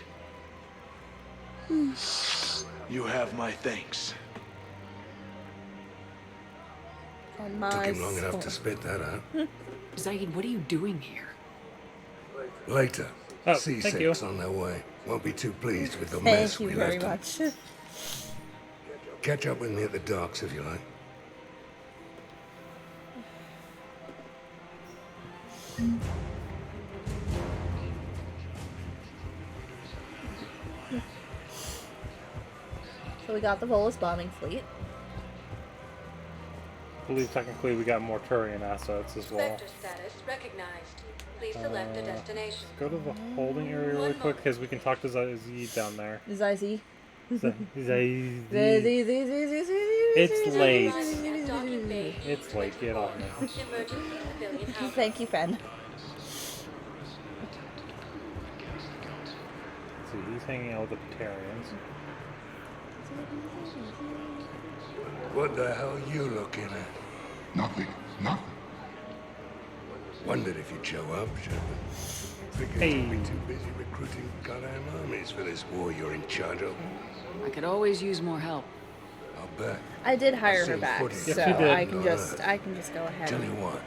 You have my thanks. And my Took him long enough to spit that out. Zaid, what are you doing here? Later. Thank you. C6 on their way. Won't be too pleased with the mess Thank we you very left much. Catch up with me at the docks if you like. So we got the Volus bombing fleet. I believe technically we got more Turian assets as well. Spectre status recognized. Please select a destination. Let's go to the holding area really quick because we can talk to Zazie down there. Zazie. It's It's late. It's late. Get off now. Thank you, Fen. See, he's hanging out with the Batarians. What the hell are you looking at? Nothing. Nothing. Wondered if you'd show up, Shepard. Figured you'd be too busy recruiting goddamn armies for this war you're in charge of. I could always use more help. I'll bet. I did hire her back, footage. so I can just go ahead. Tell you and, what,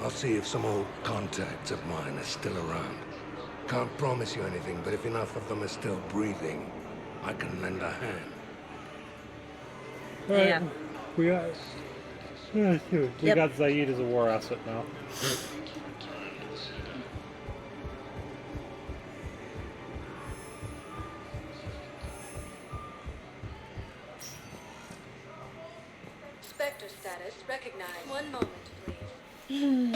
I'll see if some old contacts of mine are still around. Can't promise you anything, but if enough of them are still breathing, I can lend a hand. Yeah. We got Zaid as a war asset now. Spectre status recognized. One moment, please.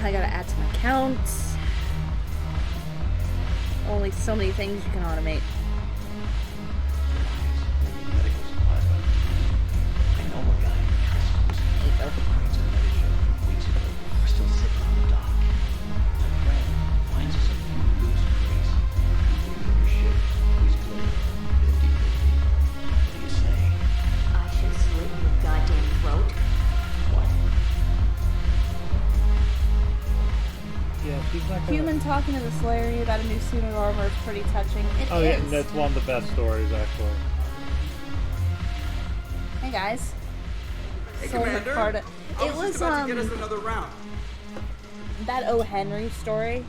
I gotta add some accounts. Only so many things you can automate. I should slit your goddamn throat. Yeah, she's not gonna... Human talking to the Slayer about a new suit of armor is pretty touching. It Oh yeah, is. that's one of the best stories actually. Hey guys. Hey, Soul Commander. Ricardo. I It was just about to get us another round. that O. Henry story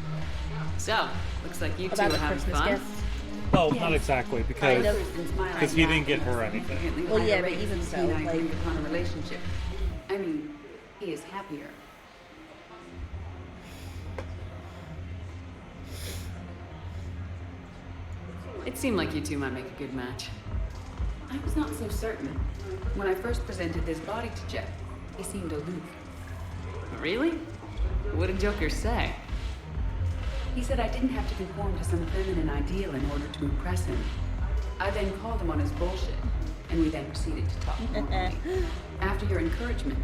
So, looks like you two about are the having Christmas fun. gift. Well, not exactly because he didn't get her anything. Well, yeah, but even so, He and I like, agreed upon a relationship. I mean, he is happier. It seemed like you two might make a good match. I was not so certain. When I first presented this body to Jeff, he seemed aloof. Really? What did Joker say? He said I didn't have to conform to some feminine ideal in order to impress him. I then called him on his bullshit, and we then proceeded to talk normally. After your encouragement,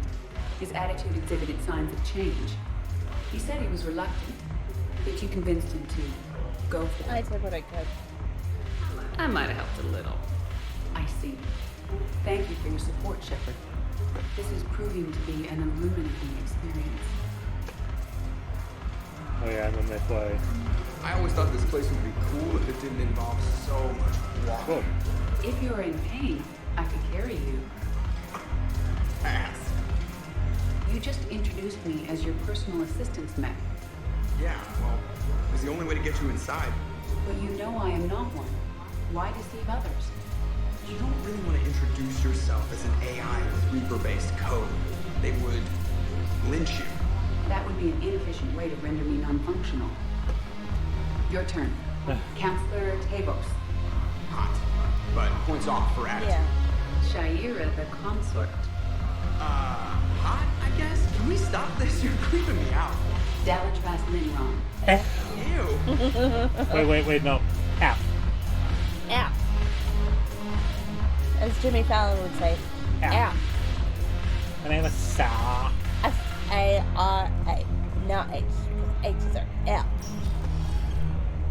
His attitude exhibited signs of change. He said he was reluctant, but you convinced him to go for it. I did what I could. I might have helped a little. I see. Thank you for your support, Shepard. This is proving to be an illuminating experience. Oh yeah, and then they play. I always thought this place would be cool if it didn't involve so much walking. Whoa. If you're in pain, I could carry you. Pass. You just introduced me as your personal assistance mech. Yeah, well, it's the only way to get you inside. But you know I am not one. Why deceive others? You don't really want to introduce yourself as an AI with Reaper-based code. They would lynch you. That would be an inefficient way to render me non-functional. Your turn. Counselor Tavos. Hot. But points off for attitude. Yeah. Shaira the consort. Hot, I guess? Can we stop this? You're creeping me out. Dallatras Linron. Ew. Wait, no. Half. Yeah. As Jimmy Fallon would say. Yeah. My name is Sa. F-A-R-A. Not H. H is there. L.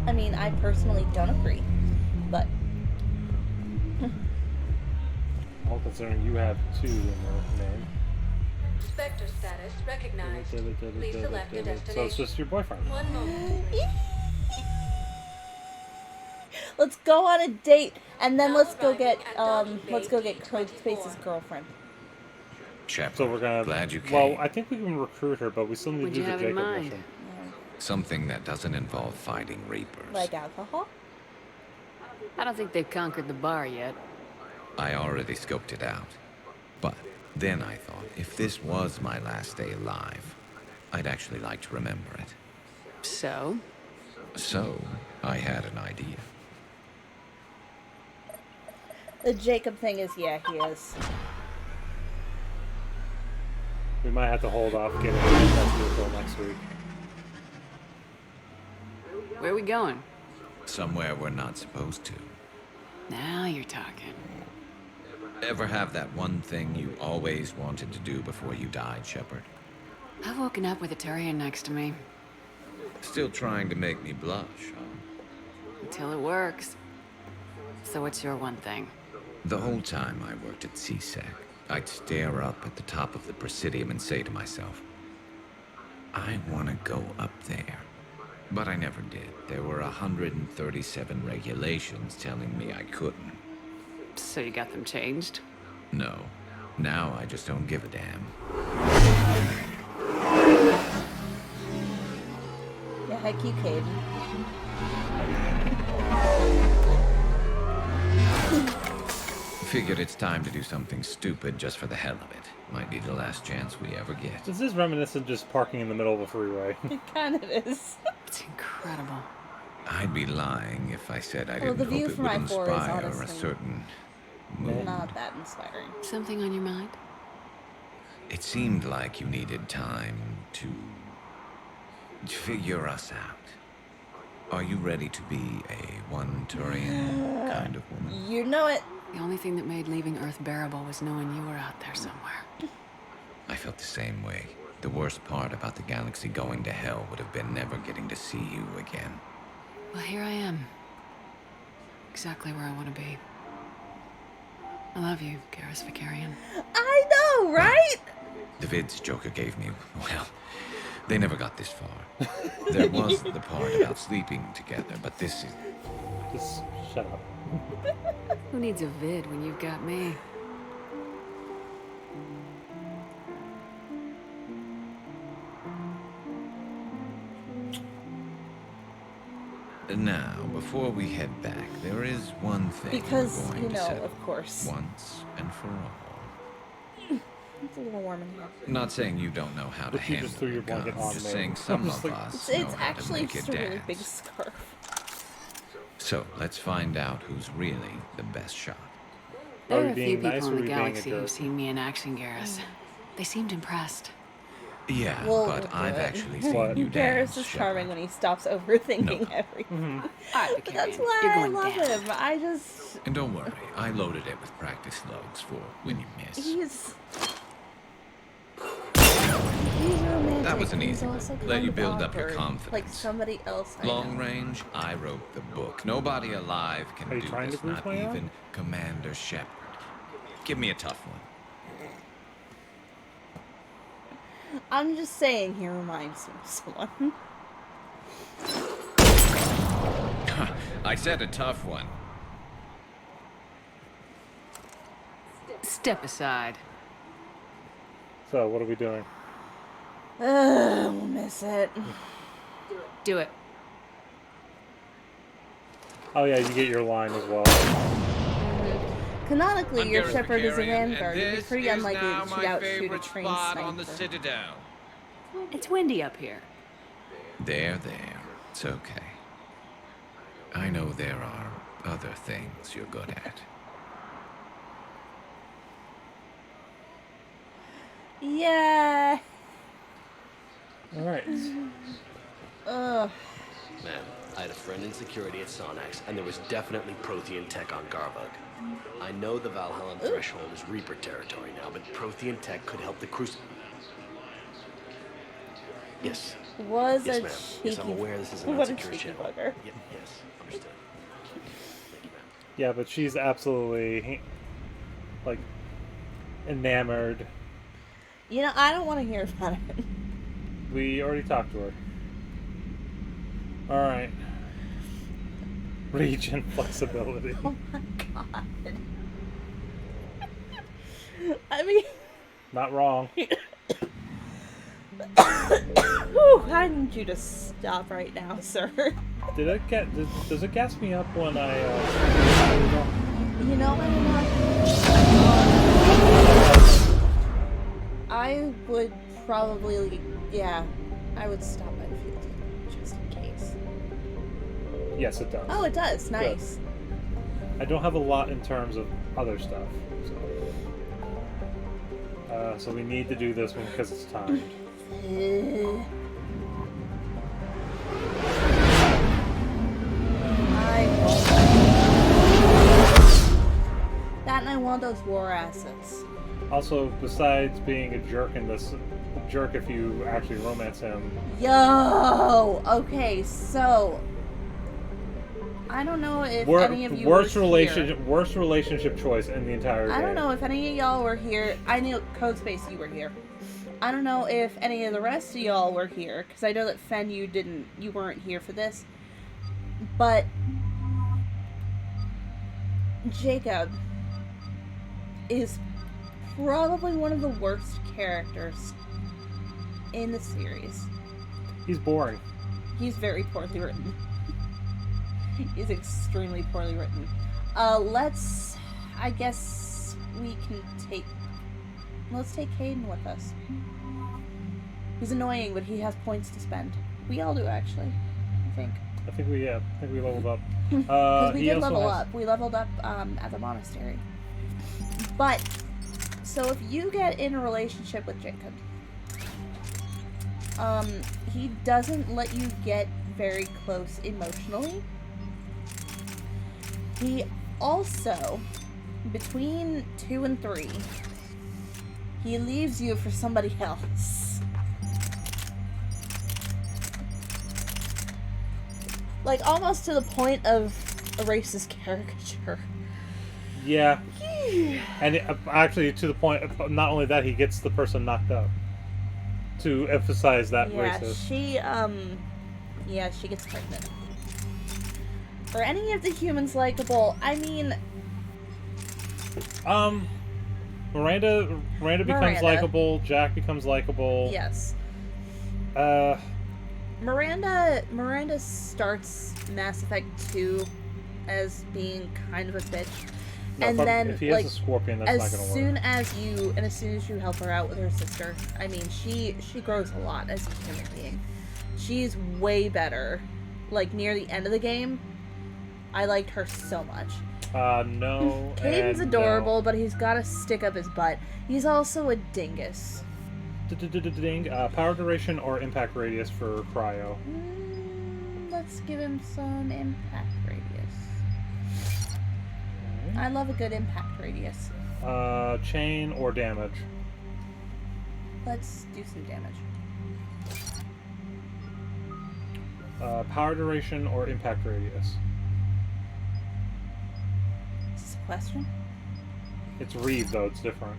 I mean, I personally don't agree, but... All considering you have 2 in your name. Spectre status recognized. Please select your destination. So it's just your boyfriend. 1 moment. Let's go on a date, and then let's go get Codespace's girlfriend. Shepard, So we're gonna. glad you came. Well, I think we can recruit her, but we still need What'd to do you the have in Jacob mind? mission. Something that doesn't involve fighting Reapers. Like alcohol? I don't think they've conquered the bar yet. I already scoped it out. But then I thought, if this was my last day alive, I'd actually like to remember it. So? So, I had an idea. The Jacob thing is, yeah, he is. We might have to hold off getting that until next week. Where are we going? Somewhere we're not supposed to. Now you're talking. Ever have that one thing you always wanted to do before you died, Shepard? I've woken up with a Turian next to me. Still trying to make me blush, huh? Until it works. So what's your one thing? The whole time I worked at CSEC, I'd stare up at the top of the Presidium and say to myself, I want to go up there. But I never did. There were 137 regulations telling me I couldn't. So you got them changed? No. Now I just don't give a damn. Yeah, heck you, Caden. Figured it's time to do something stupid just for the hell of it. Might be the last chance we ever get. This is reminiscent of just parking in the middle of a freeway. It kind of is. It's incredible. I'd be lying if I said I Well, didn't the hope view it from would I-4 is inspire a honestly certain mood. not that inspiring. Something on your mind? It seemed like you needed time to figure us out. Are you ready to be a one Turian kind of woman? You know it. The only thing that made leaving Earth bearable was knowing you were out there somewhere. I felt the same way. The worst part about the galaxy going to hell would have been never getting to see you again. Well, here I am. Exactly where I want to be. I love you, Garrus Vicarian. I know, right? The vids Joker gave me, well, they never got this far. There was the part about sleeping together, but this is... Just shut up. Who needs a vid when you've got me? Now, before we head back, there is one thing Because, we're going you to know, settle of course. once and for all. It's a little warm in here. Not saying you don't know how to But you handle just threw your a gun, blanket on just me. saying some Just of like- us It's know how to actually make it just a really big dance. scarf. So, let's find out who's really the best shot. There Are are you a few being people nice or in are the you being a galaxy who've jerk? seen me in action, Garrus. They seemed impressed. Yeah, We'll but do I've it. actually seen you Garrus dance, is Shepard. charming when he stops overthinking No. everything. Alright, But that's Vicarian, why you're I going love down. him. I just... And don't worry, I loaded it with practice slugs for when you miss. He's... That was an He's easy one. also Let kind you of build up your awkward, confidence. like somebody else I Long know. range, I wrote the book. Nobody alive can Are you do trying this, to bruise not my arm? even Commander Shepard. Give me a tough one. I'm just saying he reminds me of someone. I said a tough one. Step aside. So, what are we doing? We'll miss it. Do it. Oh yeah, you get your line as well. Canonically, I'm your Garrus Shepherd is a Vicarian, and vanguard. You'd be this pretty is unlikely now to shoot my out shoot a favorite trained spot sniper. on the Citadel. It's windy up here. There. It's okay. I know there are other things you're good at. Yeah. Alright. Ugh. Man, I had a friend in security at Sonax, and there was definitely Prothean tech on Garvug. I know the Valhallan threshold is Reaper territory now, but Prothean tech could help the Crucible. Yes. Was yes, a ma'am. cheeky. Yes, I'm aware this is an What a unsecure cheeky channel. bugger. Yes, understood. Thank you, ma'am. Yeah, but she's absolutely, like, enamored. You know, I don't want to hear about it. We already talked to her. Alright. Region flexibility. Oh my god. I mean... Not wrong. Whew, I need you to stop right now, sir. Did it get... Does it gas me up when I... You know what? I would probably... Yeah, I would stop by the field just in case. Yes, it does. Oh, it does. Nice. Good. I don't have a lot in terms of other stuff. So we need to do this one because it's timed. That and I want those war assets. Also, besides being a jerk in this, jerk if you actually romance him. Yo! Okay, so... I don't know if any of you worst were relationship, here. Worst relationship choice in the entire game. I don't know if any of y'all were here. I knew Codespace, you were here. I don't know if any of the rest of y'all were here, because I know that Fen, you weren't here for this. But Jacob is probably one of the worst characters in the series. He's boring. He's very poorly written. He's extremely poorly written. I guess we can let's take Caden with us. He's annoying, but he has points to spend. We all do, actually, I think. I think we leveled up. Because we did level up. We leveled up at the monastery. But, so if you get in a relationship with Jacob, he doesn't let you get very close emotionally. He also, between 2 and 3, he leaves you for somebody else. Like, almost to the point of a racist caricature. Yeah. And actually, to the point, not only that, he gets the person knocked up. To emphasize that racist. She gets pregnant. Are any of the humans likable? I mean... Miranda becomes likable, Jack becomes likable. Yes. Miranda starts Mass Effect 2 as being kind of a bitch. No, and but then, if he has a scorpion, that's not gonna work. As soon as you help her out with her sister, I mean, she grows a lot as a human being. She's way better. Like, near the end of the game, I liked her so much. No. Caden's adorable, but he's got to stick up his butt. He's also a dingus. Power duration or impact radius for cryo? Let's give him some impact radius. I love a good impact radius. Chain or damage? Let's do some damage. Power duration or impact radius. Is this a question? It's Reeve, though. It's different.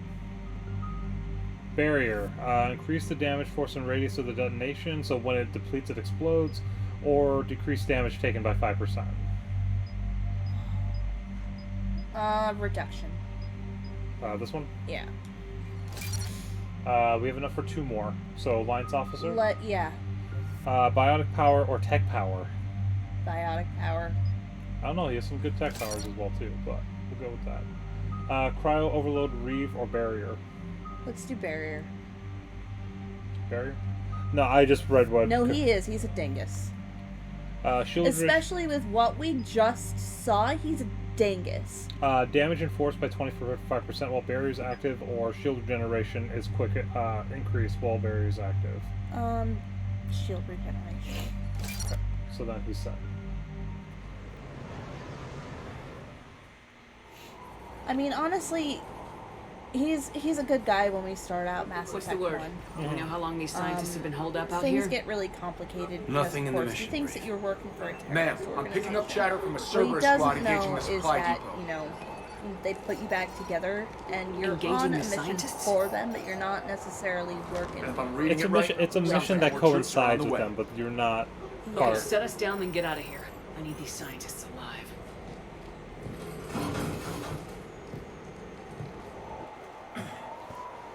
Barrier. Increase the damage, force, and radius of the detonation, so when it depletes, it explodes, or decrease damage taken by 5%. Reduction. This one? Yeah. We have enough for 2 more. So, Alliance Officer? Yeah. Biotic power or tech power? Biotic power. I don't know, he has some good tech powers as well, too, but we'll go with that. Cryo Overload, Reeve, or Barrier? Let's do barrier. Barrier? No, I just read what... No, he is. He's a dingus. Shield Especially with what we just saw, he's a dingus. Damage and force by 25% while barrier is active, or shield regeneration is quick increase while barrier is active. Shield regeneration. Okay, so then he's set. I mean, honestly, he's a good guy when we start out Mass What's Effect the word? 1. Do we know how long these scientists have been holed up out things here? Things get really complicated because, Nothing of in the course, mission he thinks brief. that you're working for a terrorist Ma'am, I'm organization. picking up chatter from a What he Cerberus squad doesn't engaging know the is supply that, depot. you know, they put you back together and you're Engaging on the a mission scientists? for them, but you're not necessarily working. If I'm reading It's a it right, mission, it's a mission that more troops are on coincides the with way. them, but you're not Okay, part. set us down, then get out of here. I need these scientists alive.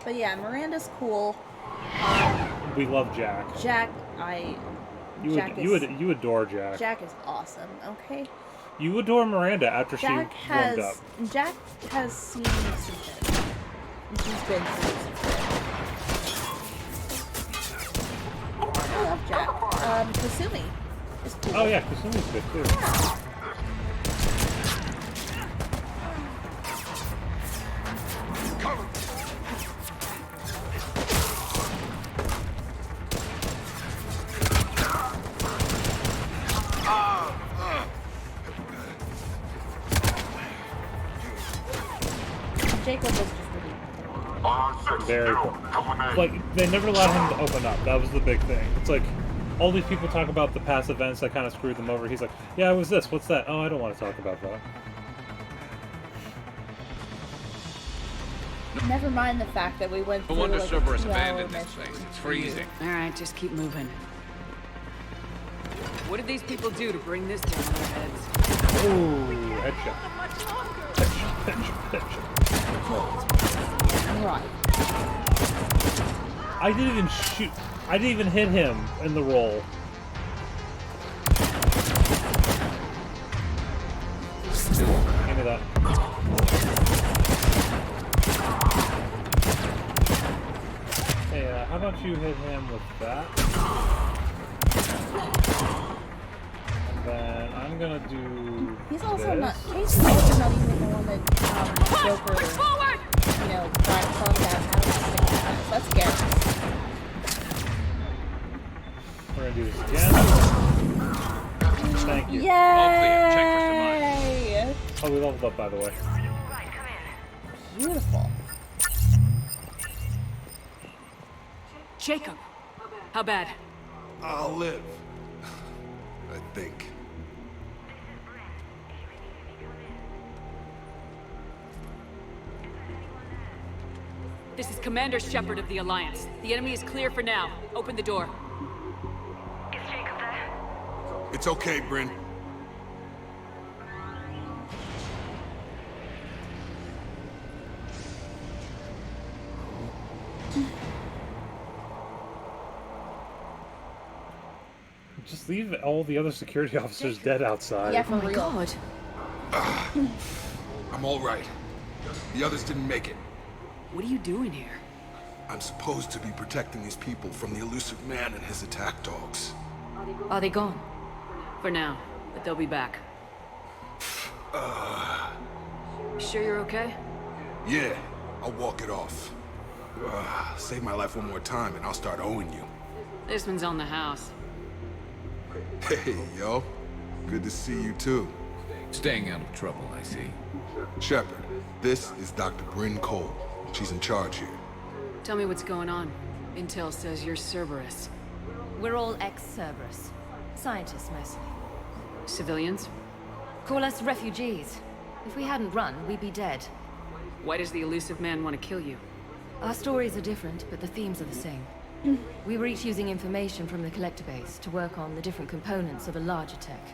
But yeah, Miranda's cool. We love Jack. Jack, You adore Jack. Jack is awesome, okay? You adore Miranda after Jack she warmed up. Jack has seen some shit. And she's been through some shit. I love Jack. Kasumi is cool. Oh yeah, Kasumi's good too. Yeah. Jacob was just really Very cool. Like, they never allowed him to open up. That was the big thing. It's like, all these people talk about the past events that kind of screwed them over. He's like, yeah, it was this. What's that? Oh, I don't want to talk about that. Never mind the fact that we went through No wonder like Cerberus a 2-hour abandoned this mission. place. It's freezing. Alright, just keep moving. What did these people do to bring this down on their heads? Ooh, headshot. Headshot. Right. I didn't even shoot. I didn't even hit him in the roll. Give me that. Hey, how about you hit him with that? And then I'm gonna do. He's also this. not. Casey's also not even the one that Joker, you know, tried to talk about how to stick out. That's scary. We're gonna do this again. Thank you. Yay! All clear. Check for Oh, we leveled up, by the way. Beautiful. Jacob! How bad? I'll live. I think. This is Commander Shepard of the Alliance. The enemy is clear for now. Open the door. It's okay, Bryn. Just leave all the other security officers dead outside. Yeah, for real. God. I'm all right. The others didn't make it. What are you doing here? I'm supposed to be protecting these people from the elusive man and his attack dogs. Are they gone? For now, but they'll be back. Sure you're okay? Yeah, I'll walk it off. Save my life one more time and I'll start owing you. This one's on the house. Hey, yo. Good to see you too. Staying out of trouble, I see. Shepard, this is Dr. Bryn Cole. She's in charge here. Tell me what's going on. Intel says you're Cerberus. We're all ex-Cerberus. Scientists, mostly. Civilians? Call us refugees. If we hadn't run, we'd be dead. Why does the elusive man want to kill you? Our stories are different, but the themes are the same. We were each using information from the collector base to work on the different components of a larger tech.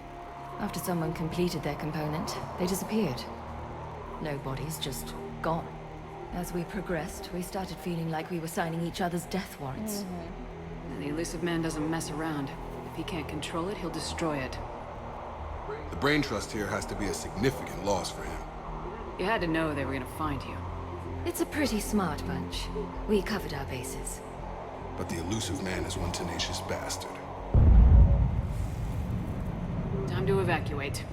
After someone completed their component, they disappeared. No bodies, just gone. As we progressed, we started feeling like we were signing each other's death warrants. And the elusive man doesn't mess around. If he can't control it, he'll destroy it. The brain trust here has to be a significant loss for him. You had to know they were gonna find you. It's a pretty smart bunch. We covered our bases. But the elusive man is one tenacious bastard. Time to evacuate.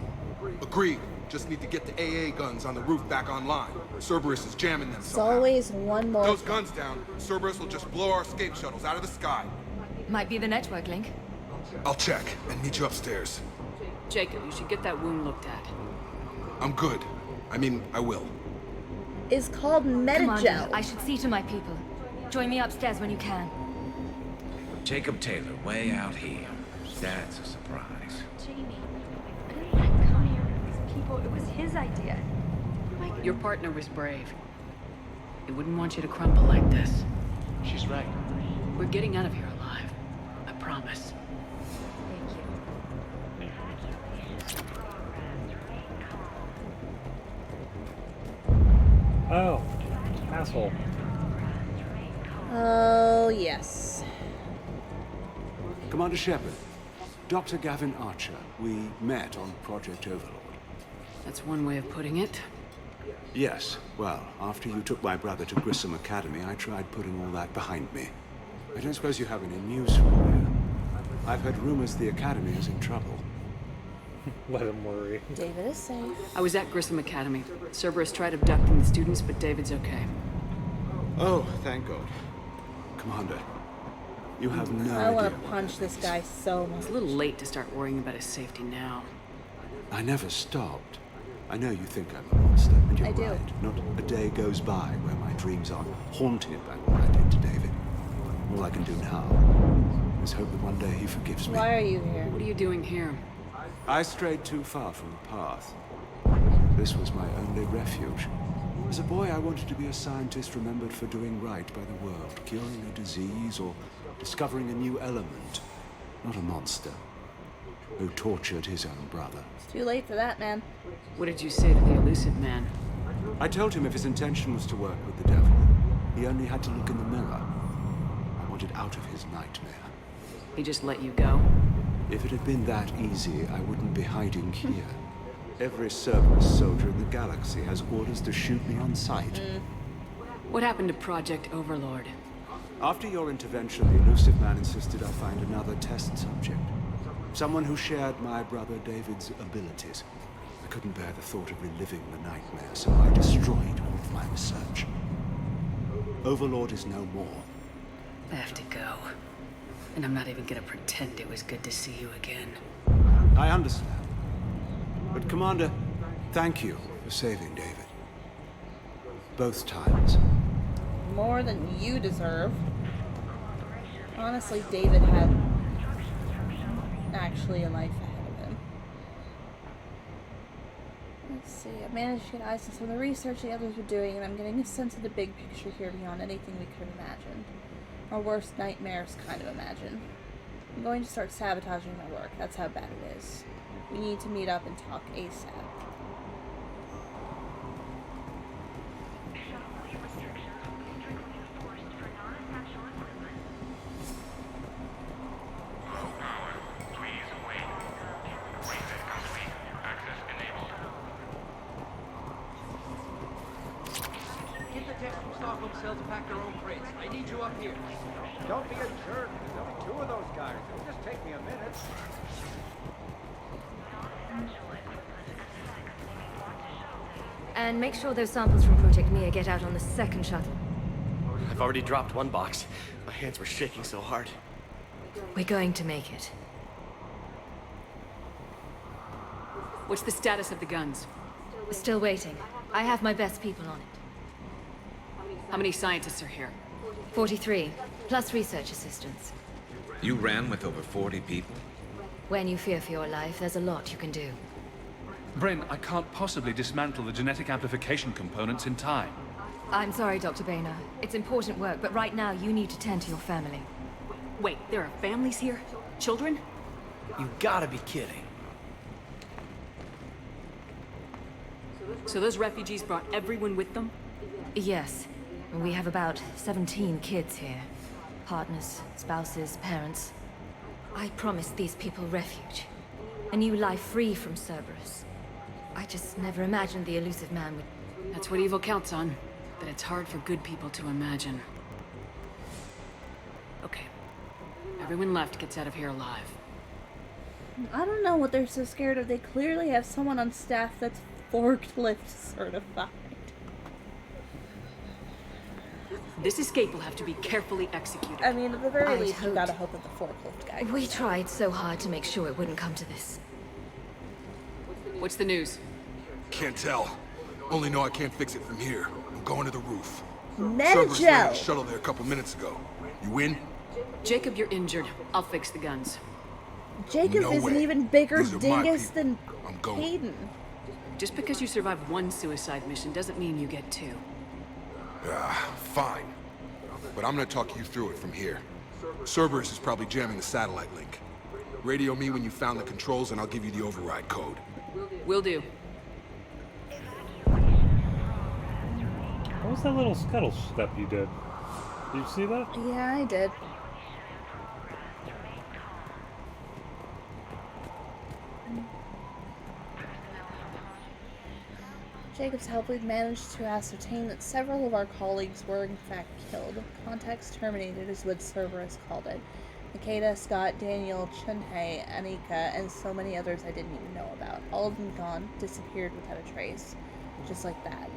Agreed. Just need to get the AA guns on the roof back online. Cerberus is jamming them It's somehow. always one more. Those guns down, Cerberus will just blow our escape shuttles out of the sky. Might be the network link. I'll check and meet you upstairs. Jacob, you should get that wound looked at. I'm good. I mean, I will. Is called Metagel. Commander, I should see to my people. Join me upstairs when you can. Jacob Taylor, way out here. That's a surprise. Jamie, I didn't let him come here with these people. It was his idea. Your partner was brave. He wouldn't want you to crumble like this. She's right. We're getting out of here alive. I promise. Oh, asshole. Oh, yes. Commander Shepard, Dr. Gavin Archer, we met on Project Overlord. That's one way of putting it. Yes, well, after you took my brother to Grissom Academy, I tried putting all that behind me. I don't suppose you have any news for me. I've heard rumors the Academy is in trouble. Let him worry. David is safe. I was at Grissom Academy. Cerberus tried abducting the students, but David's okay. Oh, thank God. Commander, you have no I idea. want to punch this guy so much. It's a little late to start worrying about his safety now. I never stopped. I know you think I'm a monster, and you're I do. right. Not a day goes by where my dreams aren't haunted by what I did to David. All I can do now is hope that one day he forgives me. Why are you here? What are you doing here? I strayed too far from the path. This was my only refuge. As a boy, I wanted to be a scientist remembered for doing right by the world, curing a disease or discovering a new element. Not a monster who tortured his own brother. It's too late for that, man. What did you say to the elusive man? I told him if his intention was to work with the devil, he only had to look in the mirror. I wanted out of his nightmare. He just let you go? If it had been that easy, I wouldn't be hiding here. Every Cerberus soldier in the galaxy has orders to shoot me on sight. What happened to Project Overlord? After your intervention, the elusive man insisted I find another test subject. Someone who shared my brother David's abilities. I couldn't bear the thought of reliving the nightmare, so I destroyed all of my research. Overlord is no more. I have to go. And I'm not even gonna pretend it was good to see you again. I understand. But Commander, thank you for saving David. Both times. More than you deserve. Honestly, David had actually a life ahead of him. Let's see, I managed to get eyes on some of the research the others were doing, and I'm getting a sense of the big picture here beyond anything we could have imagined. Our worst nightmares kind of imagine. I'm going to start sabotaging my work. That's how bad it is. We need to meet up and talk ASAP. Get the techs from Stockholm Cell to pack their own crates. I need you up here. Don't be a jerk. There's only two of those guys. It'll just take me a minute. And make sure those samples from Project Mia get out on the second shuttle. I've already dropped one box. My hands were shaking so hard. We're going to make it. What's the status of the guns? Still waiting. I have my best people on it. How many scientists are here? 43, plus research assistants. You ran with over 40 people? When you fear for your life, there's a lot you can do. Bryn, I can't possibly dismantle the genetic amplification components in time. I'm sorry, Dr. Boehner. It's important work, but right now you need to tend to your family. Wait, there are families here? Children? You gotta be kidding. So those refugees brought everyone with them? Yes. We have about 17 kids here. Partners, spouses, parents. I promised these people refuge. A new life free from Cerberus. I just never imagined the elusive man would... That's what evil counts on. That it's hard for good people to imagine. Okay. Everyone left gets out of here alive. I don't know what they're so scared of. They clearly have someone on staff that's forklift certified. This escape will have to be carefully executed. I mean, at the very least, you gotta hope that the forklift guy... We tried so hard to make sure it wouldn't come to this. What's the news? Can't tell. Only know I can't fix it from here. I'm going to the roof. Metagel! Cerberus landed a shuttle there a couple minutes ago. You win? Jacob, you're injured. I'll fix the guns. Jacob is an even bigger dingus than Hayden. Just because you survived one suicide mission doesn't mean you get two. Fine. But I'm gonna talk you through it from here. Cerberus is probably jamming the satellite link. Radio me when you found the controls and I'll give you the override code. Will do. What was that little scuttle step you did? Did you see that? Yeah, I did. Jacob's help, we've managed to ascertain that several of our colleagues were in fact killed. Contacts terminated is what Cerberus called it. Makeda, Scott, Daniel, Chunhei, Anika, and so many others I didn't even know about. All of them gone, disappeared without a trace. Just like that.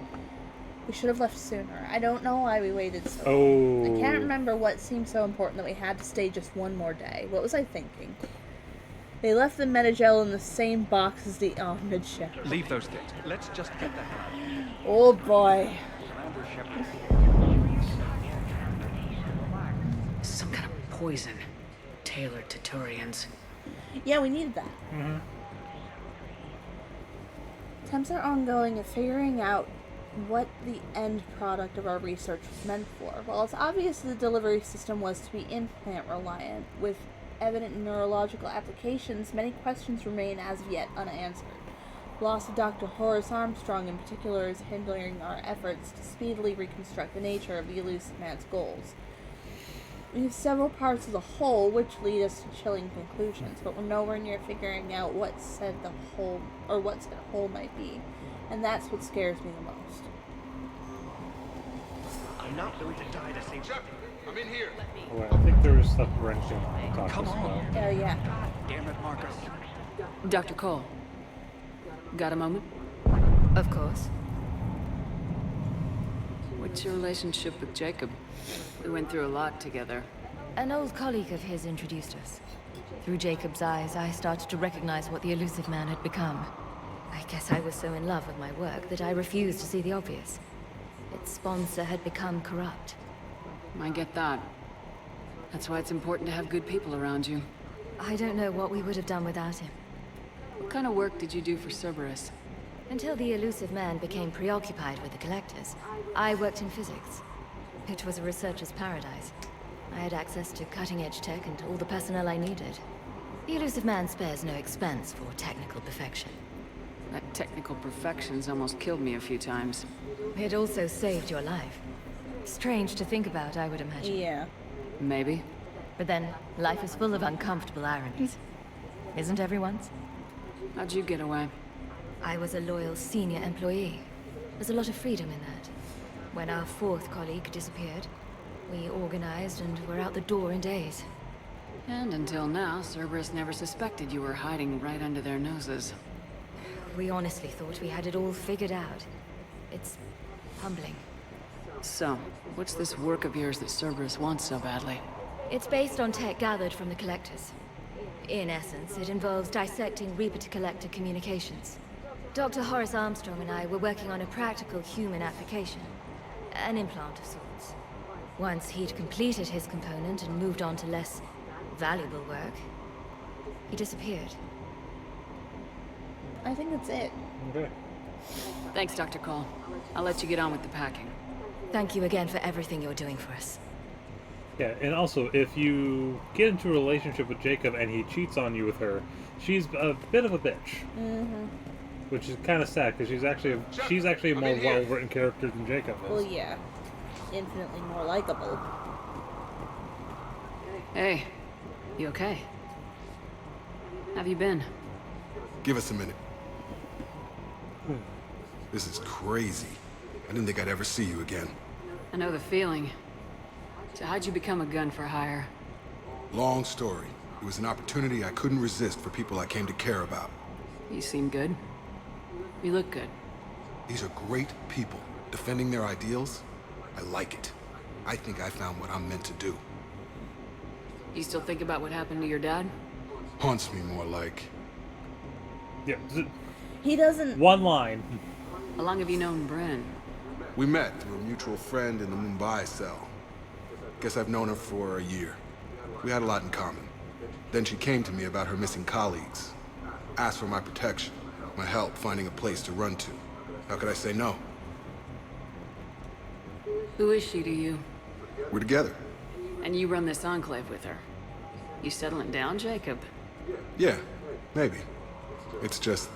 We should have left sooner. I don't know why we waited so long. I can't remember what seemed so important that we had to stay just one more day. What was I thinking? They left the Metagel in the same box as the Omnid shell. Leave those things. Let's just get the hell out of here. Oh boy. Some kind of poison tailored to Turians. Yeah, we needed that. Attempts are ongoing at figuring out what the end product of our research was meant for. While it's obvious the delivery system was to be implant reliant, with evident neurological applications, many questions remain as of yet unanswered. The loss of Dr. Horace Armstrong in particular is hindering our efforts to speedily reconstruct the nature of the elusive man's goals. We have several parts of the whole which lead us to chilling conclusions, but we're nowhere near figuring out what said the whole, or what said whole might be, and that's what scares me the most. I'm not going to die to save Chuck. I'm in here. Wait, I think there was stuff Brent can talk to us about. Oh yeah. Damn it, Marcus. Dr. Cole. Got a moment? Of course. What's your relationship with Jacob? We went through a lot together. An old colleague of his introduced us. Through Jacob's eyes, I started to recognize what the elusive man had become. I guess I was so in love with my work that I refused to see the obvious. Its sponsor had become corrupt. I get that. That's why it's important to have good people around you. I don't know what we would have done without him. What kind of work did you do for Cerberus? Until the elusive man became preoccupied with the collectors, I worked in physics. It was a researcher's paradise. I had access to cutting-edge tech and all the personnel I needed. The elusive man spares no expense for technical perfection. That technical perfection's almost killed me a few times. It also saved your life. Strange to think about, I would imagine. Yeah. Maybe. But then, life is full of uncomfortable ironies. Isn't everyone's? How'd you get away? I was a loyal senior employee. There's a lot of freedom in that. When our fourth colleague disappeared, we organized and were out the door in days. And until now, Cerberus never suspected you were hiding right under their noses. We honestly thought we had it all figured out. It's humbling. So, what's this work of yours that Cerberus wants so badly? It's based on tech gathered from the collectors. In essence, it involves dissecting Reaper-to-Collector communications. Dr. Horace Armstrong and I were working on a practical human application. An implant of sorts. Once he'd completed his component and moved on to less valuable work, He disappeared. I think that's it. Okay. Thanks, Dr. Cole. I'll let you get on with the packing. Thank you again for everything you're doing for us. Yeah, and also, if you get into a relationship with Jacob and he cheats on you with her, she's a bit of a bitch. Mm-hmm. Which is kind of sad, because she's actually a more well-written character than Jacob is. Well, yeah. Infinitely more likable. Hey, you okay? Have you been? Give us a minute. This is crazy. I didn't think I'd ever see you again. I know the feeling. So how'd you become a gun for hire? Long story. It was an opportunity I couldn't resist for people I came to care about. You seem good. You look good. These are great people. Defending their ideals, I like it. I think I found what I'm meant to do. You still think about what happened to your dad? Haunts me more like... Yeah. He doesn't... One line. How long have you known Bryn? We met through a mutual friend in the Mumbai cell. Guess I've known her for a year. We had a lot in common. Then she came to me about her missing colleagues. Asked for my protection, my help finding a place to run to. How could I say no? Who is she to you? We're together. And you run this enclave with her. You settling down, Jacob? Yeah, maybe. It's just,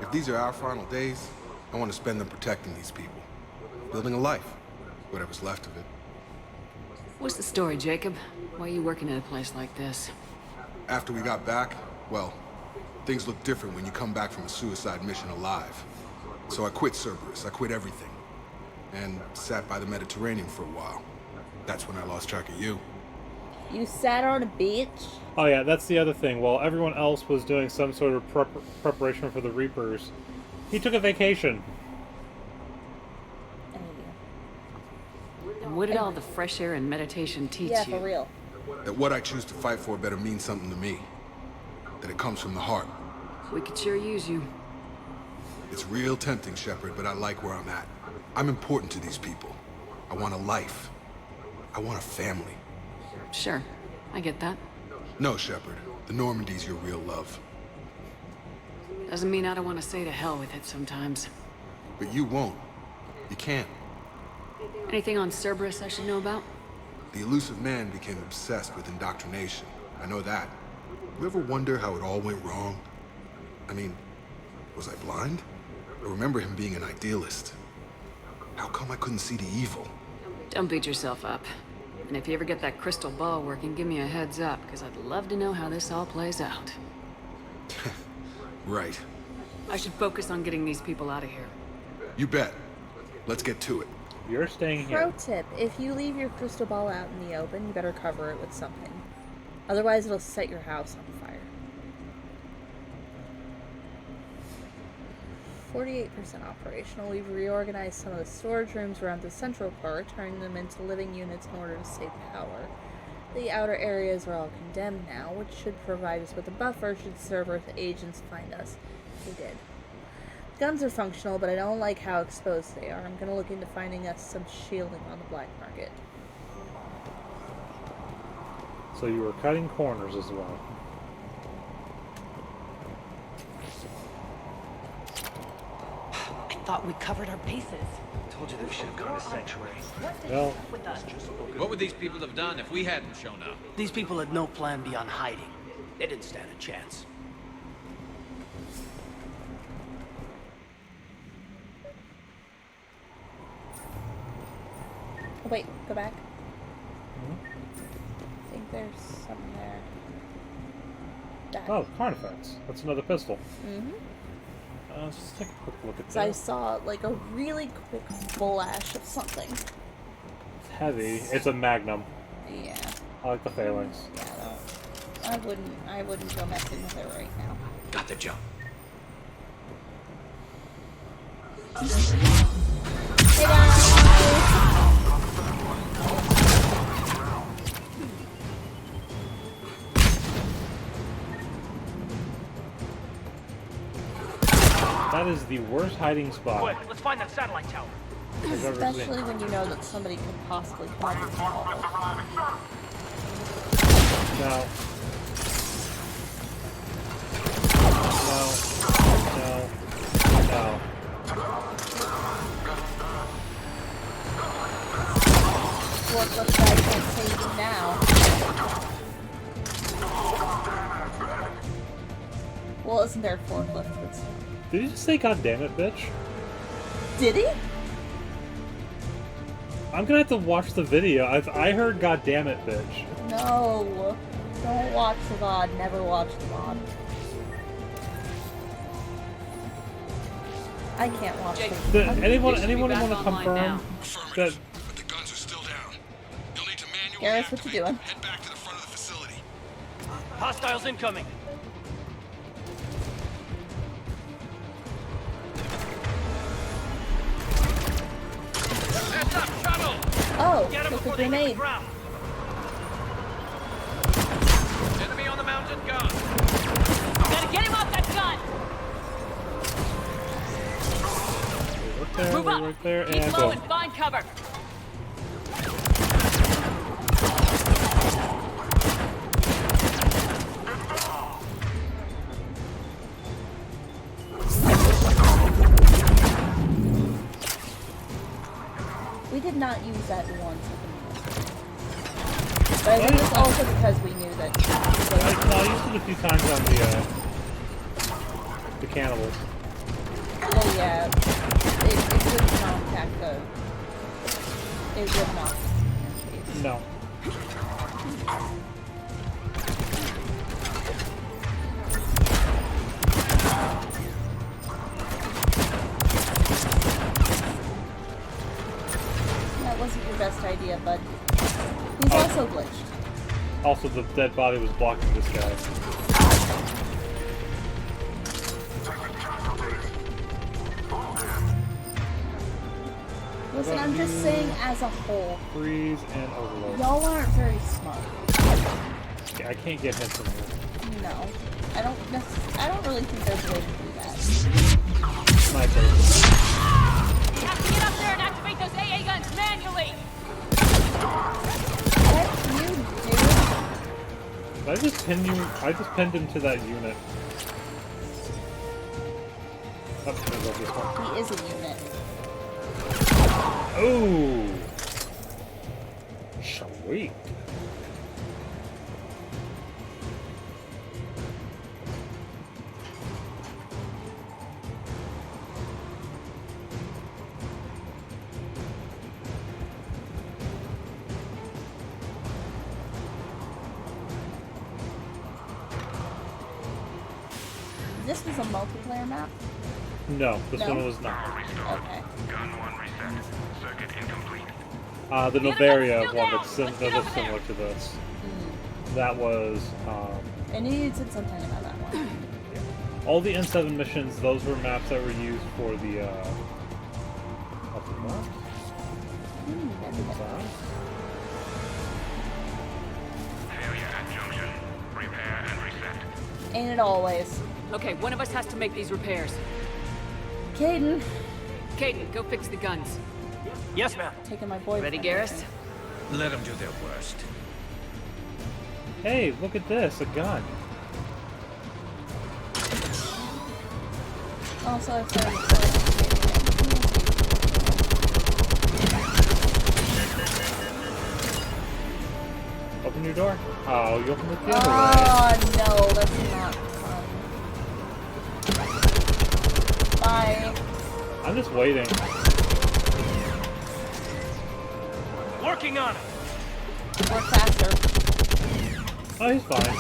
if these are our final days, I want to spend them protecting these people. Building a life. Whatever's left of it. What's the story, Jacob? Why are you working at a place like this? After we got back, well, things look different when you come back from a suicide mission alive. So I quit Cerberus. I quit everything. And sat by the Mediterranean for a while. That's when I lost track of you. You sat on a beach? Oh yeah, that's the other thing. While everyone else was doing some sort of preparation for the Reapers, he took a vacation. And what did all the fresh air and meditation teach you? Yeah, for real. That what I choose to fight for better mean something to me. That it comes from the heart. We could sure use you. It's real tempting, Shepard, but I like where I'm at. I'm important to these people. I want a life. I want a family. Sure, I get that. No, Shepard. The Normandy's your real love. Doesn't mean I don't want to say to hell with it sometimes. But you won't. You can't. Anything on Cerberus I should know about? The elusive man became obsessed with indoctrination. I know that. You ever wonder how it all went wrong? I mean, was I blind? I remember him being an idealist. How come I couldn't see the evil? Don't beat yourself up. And if you ever get that crystal ball working, give me a heads up, because I'd love to know how this all plays out. Right. I should focus on getting these people out of here. You bet. Let's get to it. You're staying here. Pro tip, if you leave your crystal ball out in the open, you better cover it with something. Otherwise it'll set your house on fire. 48% operational. We've reorganized some of the storage rooms around the central core, turning them into living units in order to save power. The outer areas are all condemned now, which should provide us with a buffer should Cerberus agents find us. They did. Guns are functional, but I don't like how exposed they are. I'm going to look into finding us some shielding on the black market. So you were cutting corners as well. I thought we covered our bases. Told you that we should have gone to Sanctuary. Well, What would these people have done if we hadn't shown up? These people had no plan beyond hiding. They didn't stand a chance. Oh, wait, go back. I think there's some there. That. oh, Carnifex. That's another pistol. Mm-hmm. Let's just take a quick look at So I that. saw like a really quick flash of something. It's heavy. It's a Magnum. Yeah. I like the phalanx. Yeah, I wouldn't go messing with it right now. Got the jump. Hey guys! That is the worst hiding spot. Quick, let's find that satellite tower. I've ever seen. Especially when you know that somebody could possibly come up and call. Now, No. Forklift guy can't save you now. Well, isn't there a forklift that's... Did you just say "God damn it, bitch"? Did he? I'm gonna have to watch the video. I heard "God damn it, bitch." No. Don't watch the VOD. Never watch the VOD. I can't watch the VOD. Anyone want to confirm that? But the guns are still down. You'll need to manually Garrus, what you doing? head back to the front of the facility. Hostiles incoming. Heads up, shuttle! Oh, Get him with the before they hit the grenade. ground. Enemy on the mountain gun. Gotta get him off that gun! Move up! Right there, Keep and low boom. and find cover. We did not use that once. But I think it's also because we knew that... I used it a few times on the cannibals. Well, yeah. It would not attack the... It would not. No. That wasn't your best idea, bud. He's also glitched. Also, the dead body was blocking this guy. Listen, I'm just saying as a whole. Freeze and overload. Y'all aren't very smart. Yeah, I can't get him from here. No. I don't really think there's a way to do that. Sniper. You have to get up there and activate those AA guns manually! Heck you, dude. Did I just pin you? I just pinned him to that unit. Oh, there goes this one. He is a unit. Oh! Sweet. This was a multiplayer map? No, this No? one was not. Okay. The Novaria one that looks similar to this. That was, And you said something about that one. all the N7 missions, those were maps that were used for the, what's it called? Ain't it always? Okay, one of us has to make these repairs. Caden. Caden, go fix the guns. Yes, ma'am. Taking my boyfriend. Ready, Garrus? Let them do their worst. Hey, look at this, a gun. Also, I've started Open your door. Oh, you opened it the other way. Oh, no, that's not fun. Bye. I'm just waiting. Working on it. Work faster. Oh, he's fine.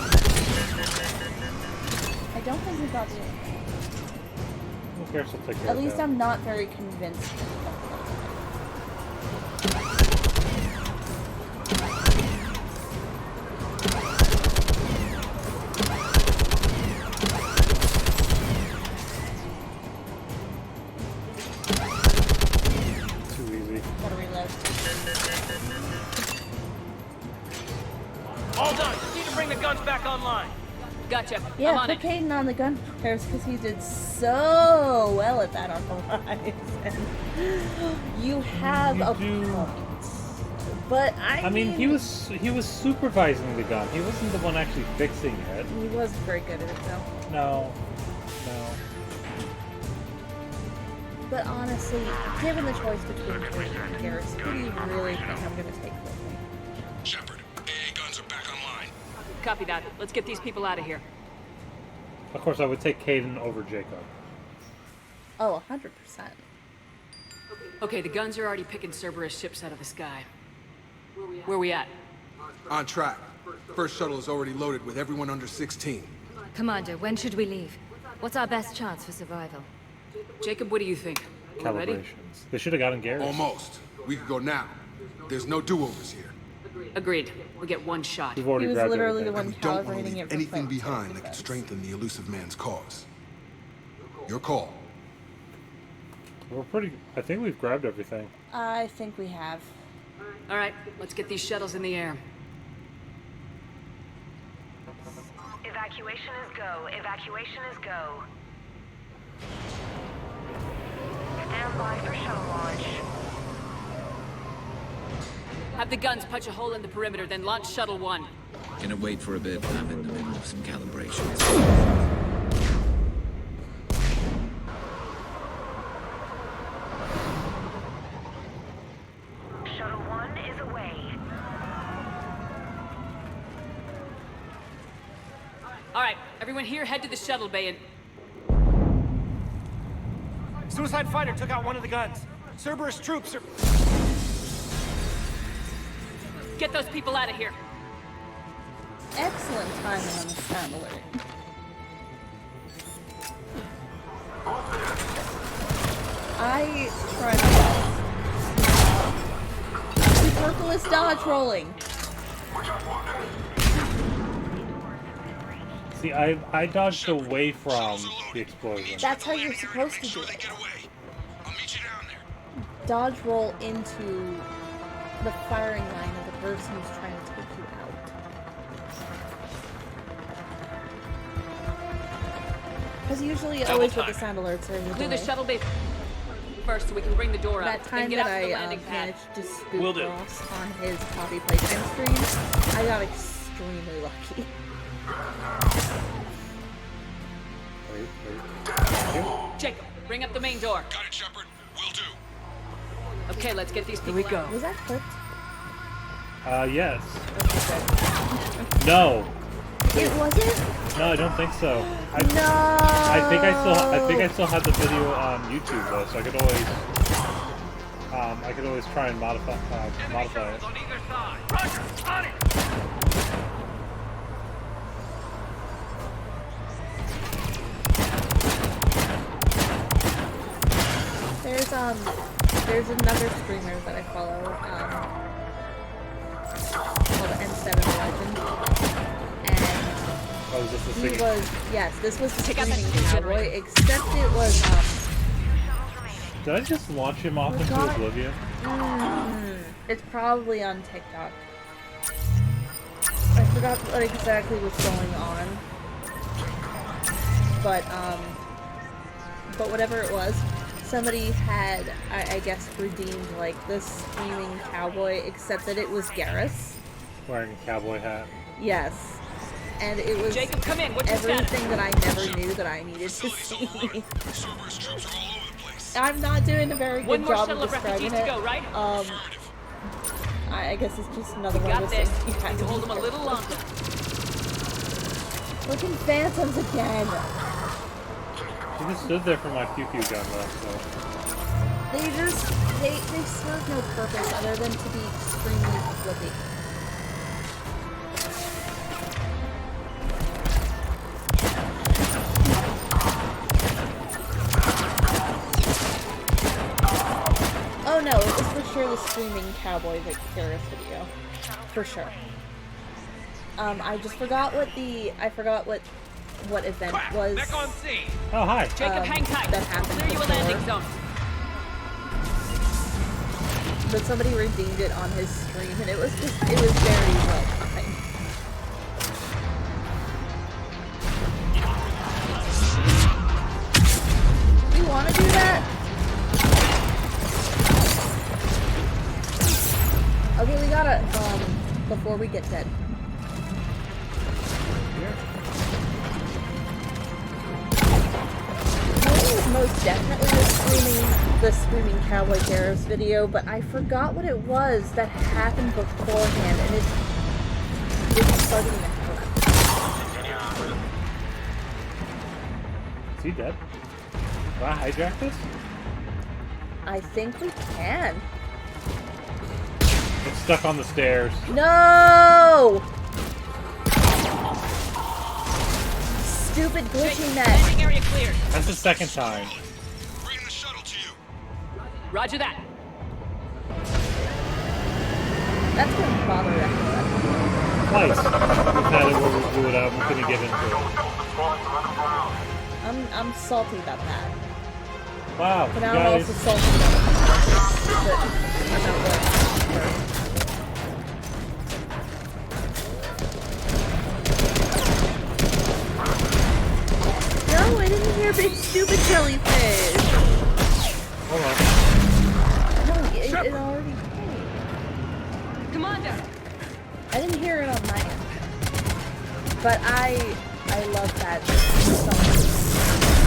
I don't think we got to. Who cares? We'll take care At of least that. I'm not very convinced. Too easy. Gotta reload. All done. Need to bring the guns back online. Gotcha. Yeah, I'm on put it. Caden on the gun repairs because he did so well at that on Horizon. You have a point. But I mean, he was supervising the gun. He wasn't the one actually fixing it. He wasn't very good at it though. No. now. But honestly, given the choice between Torian and Garrus, who do you really think I'm going to take with me? Shepard, AA guns are back online. Copy that. Let's get these people out of here. Of course, I would take Caden over Jacob. Oh, 100%. Okay, the guns are already picking Cerberus ships out of the sky. Where we at? On track. First shuttle is already loaded with everyone under 16. Commander, when should we leave? What's our best chance for survival? Jacob, what do you think? We ready? Calibrations. They should have gotten Garrus. Almost. We could go now. There's no do-overs here. Agreed. We get one shot. We've already He was grabbed literally everything. the one And we don't want to calibrating leave it for anything planetary behind that could defense. strengthen the elusive man's cause. Your call. We're pretty... I think we've grabbed everything. I think we have. All right, let's get these shuttles in the air. Evacuation is go. Evacuation is go. Stand by for shuttle launch. Have the guns punch a hole in the perimeter, then launch Shuttle 1. Gonna wait for a bit. I'm in the middle of some calibrations. Shuttle 1 is away. All right, everyone here, head to the shuttle bay and... Suicide fighter took out one of the guns. Cerberus troops are... Get those people out of here. Excellent timing on the sound alert. I tried my best. Superfluous dodge rolling. See, I dodged away from the explosion. That's how you're supposed to do it. Dodge roll into the firing line of the person who's trying to take you out. Because usually, always with the sound alerts, there's a Clear the delay. shuttle bay first so we can bring the door up. That time then get that out to the I landing pad. managed to spook Ross on his copy playtime stream, I got extremely lucky. Jacob, bring up the main door. Got it, Shepard. Will do. Okay, let's get these people out. Was that clipped? Yes. No. It wasn't? No, I don't think so. I think I still had the video on YouTube though, so I could always try and modify it. On either side. Roger, on it. There's another streamer that I follow, called M7 Legend, and this was the Screaming Cowboy, except it was, Did I just launch him off into oblivion? It's probably on TikTok. I forgot what exactly was going on, but whatever it was, somebody had, I guess, redeemed, like, the Screaming Cowboy, except that it was Garrus. Wearing a cowboy hat. Yes. And it was Jacob, come in. What's your everything that I never knew that I needed to see. I'm not doing a very good job of describing it. Go, right? I guess it's just another one got of those this. things you have to hold be them a little careful. longer. Looking phantoms again. She just stood there for my pew-pew gun though, so... They serve no purpose other than to be extremely flippy. Oh no, it was for sure the Screaming Cowboy Victorious video. For sure. I just forgot what what event was. Back on scene. Oh, hi. Jacob, hang tight. That happened Clear you a before. landing zone. But somebody redeemed it on his stream, and it was very well timed. Do you want to do that? Okay, we gotta, before we get dead. was most definitely the screaming cowboy Garros video, but I forgot what it was that happened beforehand, and it's bugging the hell out. Is he dead? Do I hijack this? I think we can. It's stuck on the stairs. No! Stupid glitching net. Area cleared. That's the second time. Roger that. That's gonna bother everyone. Twice. We've had it where we blew it up and couldn't get into it. I'm salty about that. Wow, But you I'm guys. also salty about that I'm not working. No, I didn't hear big stupid jellyfish. Hold on. No, it already came. Commander. I didn't hear it on my end. But I love that song.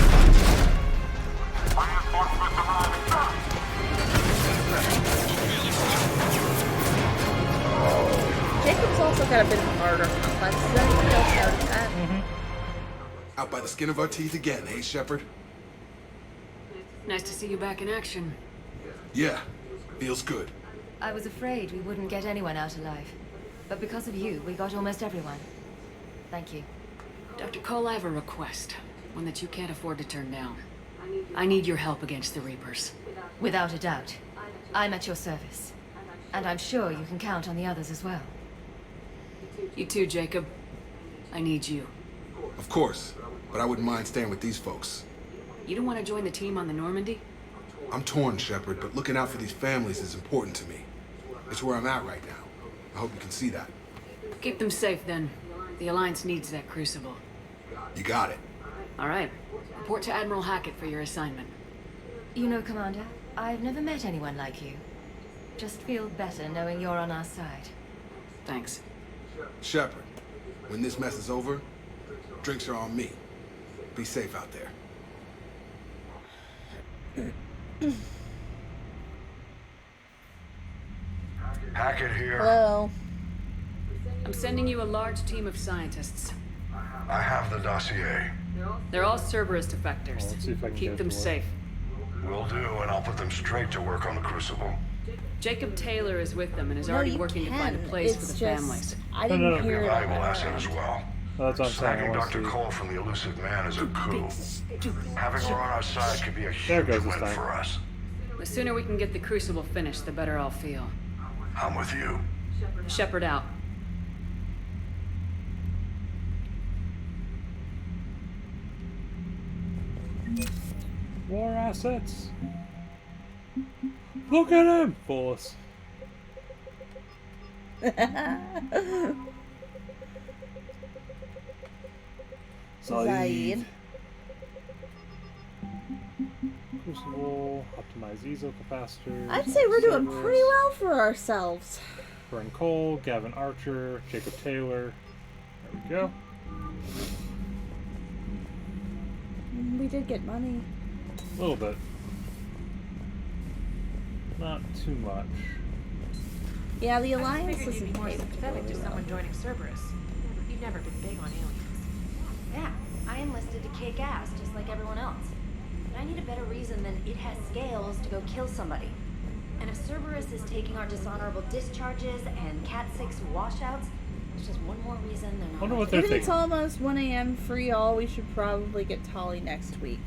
Jacob's also got a bit of a harder complex. Does anybody else notice that? Out by the skin of our teeth again, hey, Shepard? Nice to see you back in action. Yeah, feels good. I was afraid we wouldn't get anyone out alive. But because of you, we got almost everyone. Thank you. Dr. Cole, I have a request. One that you can't afford to turn down. I need your help against the Reapers. Without a doubt. I'm at your service. And I'm sure you can count on the others as well. You too, Jacob. I need you. Of course, but I wouldn't mind staying with these folks. You don't want to join the team on the Normandy? I'm torn, Shepard, but looking out for these families is important to me. It's where I'm at right now. I hope you can see that. Keep them safe, then. The Alliance needs that crucible. You got it. All right. Report to Admiral Hackett for your assignment. You know, Commander, I've never met anyone like you. Just feel better knowing you're on our side. Thanks. Shepard, when this mess is over, drinks are on me. Be safe out there. Hackett here. Hello. I'm sending you a large team of scientists. I have the dossier. They're all Cerberus defectors. Let's see if I can Keep get them it to work. safe. Will do, and I'll put them straight to work on the Crucible. Jacob Taylor is with them and is No, already you working to find a can. place It's for the just- families. I didn't hear it on Valuable my asset end. as well. That's what I'm saying. I Snagging want Dr. to see. Cole from the elusive man is a coup. Having her on our side could be a There huge goes this win time. for us. The sooner we can get the Crucible finished, the better I'll feel. I'm with you. Shepard out. War assets. Look at him, Force. Zaid. Crucible, optimize ESO capacitors. I'd say we're doing Cerberus, pretty well for ourselves. Bryn Cole, Gavin Archer, Jacob Taylor. There we go. We did get money. A little bit. Not too much. Yeah, the I Alliance figured isn't you'd be more paid sympathetic to particularly someone joining Cerberus. You've never been big on aliens. Yeah, I enlisted to kick ass, just like everyone else. But I need a better reason than it has scales to go kill somebody. And if Cerberus is taking our dishonorable discharges and Cat 6 washouts, it's just one more reason they're not. Wonder what they're Even it's thinking. almost 1 a.m. free all, we should probably get Tolly next week.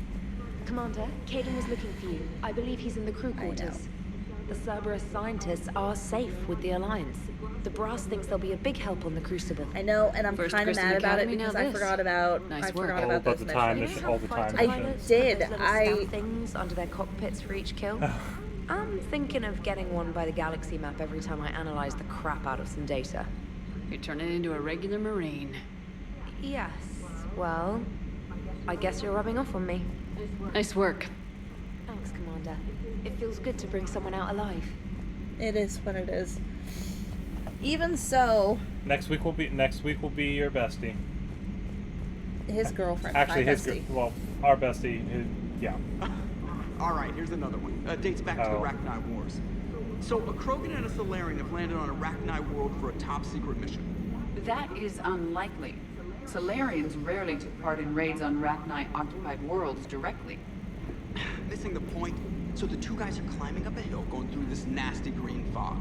Commander, Kagan was looking for you. I believe he's in the crew quarters. The Cerberus scientists are safe with the Alliance. The brass thinks they'll be a big help on the Crucible. I know, and I'm First kind of Kristen mad about it Academy, now because I this. forgot about Nice I work. forgot All about about those the time missions. mission, all the time I missions. did. Those little I stamp things under their cockpits for each kill. I'm thinking of getting one by the galaxy map every time I analyze the crap out of some data. You're turning into a regular Marine. Yes. Well, I guess you're rubbing off on me. Nice work. Thanks, Commander. It feels good to bring someone out alive. It is what it is. Even so, Next week will be your bestie. his girlfriend, Actually, my his bestie. well, our bestie. Yeah. Alright, here's another one. Dates back to the Arachnai Wars. So, a Krogan and a Solarian have landed on Arachnai world for a top-secret mission. That is unlikely. Solarians rarely took part in raids on Arachnai-occupied worlds directly. Missing the point? So the two guys are climbing up a hill going through this nasty green fog.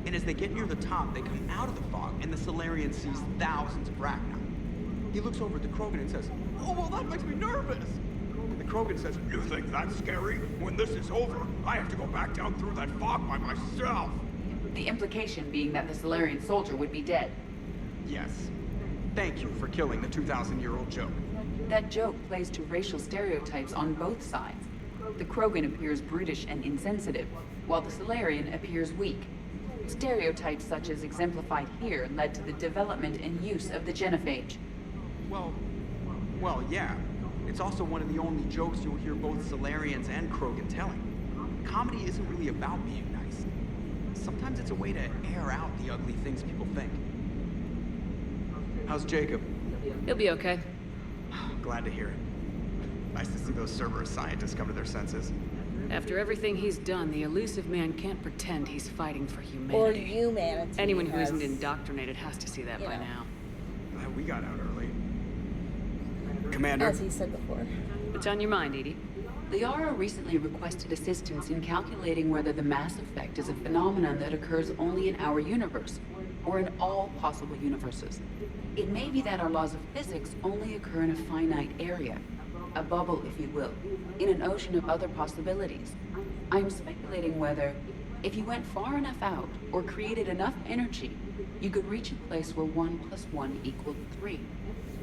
And as they get near the top, they come out of the fog, and the Solarian sees thousands of Arachnai. He looks over at the Krogan and says, "Oh, well, that makes me nervous." And the Krogan says, "You think that's scary? When this is over, I have to go back down through that fog by myself." The implication being that the Solarian soldier would be dead. Yes. Thank you for killing the 2,000-year-old joke. That joke plays to racial stereotypes on both sides. The Krogan appears brutish and insensitive, while the Solarian appears weak. Stereotypes such as exemplified here led to the development and use of the genophage. Well, yeah. It's also one of the only jokes you'll hear both Solarians and Krogan telling. Comedy isn't really about being nice. Sometimes it's a way to air out the ugly things people think. How's Jacob? He'll be okay. Glad to hear it. Nice to see those Cerberus scientists come to their senses. After everything he's done, the elusive man can't pretend he's fighting for humanity. Or humanity. Anyone who isn't indoctrinated has to see that by now. We got out early. Commander? As he said before. What's on your mind, Edie? Liara recently requested assistance in calculating whether the mass effect is a phenomenon that occurs only in our universe, or in all possible universes. It may be that our laws of physics only occur in a finite area, a bubble, if you will, in an ocean of other possibilities. I'm speculating whether, if you went far enough out, or created enough energy, you could reach a place where 1 + 1 = 3.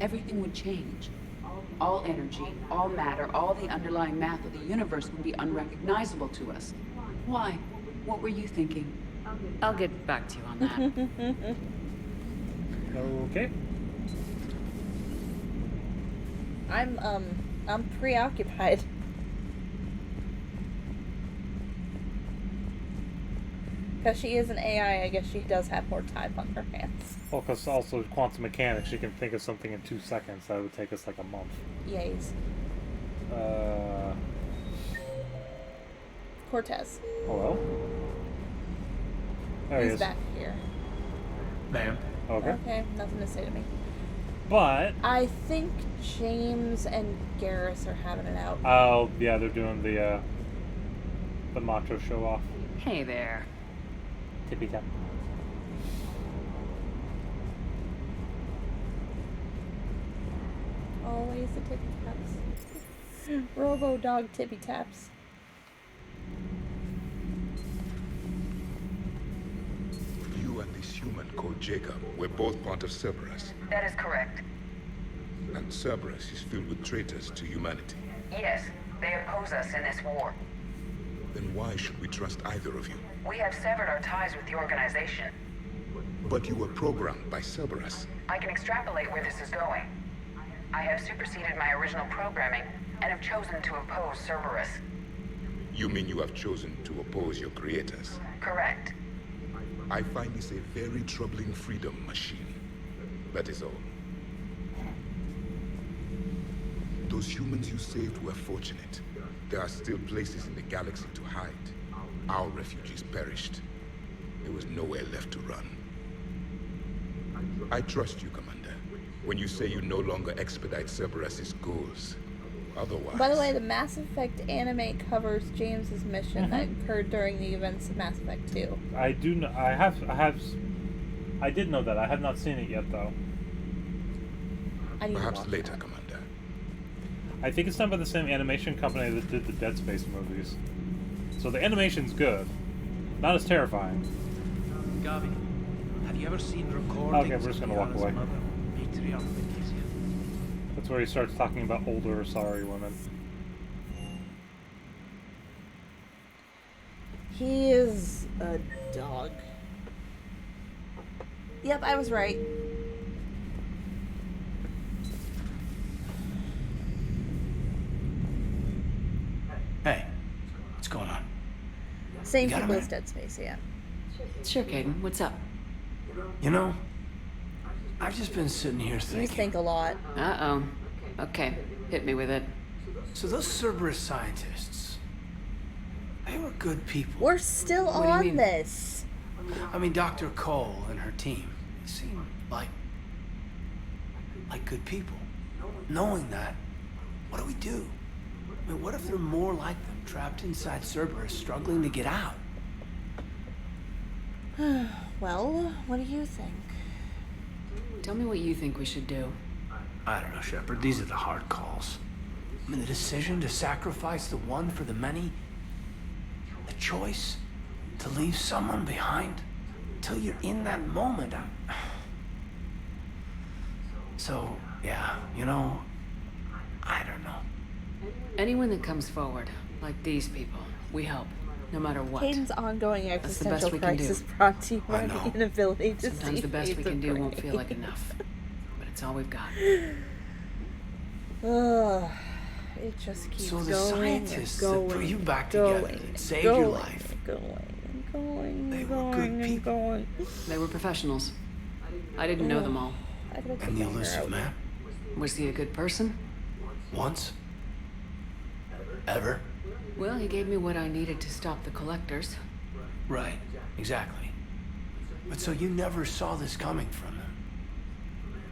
Everything would change. All energy, all matter, all the underlying math of the universe would be unrecognizable to us. Why? What were you thinking? I'll get back to you on that. Okay. I'm preoccupied. Because she is an AI, I guess she does have more time on her hands. Well, because also quantum mechanics, she can think of something in 2 seconds. That would take us like a month. Yays. Cortez. Hello? There he He's is. back here. Ma'am. Okay. Okay, nothing to say to me. But I think James and Garrus are having it out. oh yeah, they're doing the macho show off. Hey there. Tippy tap. Always the tippy taps. Robo dog tippy taps. You and this human called Jacob were both part of Cerberus. That is correct. And Cerberus is filled with traitors to humanity. Yes, they oppose us in this war. Then why should we trust either of you? We have severed our ties with the organization. But you were programmed by Cerberus. I can extrapolate where this is going. I have superseded my original programming and have chosen to oppose Cerberus. You mean you have chosen to oppose your creators? Correct. I find this a very troubling freedom machine. That is all. Those humans you saved were fortunate. There are still places in the galaxy to hide. Our refugees perished. There was nowhere left to run. I trust you, Commander, when you say you no longer expedite Cerberus's goals. Otherwise... By the way, the Mass Effect anime covers James's mission that occurred during the events of Mass Effect 2. I do know. I did know that. I have not seen it yet, though. Perhaps later, Commander. I think it's done by the same animation company that did the Dead Space movies. So the animation's good. Not as terrifying. Gabi, have you ever seen recordings? Okay, we're just gonna walk away. Mother, Matriarch Benicia? That's where he starts talking about older, sorry women. He is a dog. Yep, I was right. Hey, what's going on? Same You got people a as Dead Space, yeah. Sure, Caden. What's up? You know, I've just been sitting here You thinking. think a lot. Uh-oh. Okay, hit me with it. So those Cerberus scientists, they were good people. We're still What do you on mean? this. I mean, Dr. Cole and her team seem like good people. Knowing that, what do we do? I mean, what if there are more like them trapped inside Cerberus struggling to get out? Well, what do you think? Tell me what you think we should do. I don't know, Shepard. These are the hard calls. I mean, the decision to sacrifice the one for the many. The choice to leave someone behind. Till you're in that moment. So, yeah, you know, I don't know. Anyone that comes forward, like these people, we help, no matter what. Caden's ongoing That's the best existential we can do. crisis brought to you by I the know. inability to Sometimes see the best we shades can of do won't gray. feel like enough. But it's all we've got. Ugh, it just keeps So the going scientists and that going, put you back going, together and saved going, your life. Going, They were going, good and people. going. They were professionals. I didn't know them all. I gotta take And the my hair elusive out. man? Was he a good person? Once? Ever? Well, he gave me what I needed to stop the collectors. Right, exactly. But so you never saw this coming from him?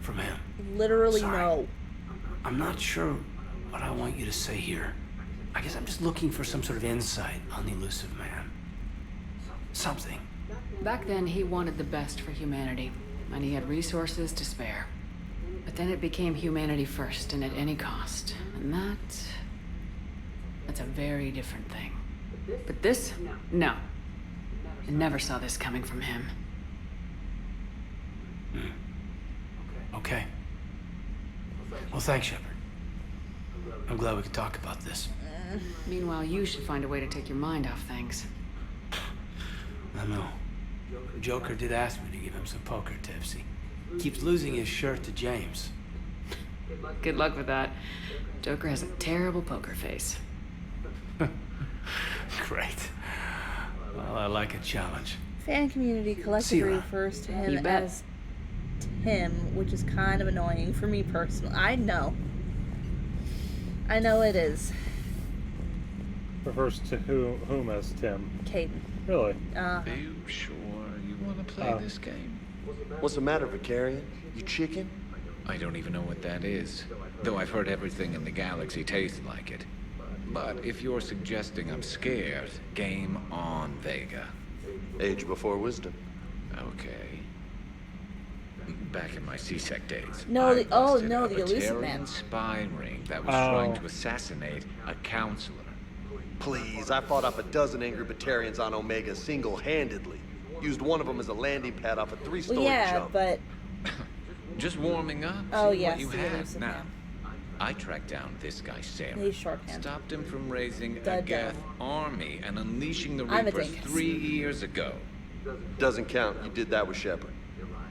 From him? Literally Sorry. no. I'm not sure what I want you to say here. I guess I'm just looking for some sort of insight on the elusive man. Something. Back then, he wanted the best for humanity, and he had resources to spare. But then it became humanity first, and at any cost. And that's a very different thing. But this? No. I never saw this coming from him. Okay. Well, thanks, Shepard. I'm glad we could talk about this. Meanwhile, you should find a way to take your mind off things. I know. The Joker did ask me to give him some poker tips. He keeps losing his shirt to James. Good luck with that. Joker has a terrible poker face. Great. Well, I like a challenge. Fan community See collectively you around. refers to You him bet. as Tim, which is kind of annoying for me personally. I know it is. Refers to whom as Tim? Caden. Really? Are you sure you want to play this game? What's the matter, Vicarian? You chicken? I don't even know what that is, though I've heard everything in the galaxy tastes like it. But if you're suggesting I'm scared, game on, Vega. Age before wisdom. Okay. Back in my C-Sec days, No, I the busted a elusive Batarian man. spy ring that was trying to assassinate a counselor. Please, I fought off a dozen angry Batarians on Omega single-handedly. Used one of them as a landing pad off a 3-story Well, yeah, jump. but Just warming up. Oh, seeing yes, what you the had. elusive Now, man. I tracked down this guy, Sarah. He's shorthand. Stopped him from raising a Dead Geth army and unleashing the I'm a Reapers dingus. 3 years ago. Doesn't count. You did that with Shepard.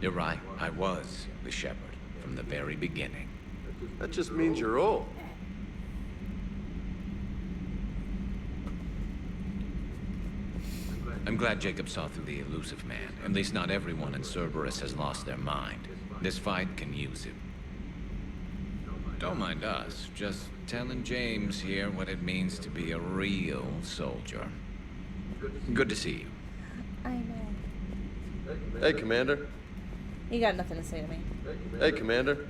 You're right. I was with Shepard from the very beginning. That just means you're old. I'm glad Jacob saw through the elusive man. At least not everyone in Cerberus has lost their mind. This fight can use him. Don't mind us. Just telling James here what it means to be a real soldier. Good to see you. I know. Hey, Commander. You got nothing to say to me. Hey, Commander.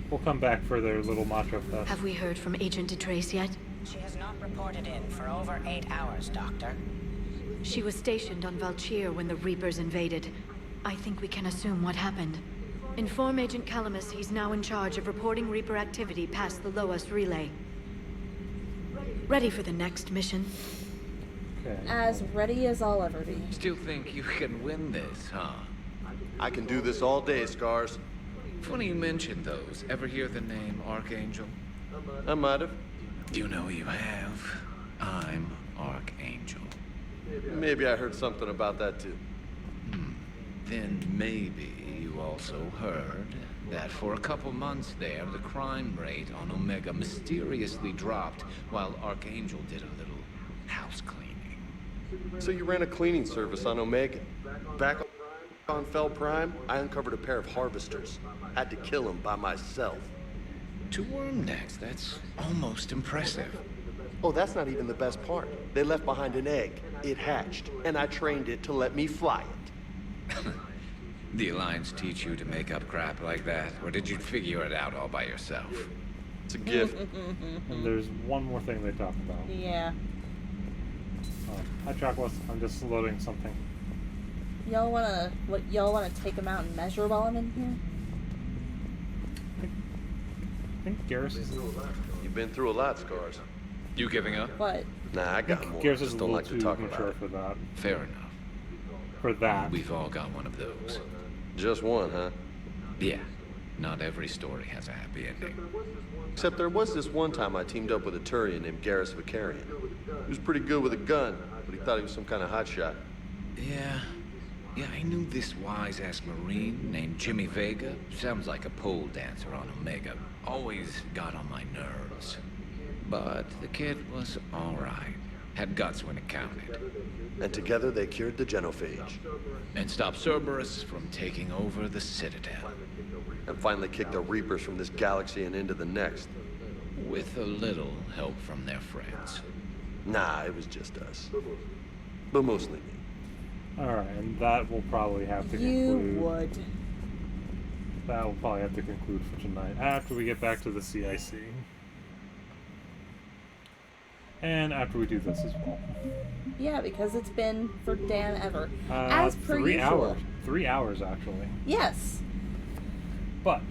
We'll come back for their little macho fest. Have we heard from Agent DeTrace yet? She has not reported in for over 8 hours, Doctor. She was stationed on Valchir when the Reapers invaded. I think we can assume what happened. Inform Agent Calamus he's now in charge of reporting Reaper activity past the Loas relay. Ready for the next mission? Okay. As ready as I'll ever be. Still think you can win this, huh? I can do this all day, Scars. Funny you mentioned those. Ever hear the name Archangel? I might have. You know you have. I'm Archangel. Maybe I heard something about that too. Then maybe you also heard that for a couple months there, the crime rate on Omega mysteriously dropped while Archangel did a little house cleaning. So you ran a cleaning service on Omega. Back on Fel Prime, I uncovered a pair of harvesters. Had to kill them by myself. 2 worm necks, that's almost impressive. Oh, that's not even the best part. They left behind an egg. It hatched, and I trained it to let me fly it. The Alliance teach you to make up crap like that, or did you figure it out all by yourself? It's a gift. And there's one more thing they talk about. Yeah. Oh, hi, Chocolates. I'm just loading something. Y'all wanna take him out and measure while I'm in here? I think Garrus is... You've been through a lot, Scars. You giving up? What? Nah, I got more. Garrus is Just a don't little like to too talk mature about it. for that. Fair enough. For that. We've all got one of those. Just one, huh? Yeah. Not every story has a happy ending. Except there was this one time I teamed up with a Turian named Garrus Vicarian. He was pretty good with a gun, but he thought he was some kind of hotshot. Yeah, I knew this wise-ass Marine named Jimmy Vega. Sounds like a pole dancer on Omega. Always got on my nerves. But the kid was alright. Had guts when it counted. And together they cured the genophage. And stopped Cerberus from taking over the Citadel. And finally kicked the Reapers from this galaxy and into the next. With a little help from their friends. Nah, it was just us. But mostly me. Alright, and that will probably have to conclude. You would. That will probably have to conclude for tonight, after we get back to the CIC. And after we do this as well. Yeah, because it's been for damn ever. As per 3 usual. hours. 3 hours, actually. Yes. But,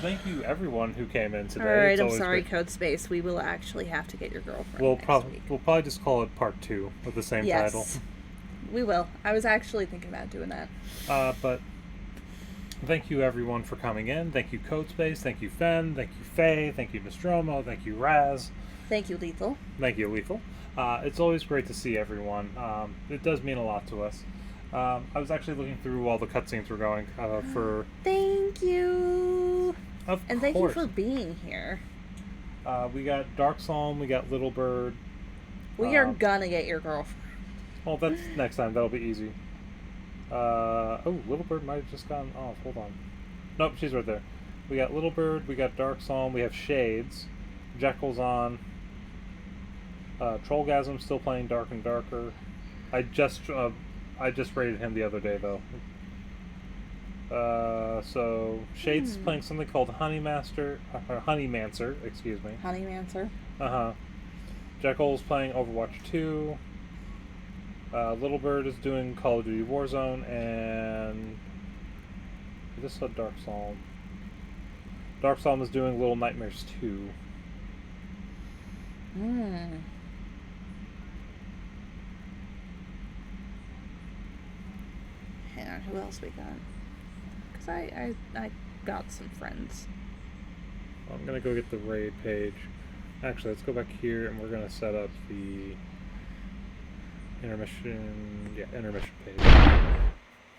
thank you everyone who came in today. Alright, I'm sorry, Codespace. We will actually have to get your girlfriend We'll next probably just call it part 2 with the same title. We will. I was actually thinking about doing that. But thank you everyone for coming in. Thank you Codespace. Thank you Fen. Thank you Faye. Thank you Nostromo. Thank you Raz. Thank you, Lethal. Thank you, Lethal. It's always great to see everyone. It does mean a lot to us. I was actually looking through while the cutscenes were going for... Thank you! And thank you for being here. We got Dark Psalm, we got Little Bird. We are gonna get your girlfriend. Well, that's next time. That'll be easy. Oh, Little Bird might have just gone off. Hold on. Nope, she's right there. We got Little Bird, we got Dark Psalm, we have Shades. Jekyll's on. Trollgasm still playing Dark and Darker. I just rated him the other day though. So Shades is playing something called Honeymancer, excuse me. Honeymancer. Jekyll's playing Overwatch 2. Little Bird is doing Call of Duty Warzone, and I just saw Dark Psalm. Dark Psalm is doing Little Nightmares 2. Hang on, who else we got? Because I got some friends. I'm gonna go get the raid page. Actually, let's go back here and we're gonna set up the intermission page.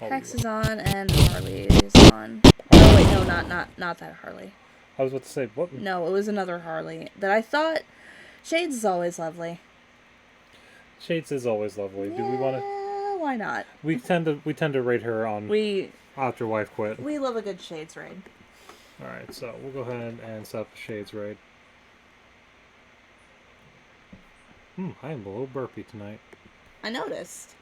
Hex is on and Harley is on. Oh wait, no, not that Harley. I was about to say what? No, it was another Harley that I thought. Shades is always lovely. Shades is always lovely. Do we want to? Why not? We tend to rate her on. After Wife Quit. We love a good Shades raid. All right, so we'll go ahead and set up the Shades raid. I am a little burpy tonight. I noticed.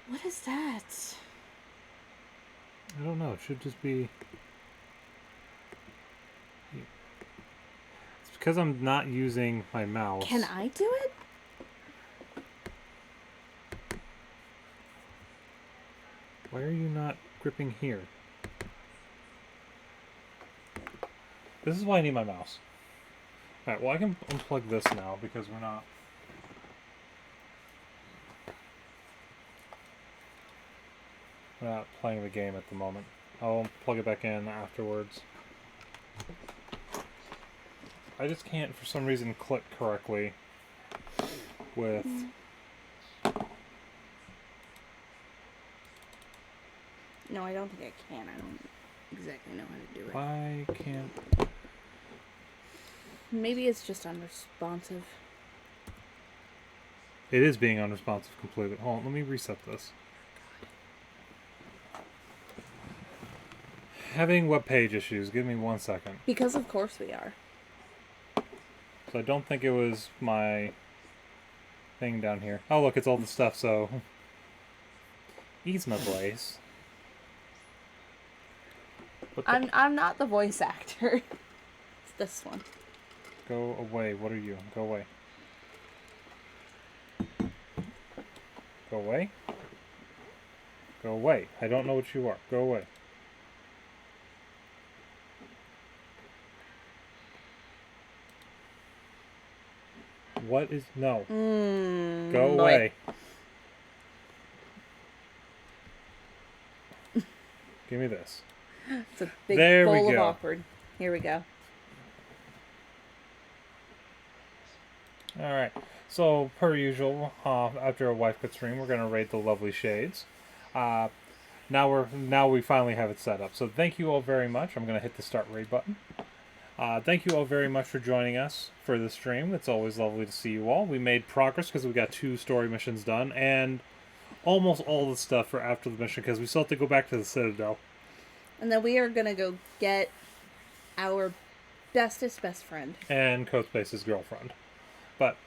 What is that? I don't know. It should just be. It's because I'm not using my mouse. Can I do it? Why are you not gripping here? This is why I need my mouse. Alright, well I can unplug this now because we're not playing the game at the moment. I'll plug it back in afterwards. I just can't for some reason click correctly with No, I don't think I can. I don't exactly know how to do it. Why can't... Maybe it's just unresponsive. It is being unresponsive completely. Hold on, let me reset this. Having web page issues. Give me 1 second. Because of course we are. So I don't think it was my thing down here. Oh, look, it's all the stuff, so... Ease my place. I'm not the voice actor. It's this one. Go away. What are you? Go away. Go away? Go away. I don't know what you are. Go away. What is... No. Go away. Give me this. It's a big there bowl we of go. awkward. Here we go. Alright. So, per usual, after a wife cut stream, we're going to raid the lovely shades. Now we finally have it set up. So thank you all very much. I'm going to hit the start raid button. Thank you all very much for joining us for the stream. It's always lovely to see you all. We made progress because we got 2 story missions done and almost all the stuff for after the mission because we still have to go back to the Citadel. And then we are going to go get our bestest best friend. And Codespace's girlfriend. But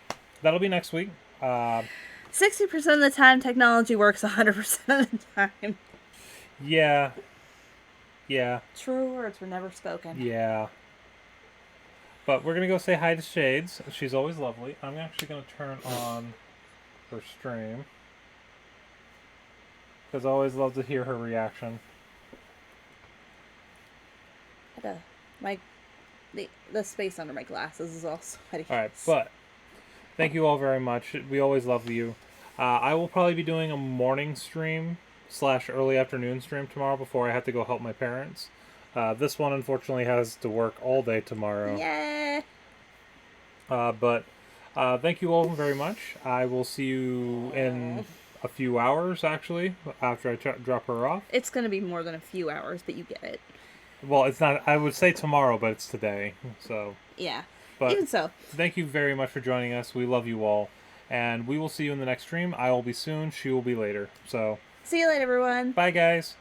that'll be next week. 60% of the time, technology works 100% of the time. Yeah. Yeah. True words were never spoken. Yeah. But we're going to go say hi to Shades. She's always lovely. I'm actually going to turn on her stream. Because I always love to hear her reaction. The space under my glasses is all sweaty. Alright, but thank you all very much. We always love you. I will probably be doing a morning stream / early afternoon stream tomorrow before I have to go help my parents. This one unfortunately has to work all day tomorrow. Yeah. But thank you all very much. I will see you in a few hours, actually, after I drop her off. It's going to be more than a few hours, but you get it. Well, it's not. I would say tomorrow, but it's today. So yeah. But even so, thank you very much for joining us. We love you all, and we will see you in the next stream. I will be soon. She will be later. So see you later, everyone. Bye, guys.